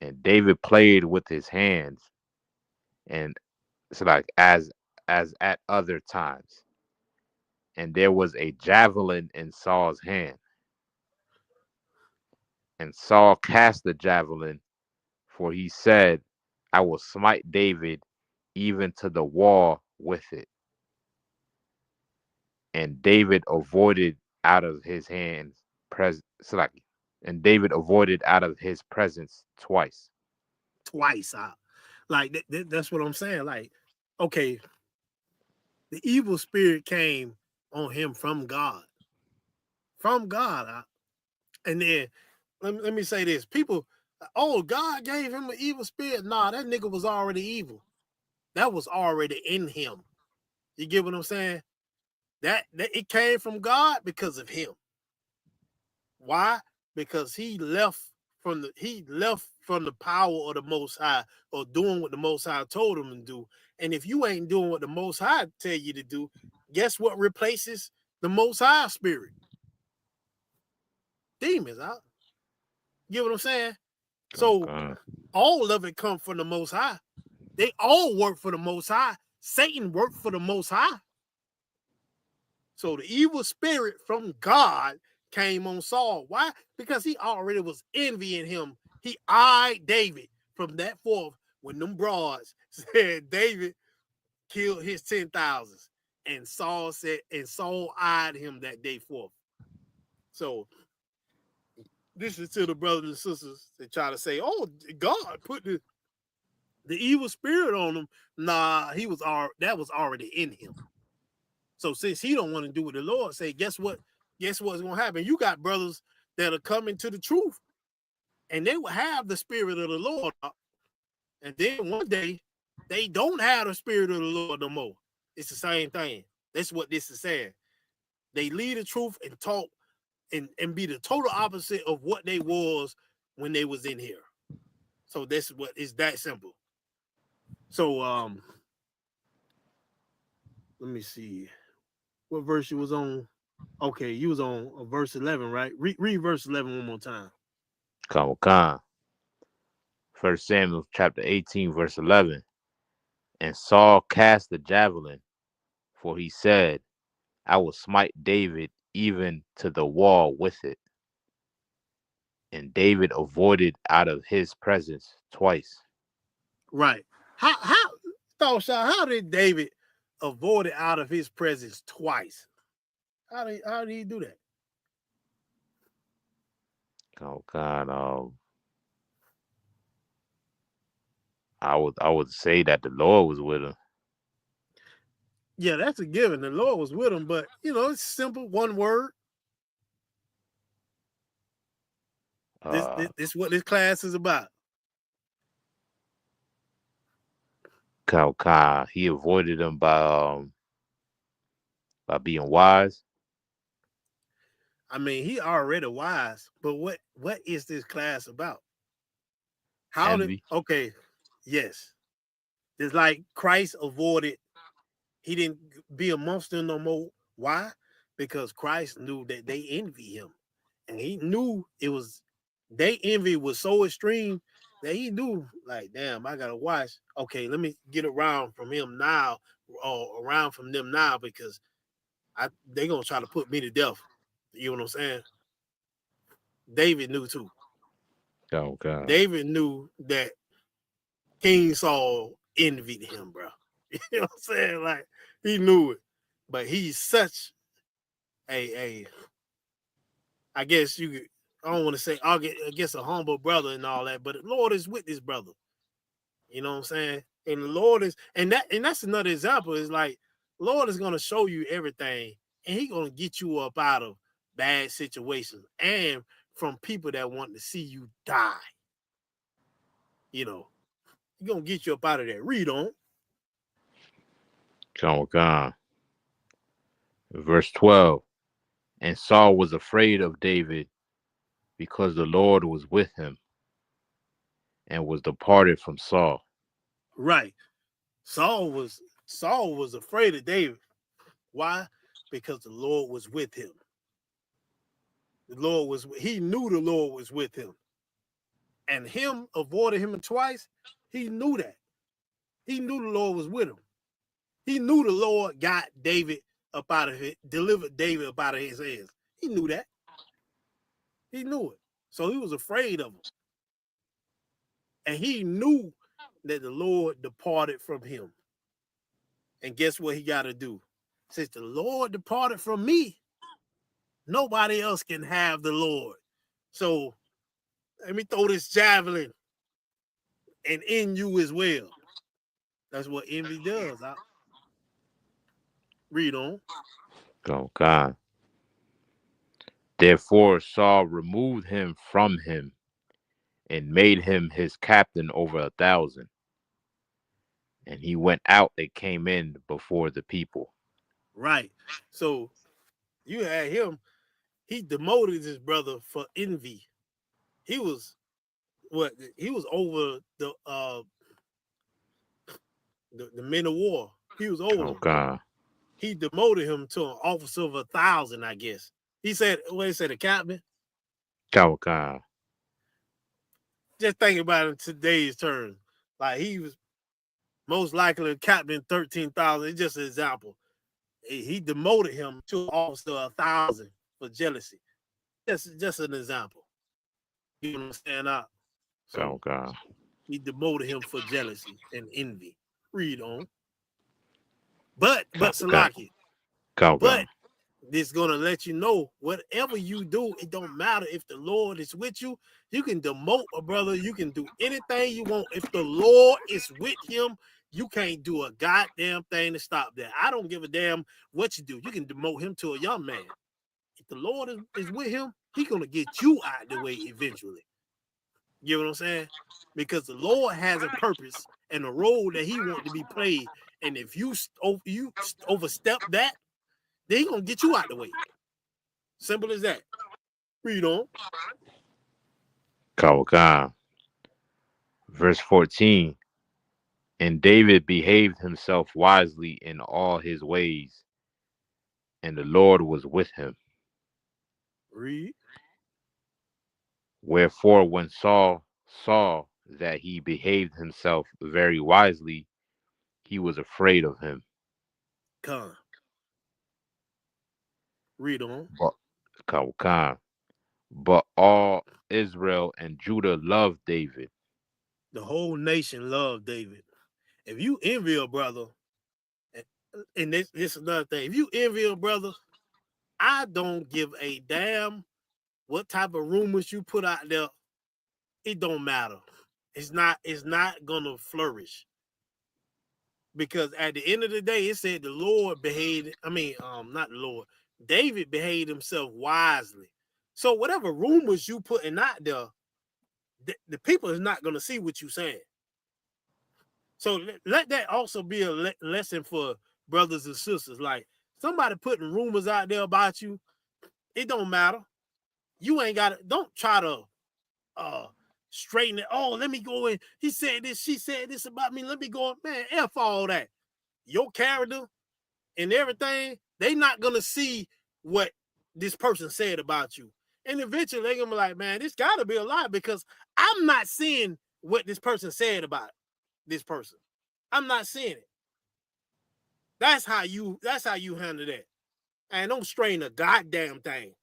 Speaker 10: And David played with his hands, and it's like as at other times. And there was a javelin in Saul's hand. And Saul cast the javelin, for he said, I will smite David even to the wall with it. And David avoided out of his hands and David avoided out of his presence twice.
Speaker 9: Twice. Like that's what I'm saying. Like, okay, the evil spirit came on him from God. From God. And then let me say this. People, oh, God gave him an evil spirit. Nah, that nigga was already evil. That was already in him. You get what I'm saying? That it came from God because of him. Why? Because he left from the power of the Most High, or doing what the Most High told him to do. And if you ain't doing what the Most High tell you to do, guess what replaces the Most High spirit? Demons. You get what I'm saying? So all of it come from the Most High. They all work for the Most High. Satan worked for the Most High. So the evil spirit from God came on Saul. Why? Because he already was envying him. He eyed David from that forth when them broads said David killed his 10,000s. And Saul eyed him that day forth. So this is to the brothers and sisters that try to say, oh, God put the evil spirit on him. Nah, that was already in him. So since he don't want to do what the Lord say, guess what? Guess what's going to happen? You got brothers that are coming to the truth, and they will have the spirit of the Lord. And then one day, they don't have the spirit of the Lord no more. It's the same thing. That's what this is saying. They lead the truth and talk and be the total opposite of what they was when they was in here. So that's what is that simple. So let me see. What verse you was on? Okay, you was on verse 11, right? Read verse 11 one more time.
Speaker 10: Come on. 1 Samuel chapter 18, verse 11. And Saul cast the javelin, for he said, I will smite David even to the wall with it. And David avoided out of his presence twice.
Speaker 9: Right. How did David avoid it out of his presence twice? How did he do that?
Speaker 10: Oh God, I would say that the Lord was with him.
Speaker 9: Yeah, that's a given. The Lord was with him, but it's simple, one word. This is what this class is about.
Speaker 10: He avoided him by being wise.
Speaker 9: I mean, he already wise, but what is this class about? Okay, yes. It's like Christ avoided, he didn't be amongst them no more. Why? Because Christ knew that they envy him. And he knew they envy was so extreme that he knew, like, damn, I gotta watch. Okay, let me get around from him now, or around from them now, because they gonna try to put me to death. You know what I'm saying? David knew too.
Speaker 10: Oh God.
Speaker 9: David knew that King Saul envied him, bro. You know what I'm saying? Like, He knew it. But he's such a I guess I don't want to say, I guess a humble brother and all that, but the Lord is with this brother. You know what I'm saying? And the Lord is, and that's another example. Is like, Lord is gonna show you everything, and He gonna get you up out of bad situations and from people that want to see you die. You know, He gonna get you up out of that. Read on.
Speaker 10: Come on. Verse 12. And Saul was afraid of David because the Lord was with him and was departed from Saul.
Speaker 9: Right. Saul was afraid of David. Why? Because the Lord was with him. He knew the Lord was with him. And him avoiding him twice, he knew that. He knew the Lord was with him. He knew the Lord got David up out of it, delivered David up out of his hands. He knew that. He knew it. So he was afraid of him. And he knew that the Lord departed from him. And guess what he got to do? Since the Lord departed from me, nobody else can have the Lord. So let me throw this javelin and in you as well. That's what envy does. Read on.
Speaker 10: Oh God. Therefore Saul removed him from him and made him his captain over 1,000. And he went out and came in before the people.
Speaker 9: Right. So you had him, he demoted his brother for envy. He was over the men of war. He was over
Speaker 10: Oh
Speaker 9: them.
Speaker 10: God.
Speaker 9: He demoted him to an officer of 1,000, I guess. He said, what he said, a captain?
Speaker 10: Oh God.
Speaker 9: Just think about it in today's terms. Like, he was most likely a captain 13,000. It's just an example. He demoted him to an officer of 1,000 for jealousy. Just an example. You understand that? So
Speaker 10: Oh God.
Speaker 9: he demoted him for jealousy and envy. Read on. But Salaki, but this gonna let you know, whatever you do, it don't matter if the Lord is with you. You can demote a brother. You can do anything you want. If the Lord is with him, you can't do a goddamn thing to stop that. I don't give a damn what you do. You can demote him to a young man. If the Lord is with him, He's gonna get you out of the way eventually. You know what I'm saying? Because the Lord has a purpose and a role that He wants to be played. And if you overstep that, then He's gonna get you out the way. Simple as that. Read on.
Speaker 10: God. Verse 14. And David behaved himself wisely in all his ways, and the Lord was with him.
Speaker 9: Read.
Speaker 10: Wherefore, when Saul saw that he behaved himself very wisely, he was afraid of him.
Speaker 9: Come. Read on.
Speaker 10: But all Israel and Judah loved David.
Speaker 9: The whole nation loved David. If you envy a brother, and this is another thing, if you envy a brother, I don't give a damn what type of rumors you put out there. It don't matter. It's not gonna flourish. Because at the end of the day, it said the Lord behaved. Not the Lord. David behaved himself wisely. So whatever rumors you putting out there, the people is not gonna see what you're saying. So let that also be a lesson for brothers and sisters. Like, somebody putting rumors out there about you, it don't matter. You ain't got to. Don't try to straighten it. Oh, let me go in. He said this. She said this about me. Let me go. Man, F all that. Your character and everything, they not gonna see what this person said about you. And eventually they're gonna be like, man, this gotta be a lie, because I'm not seeing what this person said about this person. I'm not seeing it. That's how you handle that. And don't strain a goddamn thing.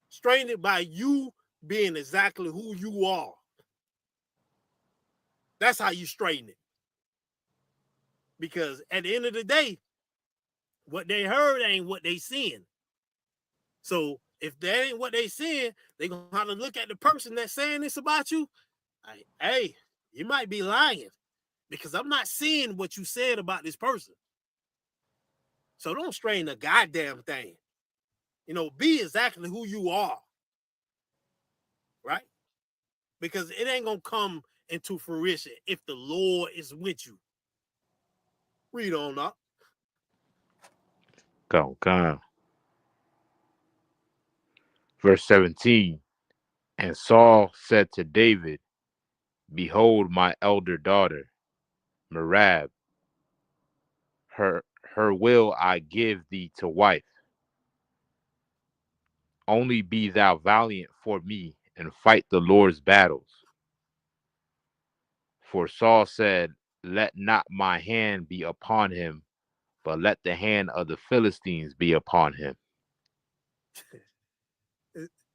Speaker 9: Strain it by you being exactly who you are. That's how you straighten it. Because at the end of the day, what they heard ain't what they seeing. So if that ain't what they seeing, they gonna have to look at the person that's saying this about you. Like, hey, you might be lying because I'm not seeing what you said about this person. So don't strain the goddamn thing. Be exactly who you are, right? Because it ain't gonna come into fruition if the Lord is with you. Read on up.
Speaker 10: Come, come. Verse 17. And Saul said to David, Behold my elder daughter, Merab, her will I give thee to wife. Only be thou valiant for me, and fight the Lord's battles. For Saul said, Let not my hand be upon him, but let the hand of the Philistines be upon him.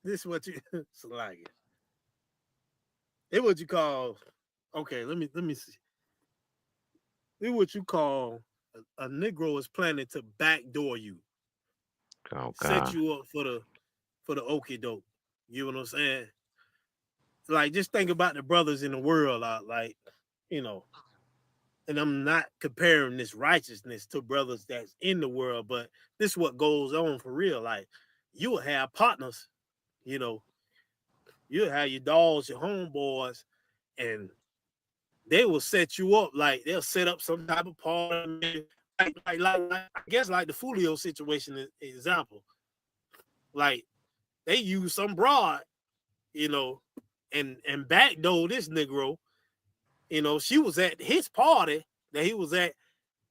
Speaker 9: This is what you like it. It's what you call. Okay, let me see. This is what you call a Negro is planning to backdoor you, set you up for the okie doke. You know what I'm saying? Like, just think about the brothers in the world, like, and I'm not comparing this righteousness to brothers that's in the world, but this is what goes on for real. Like, you will have partners, you'll have your dogs, your homeboys, and they will set you up. Like, they'll set up some type of party, like I guess like the Fulio situation example. Like, they use some broad, and backdoor this Negro. She was at his party that he was at,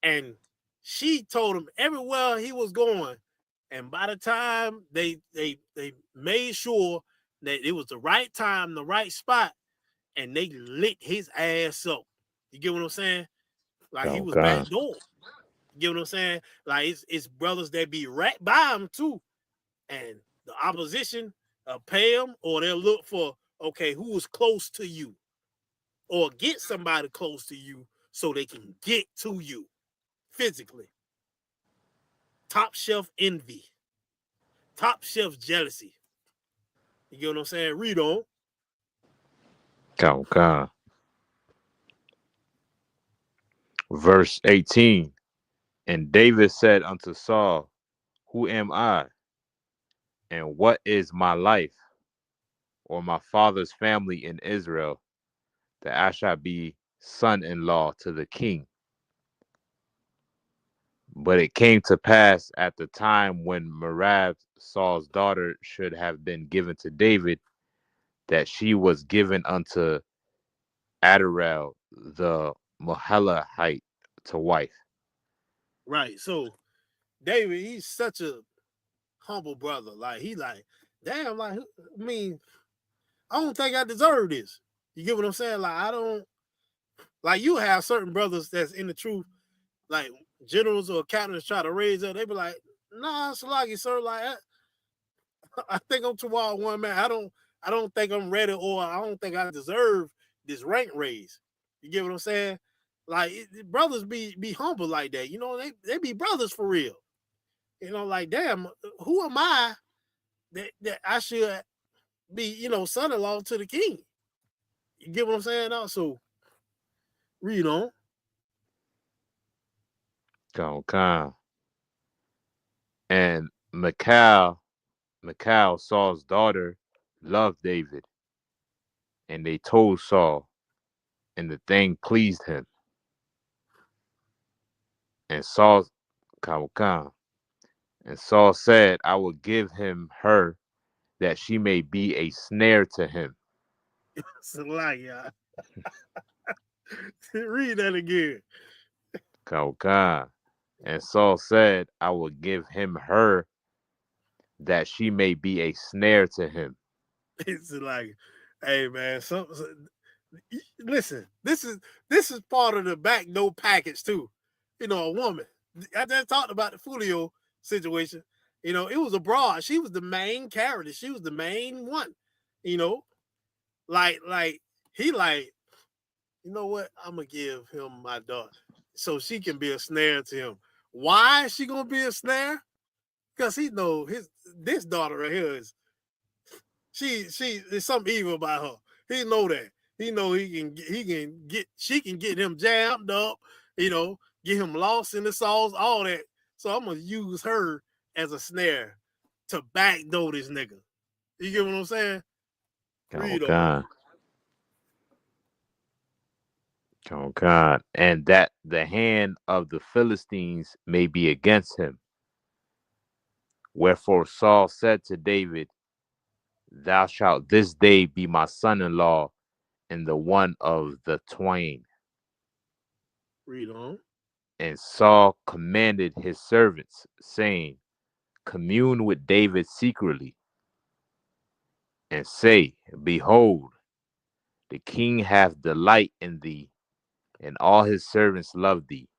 Speaker 9: and she told him everywhere he was going. And by the time they made sure that it was the right time, the right spot, and they lit his ass up. You get what I'm saying? Like, he was backdoor. You get what I'm saying? Like, it's brothers that be right by him too, and the opposition pay them, or they'll look for, okay, who is close to you, or get somebody close to you so they can get to you physically. Top shelf envy, top shelf jealousy. You get what I'm saying? Read on.
Speaker 10: Come. Verse 18. And David said unto Saul, Who am I? And what is my life, or my father's family in Israel, that I shall be son-in-law to the king? But it came to pass at the time when Merab, Saul's daughter, should have been given to David, that she was given unto Adderall the Mahalathite to wife.
Speaker 9: Right. So David, he's such a humble brother. Like, he like, damn, like, I mean, I don't think I deserve this. You get what I'm saying? Like, I don't, like, you have certain brothers that's in the truth, like generals or captains try to raise up. They be like, nah, Salagi, sir, like, I think I'm too wild one man. I don't think I'm ready, or I don't think I deserve this rank raise. You get what I'm saying? Like, brothers be humble like that. They be brothers for real. Like, damn, who am I that I should be, son-in-law to the king? You get what I'm saying? Also, read on.
Speaker 10: Come. And Michal, Saul's daughter, loved David, and they told Saul, and the thing pleased him. And Saul, come. And Saul said, I will give him her, that she may be a snare to him.
Speaker 9: It's a lie, y'all. Read that again.
Speaker 10: Come. And Saul said, I will give him her, that she may be a snare to him.
Speaker 9: It's like, hey man, listen, this is part of the back door package too. A woman. I just talked about the Fulio situation. It was abroad. She was the main character. She was the main one. You know, like he like, you know what? I'm gonna give him my daughter so she can be a snare to him. Why is she gonna be a snare? Because he know this daughter right here is she there's something evil about her. He know that. He know she can get him jammed up, get him lost in the sauce, all that. So I'm gonna use her as a snare to backdoor this nigga. You get what I'm saying?
Speaker 10: Oh
Speaker 9: Read on.
Speaker 10: God. Oh God. And that the hand of the Philistines may be against him. Wherefore Saul said to David, Thou shalt this day be my son-in-law and the one of the twain.
Speaker 9: Read on.
Speaker 10: And Saul commanded his servants, saying, Commune with David secretly, and say, Behold, the king hath delight in thee, and all his servants love thee.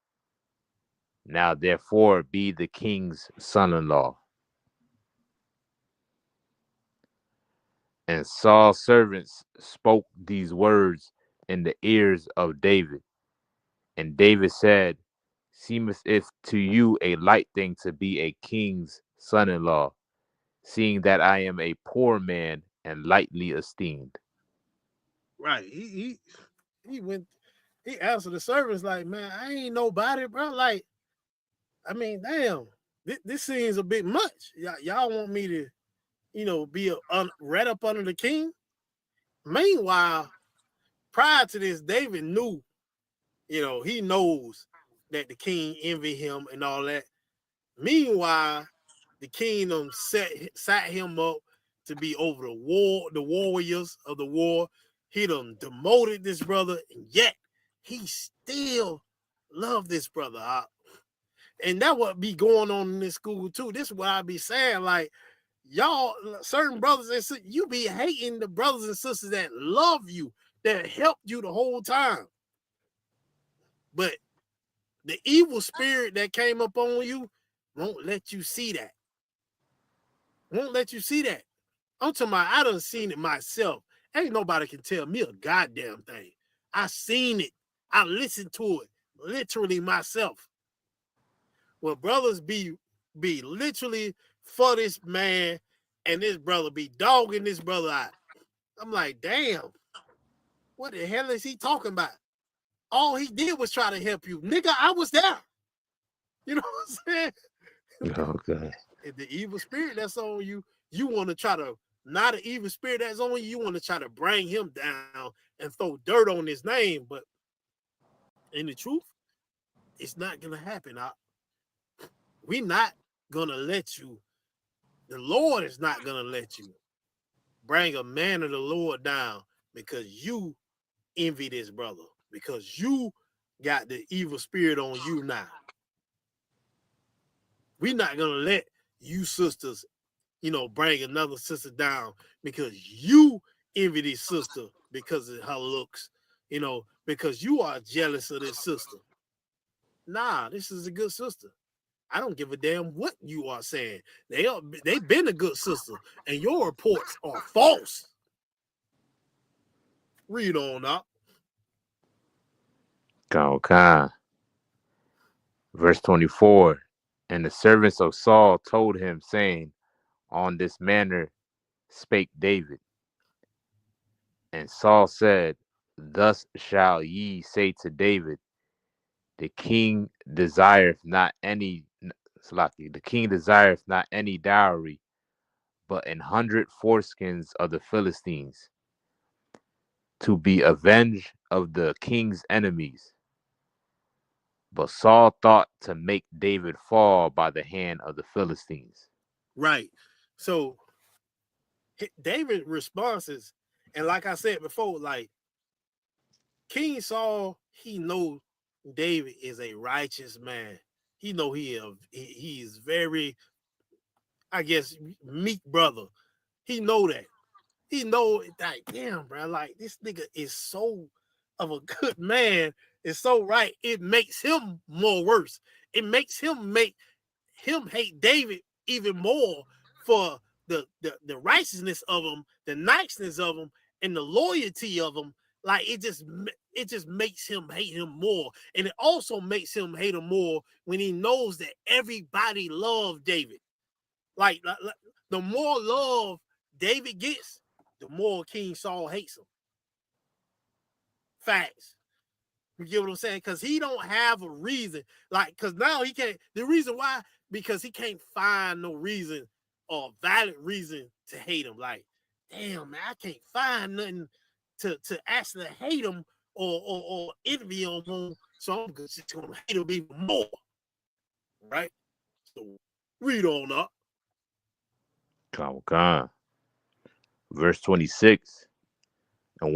Speaker 10: Now therefore be the king's son-in-law. And Saul's servants spoke these words in the ears of David. And David said, Seemeth it to you a light thing to be a king's son-in-law, seeing that I am a poor man and lightly esteemed.
Speaker 9: Right. He answered the servants like, man, I ain't nobody, bro. Like, I mean, damn, this seems a bit much. Y'all want me to, be right up under the king? Meanwhile, prior to this, David knew, he knows that the king envy him and all that. Meanwhile, the kingdom sat him up to be over the warriors of the war. He done demoted this brother, and yet he still loved this brother. And that what be going on in this school too. This is what I be saying. Like, y'all, certain brothers and sisters, you be hating the brothers and sisters that love you, that helped you the whole time. But the evil spirit that came up on you won't let you see that. Won't let you see that. I'm talking about, I done seen it myself. Ain't nobody can tell me a goddamn thing. I seen it. I listened to it literally myself. Well, brothers be literally for this man, and this brother be dogging this brother out. I'm like, damn, what the hell is he talking about? All he did was try to help you. Nigga, I was there. You know what I'm saying?
Speaker 10: Okay.
Speaker 9: If the evil spirit that's on you, you want to try to, not an evil spirit that's on you want to try to bring him down and throw dirt on his name. But in the truth, it's not going to happen. We're not going to let you, the Lord is not going to let you bring a man of the Lord down because you envy this brother, because you got the evil spirit on you now. We're not going to let you sisters, bring another sister down because you envy this sister because of her looks, because you are jealous of this sister. Nah, this is a good sister. I don't give a damn what you are saying. They've been a good sister, and your reports are false. Read on up.
Speaker 10: Okay. Verse 24. And the servants of Saul told him, saying, On this manner spake David. And Saul said, Thus shall ye say to David, the king desireth not any dowry, but 100 foreskins of the Philistines, to be avenged of the king's enemies. But Saul thought to make David fall by the hand of the Philistines.
Speaker 9: Right. So David's responses, and like I said before, like King Saul, he knows David is a righteous man. He know he is very, I guess, meek brother. He know that. He know that, damn, bro, like this nigga is so of a good man. It's so right. It makes him more worse. It makes him hate David even more for the righteousness of him, the niceness of him, and the loyalty of him. Like it just makes him hate him more, and it also makes him hate him more when he knows that everybody loved David. Like the more love David gets, the more King Saul hates him. Facts. You get what I'm saying? Because he don't have a reason. Like, because now he can't. The reason why, because he can't find no reason or valid reason to hate him. Like, damn, man, I can't find nothing to actually hate him or envy him. So I'm just gonna hate him even more. Right? So read on up.
Speaker 10: Come on. Verse 26. And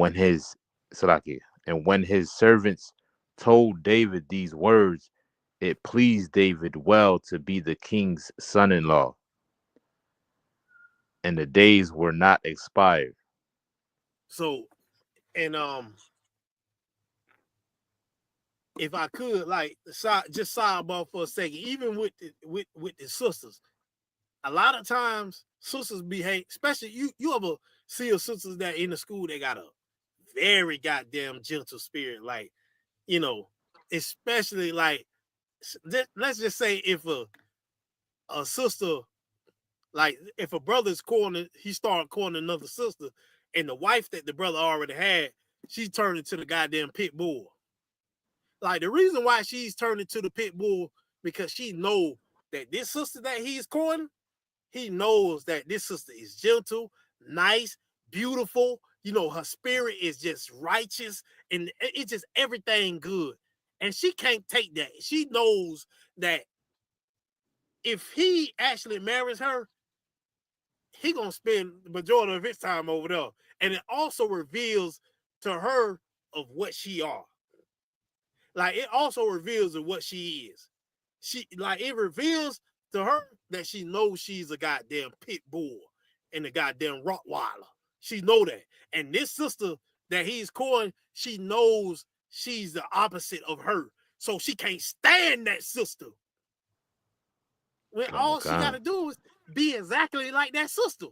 Speaker 10: when his servants told David these words, it pleased David well to be the king's son-in-law, and the days were not expired.
Speaker 9: So, and if I could, like, just sidebar for a second, even with the sisters, a lot of times sisters behave, especially you ever see a sisters that in the school, they got a very goddamn gentle spirit, like, you know, especially like, let's just say if a sister, like if a brother's corner, he started cornering another sister, and the wife that the brother already had, she turned into the goddamn pit bull. Like the reason why she's turned into the pit bull, because she know that this sister that he's cornering, he knows that this sister is gentle, nice, beautiful. You know, her spirit is just righteous, and it's just everything good. And she can't take that. She knows that if he actually marries her, he gonna spend the majority of his time over there. And it also reveals to her of what she are. Like it also reveals of what she is. She like it reveals to her that she knows she's a goddamn pit bull and a goddamn Rottweiler. She know that. And this sister that he's courting, she knows she's the opposite of her. So she can't stand that sister. When all she got to do is be exactly like that sister.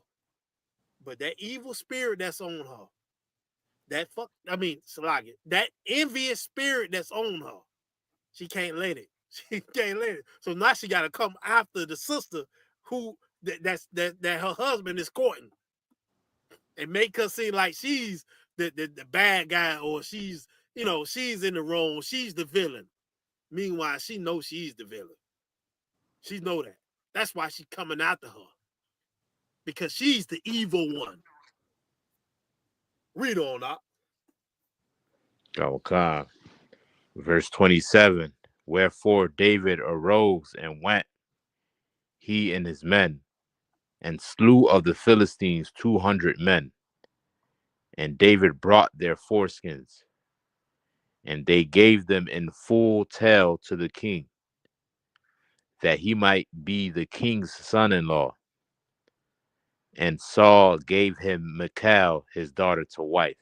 Speaker 9: But that evil spirit that's on her, that envious spirit that's on her, she can't let it. She can't let it. So now she got to come after the sister who that her husband is courting, and make her seem like she's the bad guy, or she's she's in the wrong. She's the villain. Meanwhile, she knows she's the villain. She know that. That's why she's coming after her, because she's the evil one. Read on up.
Speaker 10: Okay. Verse 27. Wherefore David arose and went, he and his men, and slew of the Philistines 200 men. And David brought their foreskins, and they gave them in full tale to the king, that he might be the king's son-in-law. And Saul gave him Michal, his daughter, to wife.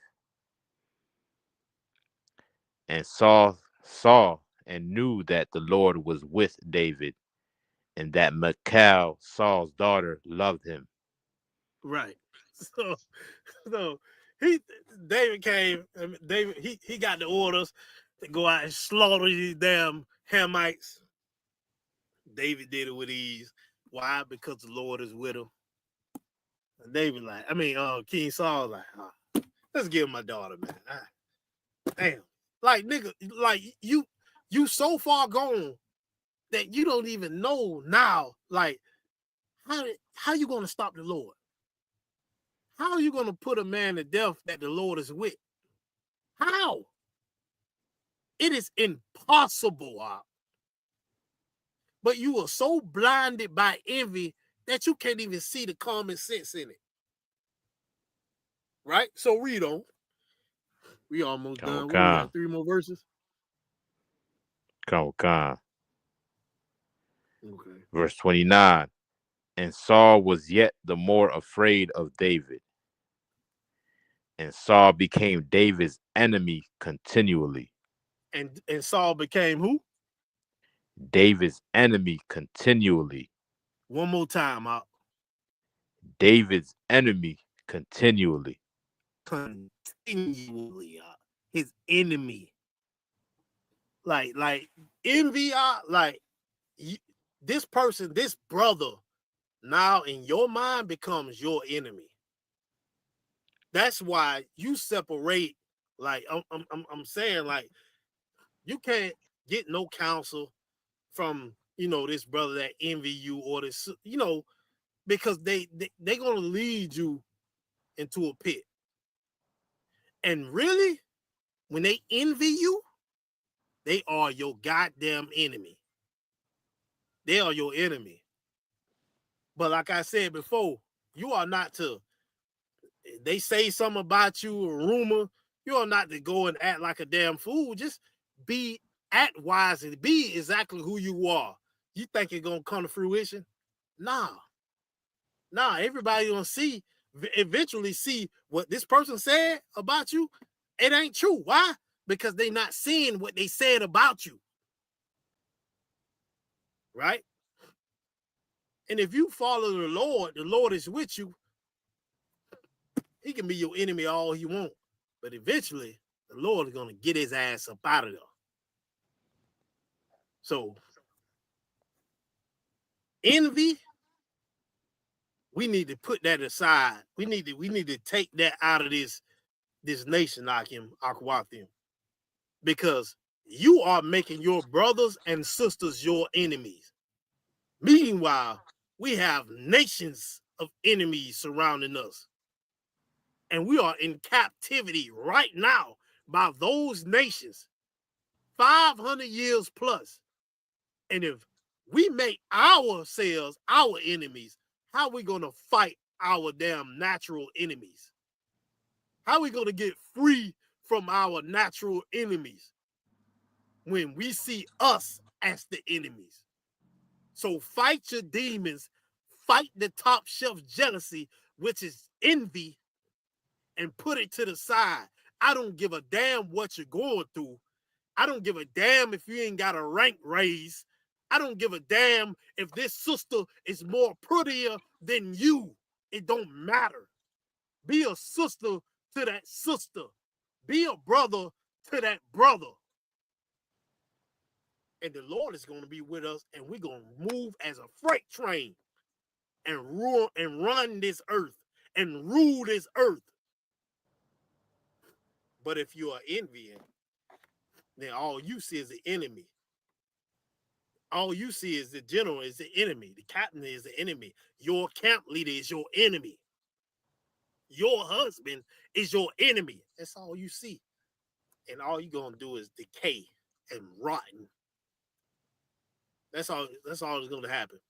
Speaker 10: And Saul saw and knew that the Lord was with David, and that Michal, Saul's daughter, loved him.
Speaker 9: Right. So David came. David he got the orders to go out and slaughter these damn Hamites. David did it with ease. Why? Because the Lord is with him. And David King Saul like, let's give him my daughter, man. Damn. Like, nigga, like you so far gone that you don't even know now, like, how you gonna stop the Lord? How are you gonna put a man to death that the Lord is with? How? It is impossible. But you are so blinded by envy that you can't even see the common sense in it. Right? So read on. We almost done. What we got? 3 more verses?
Speaker 10: Okay.
Speaker 9: Okay.
Speaker 10: Verse 29. And Saul was yet the more afraid of David. And Saul became David's enemy continually.
Speaker 9: And Saul became who?
Speaker 10: David's enemy continually.
Speaker 9: One more time,
Speaker 10: David's enemy continually.
Speaker 9: Continually. his enemy. Like envy, like this person, this brother, now in your mind becomes your enemy. That's why you separate. Like I'm saying, like you can't get no counsel from this brother that envy you or this because they're gonna lead you into a pit. And really, when they envy you, they are your goddamn enemy. They are your enemy. But like I said before, you are not to. They say something about you, a rumor. You are not to go and act like a damn fool. Just act wise and be exactly who you are. You think it's gonna come to fruition? Nah. Everybody gonna eventually see what this person said about you. It ain't true. Why? Because they not seeing what they said about you. Right? And if you follow the Lord is with you. He can be your enemy all he want. But eventually, the Lord is going to get his ass up out of there. So, envy, we need to put that aside. We need to take that out of this nation, Akwathim. Because you are making your brothers and sisters your enemies. Meanwhile, we have nations of enemies surrounding us. And we are in captivity right now by those nations, 500 years plus. And if we make ourselves our enemies, how are we going to fight our damn natural enemies? How are we going to get free from our natural enemies when we see us as the enemies? So fight your demons, fight the top shelf jealousy, which is envy, and put it to the side. I don't give a damn what you're going through. I don't give a damn if you ain't got a rank raise. I don't give a damn if this sister is more prettier than you. It don't matter. Be a sister to that sister. Be a brother to that brother. And the Lord is going to be with us, and we're going to move as a freight train and run this earth and rule this earth. But if you are envying, then all you see is the enemy. All you see is the general is the enemy. The captain is the enemy. Your camp leader is your enemy. Your husband is your enemy. That's all you see. And all you're going to do is decay and rotten. That's all that's going to happen.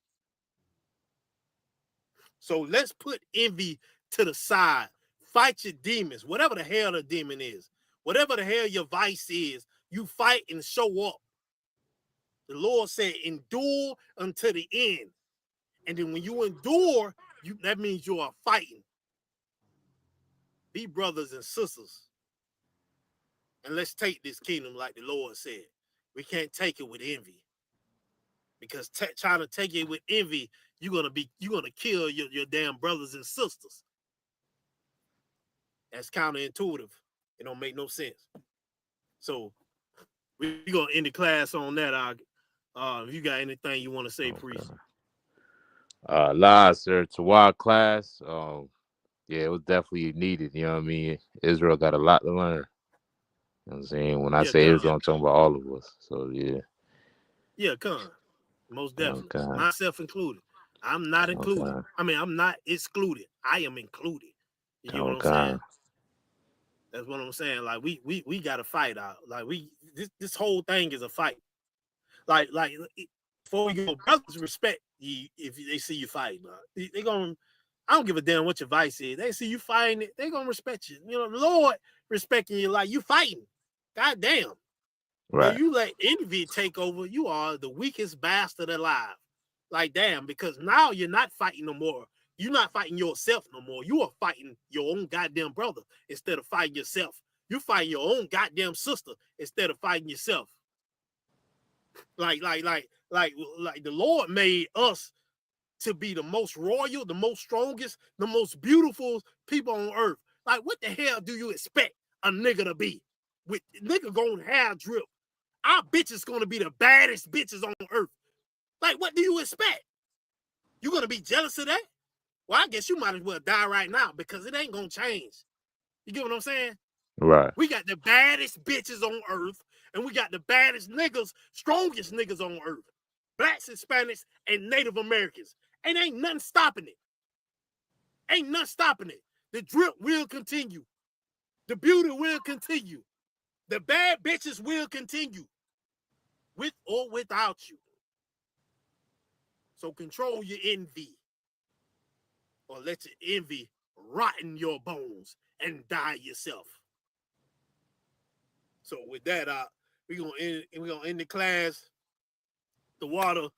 Speaker 9: So let's put envy to the side. Fight your demons, whatever the hell the demon is. Whatever the hell your vice is, you fight and show up. The Lord said, endure until the end. And then when you endure, that means you are fighting. Be brothers and sisters. And let's take this kingdom like the Lord said. We can't take it with envy. Because trying to take it with envy, you're gonna kill your damn brothers and sisters. That's counterintuitive. It don't make no sense. So we're gonna end the class on that. If you got anything you want to say, priest.
Speaker 10: Sir, to our class, yeah, it was definitely needed. You know what I mean? Israel got a lot to learn. You know what I'm saying? When I say Israel, I'm talking about all of us. So yeah.
Speaker 9: Yeah, most definitely. Myself included. I'm not included. I mean, I'm not excluded. I am included. You get what I'm saying? That's what I'm saying. Like we got to fight out. Like this whole thing is a fight. Like before we go, brothers respect you if they see you fighting. They gonna. I don't give a damn what your vice is. They see you fighting it, they gonna respect you. You know, the Lord respecting you like you fighting. God damn.
Speaker 10: Right.
Speaker 9: When you let envy take over, you are the weakest bastard alive. Like, damn, because now you're not fighting no more. You're not fighting yourself no more. You are fighting your own goddamn brother instead of fighting yourself. You're fighting your own goddamn sister instead of fighting yourself. Like the Lord made us to be the most royal, the most strongest, the most beautiful people on earth. Like, what the hell do you expect a nigga to be? with nigga gonna have drip. Our bitches gonna be the baddest bitches on earth. Like, what do you expect? You gonna be jealous of that? Well, I guess you might as well die right now because it ain't gonna change. You get what I'm saying?
Speaker 10: Right.
Speaker 9: We got the baddest bitches on earth, and we got the baddest niggas, strongest niggas on earth. Blacks, Hispanics, and Native Americans. And ain't nothing stopping it. Ain't nothing stopping it. The drip will continue. The beauty will continue. The bad bitches will continue. With or without you. So control your envy. Or let your envy rot in your bones and die yourself. So with that, we're gonna end the class. The water,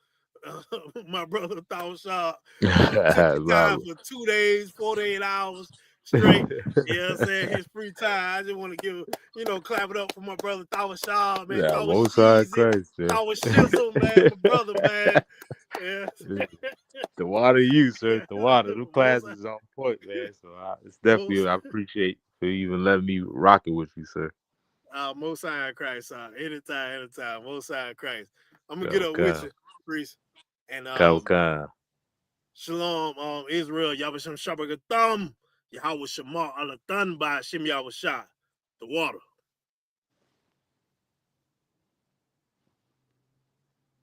Speaker 9: my brother Tawashab took the time for 2 days, 48 hours straight. You know what I'm saying? His free time. I just want to give, clap it up for my brother Tawashab, man.
Speaker 10: Yeah, most high Christ, man.
Speaker 9: Tawashizzle, man, my brother, man. Yeah.
Speaker 10: The water you, sir. The water. The classes is on point, man. So it's definitely, I appreciate for you even letting me rock it with you, sir.
Speaker 9: Most high Christ, anytime. Most high Christ. I'm gonna get up with you, priest. And Shalom, Israel, Yahweh Shem Shabbat Thumb, Yahweh Shema Alathan by Shem Yahweh Shah, the water.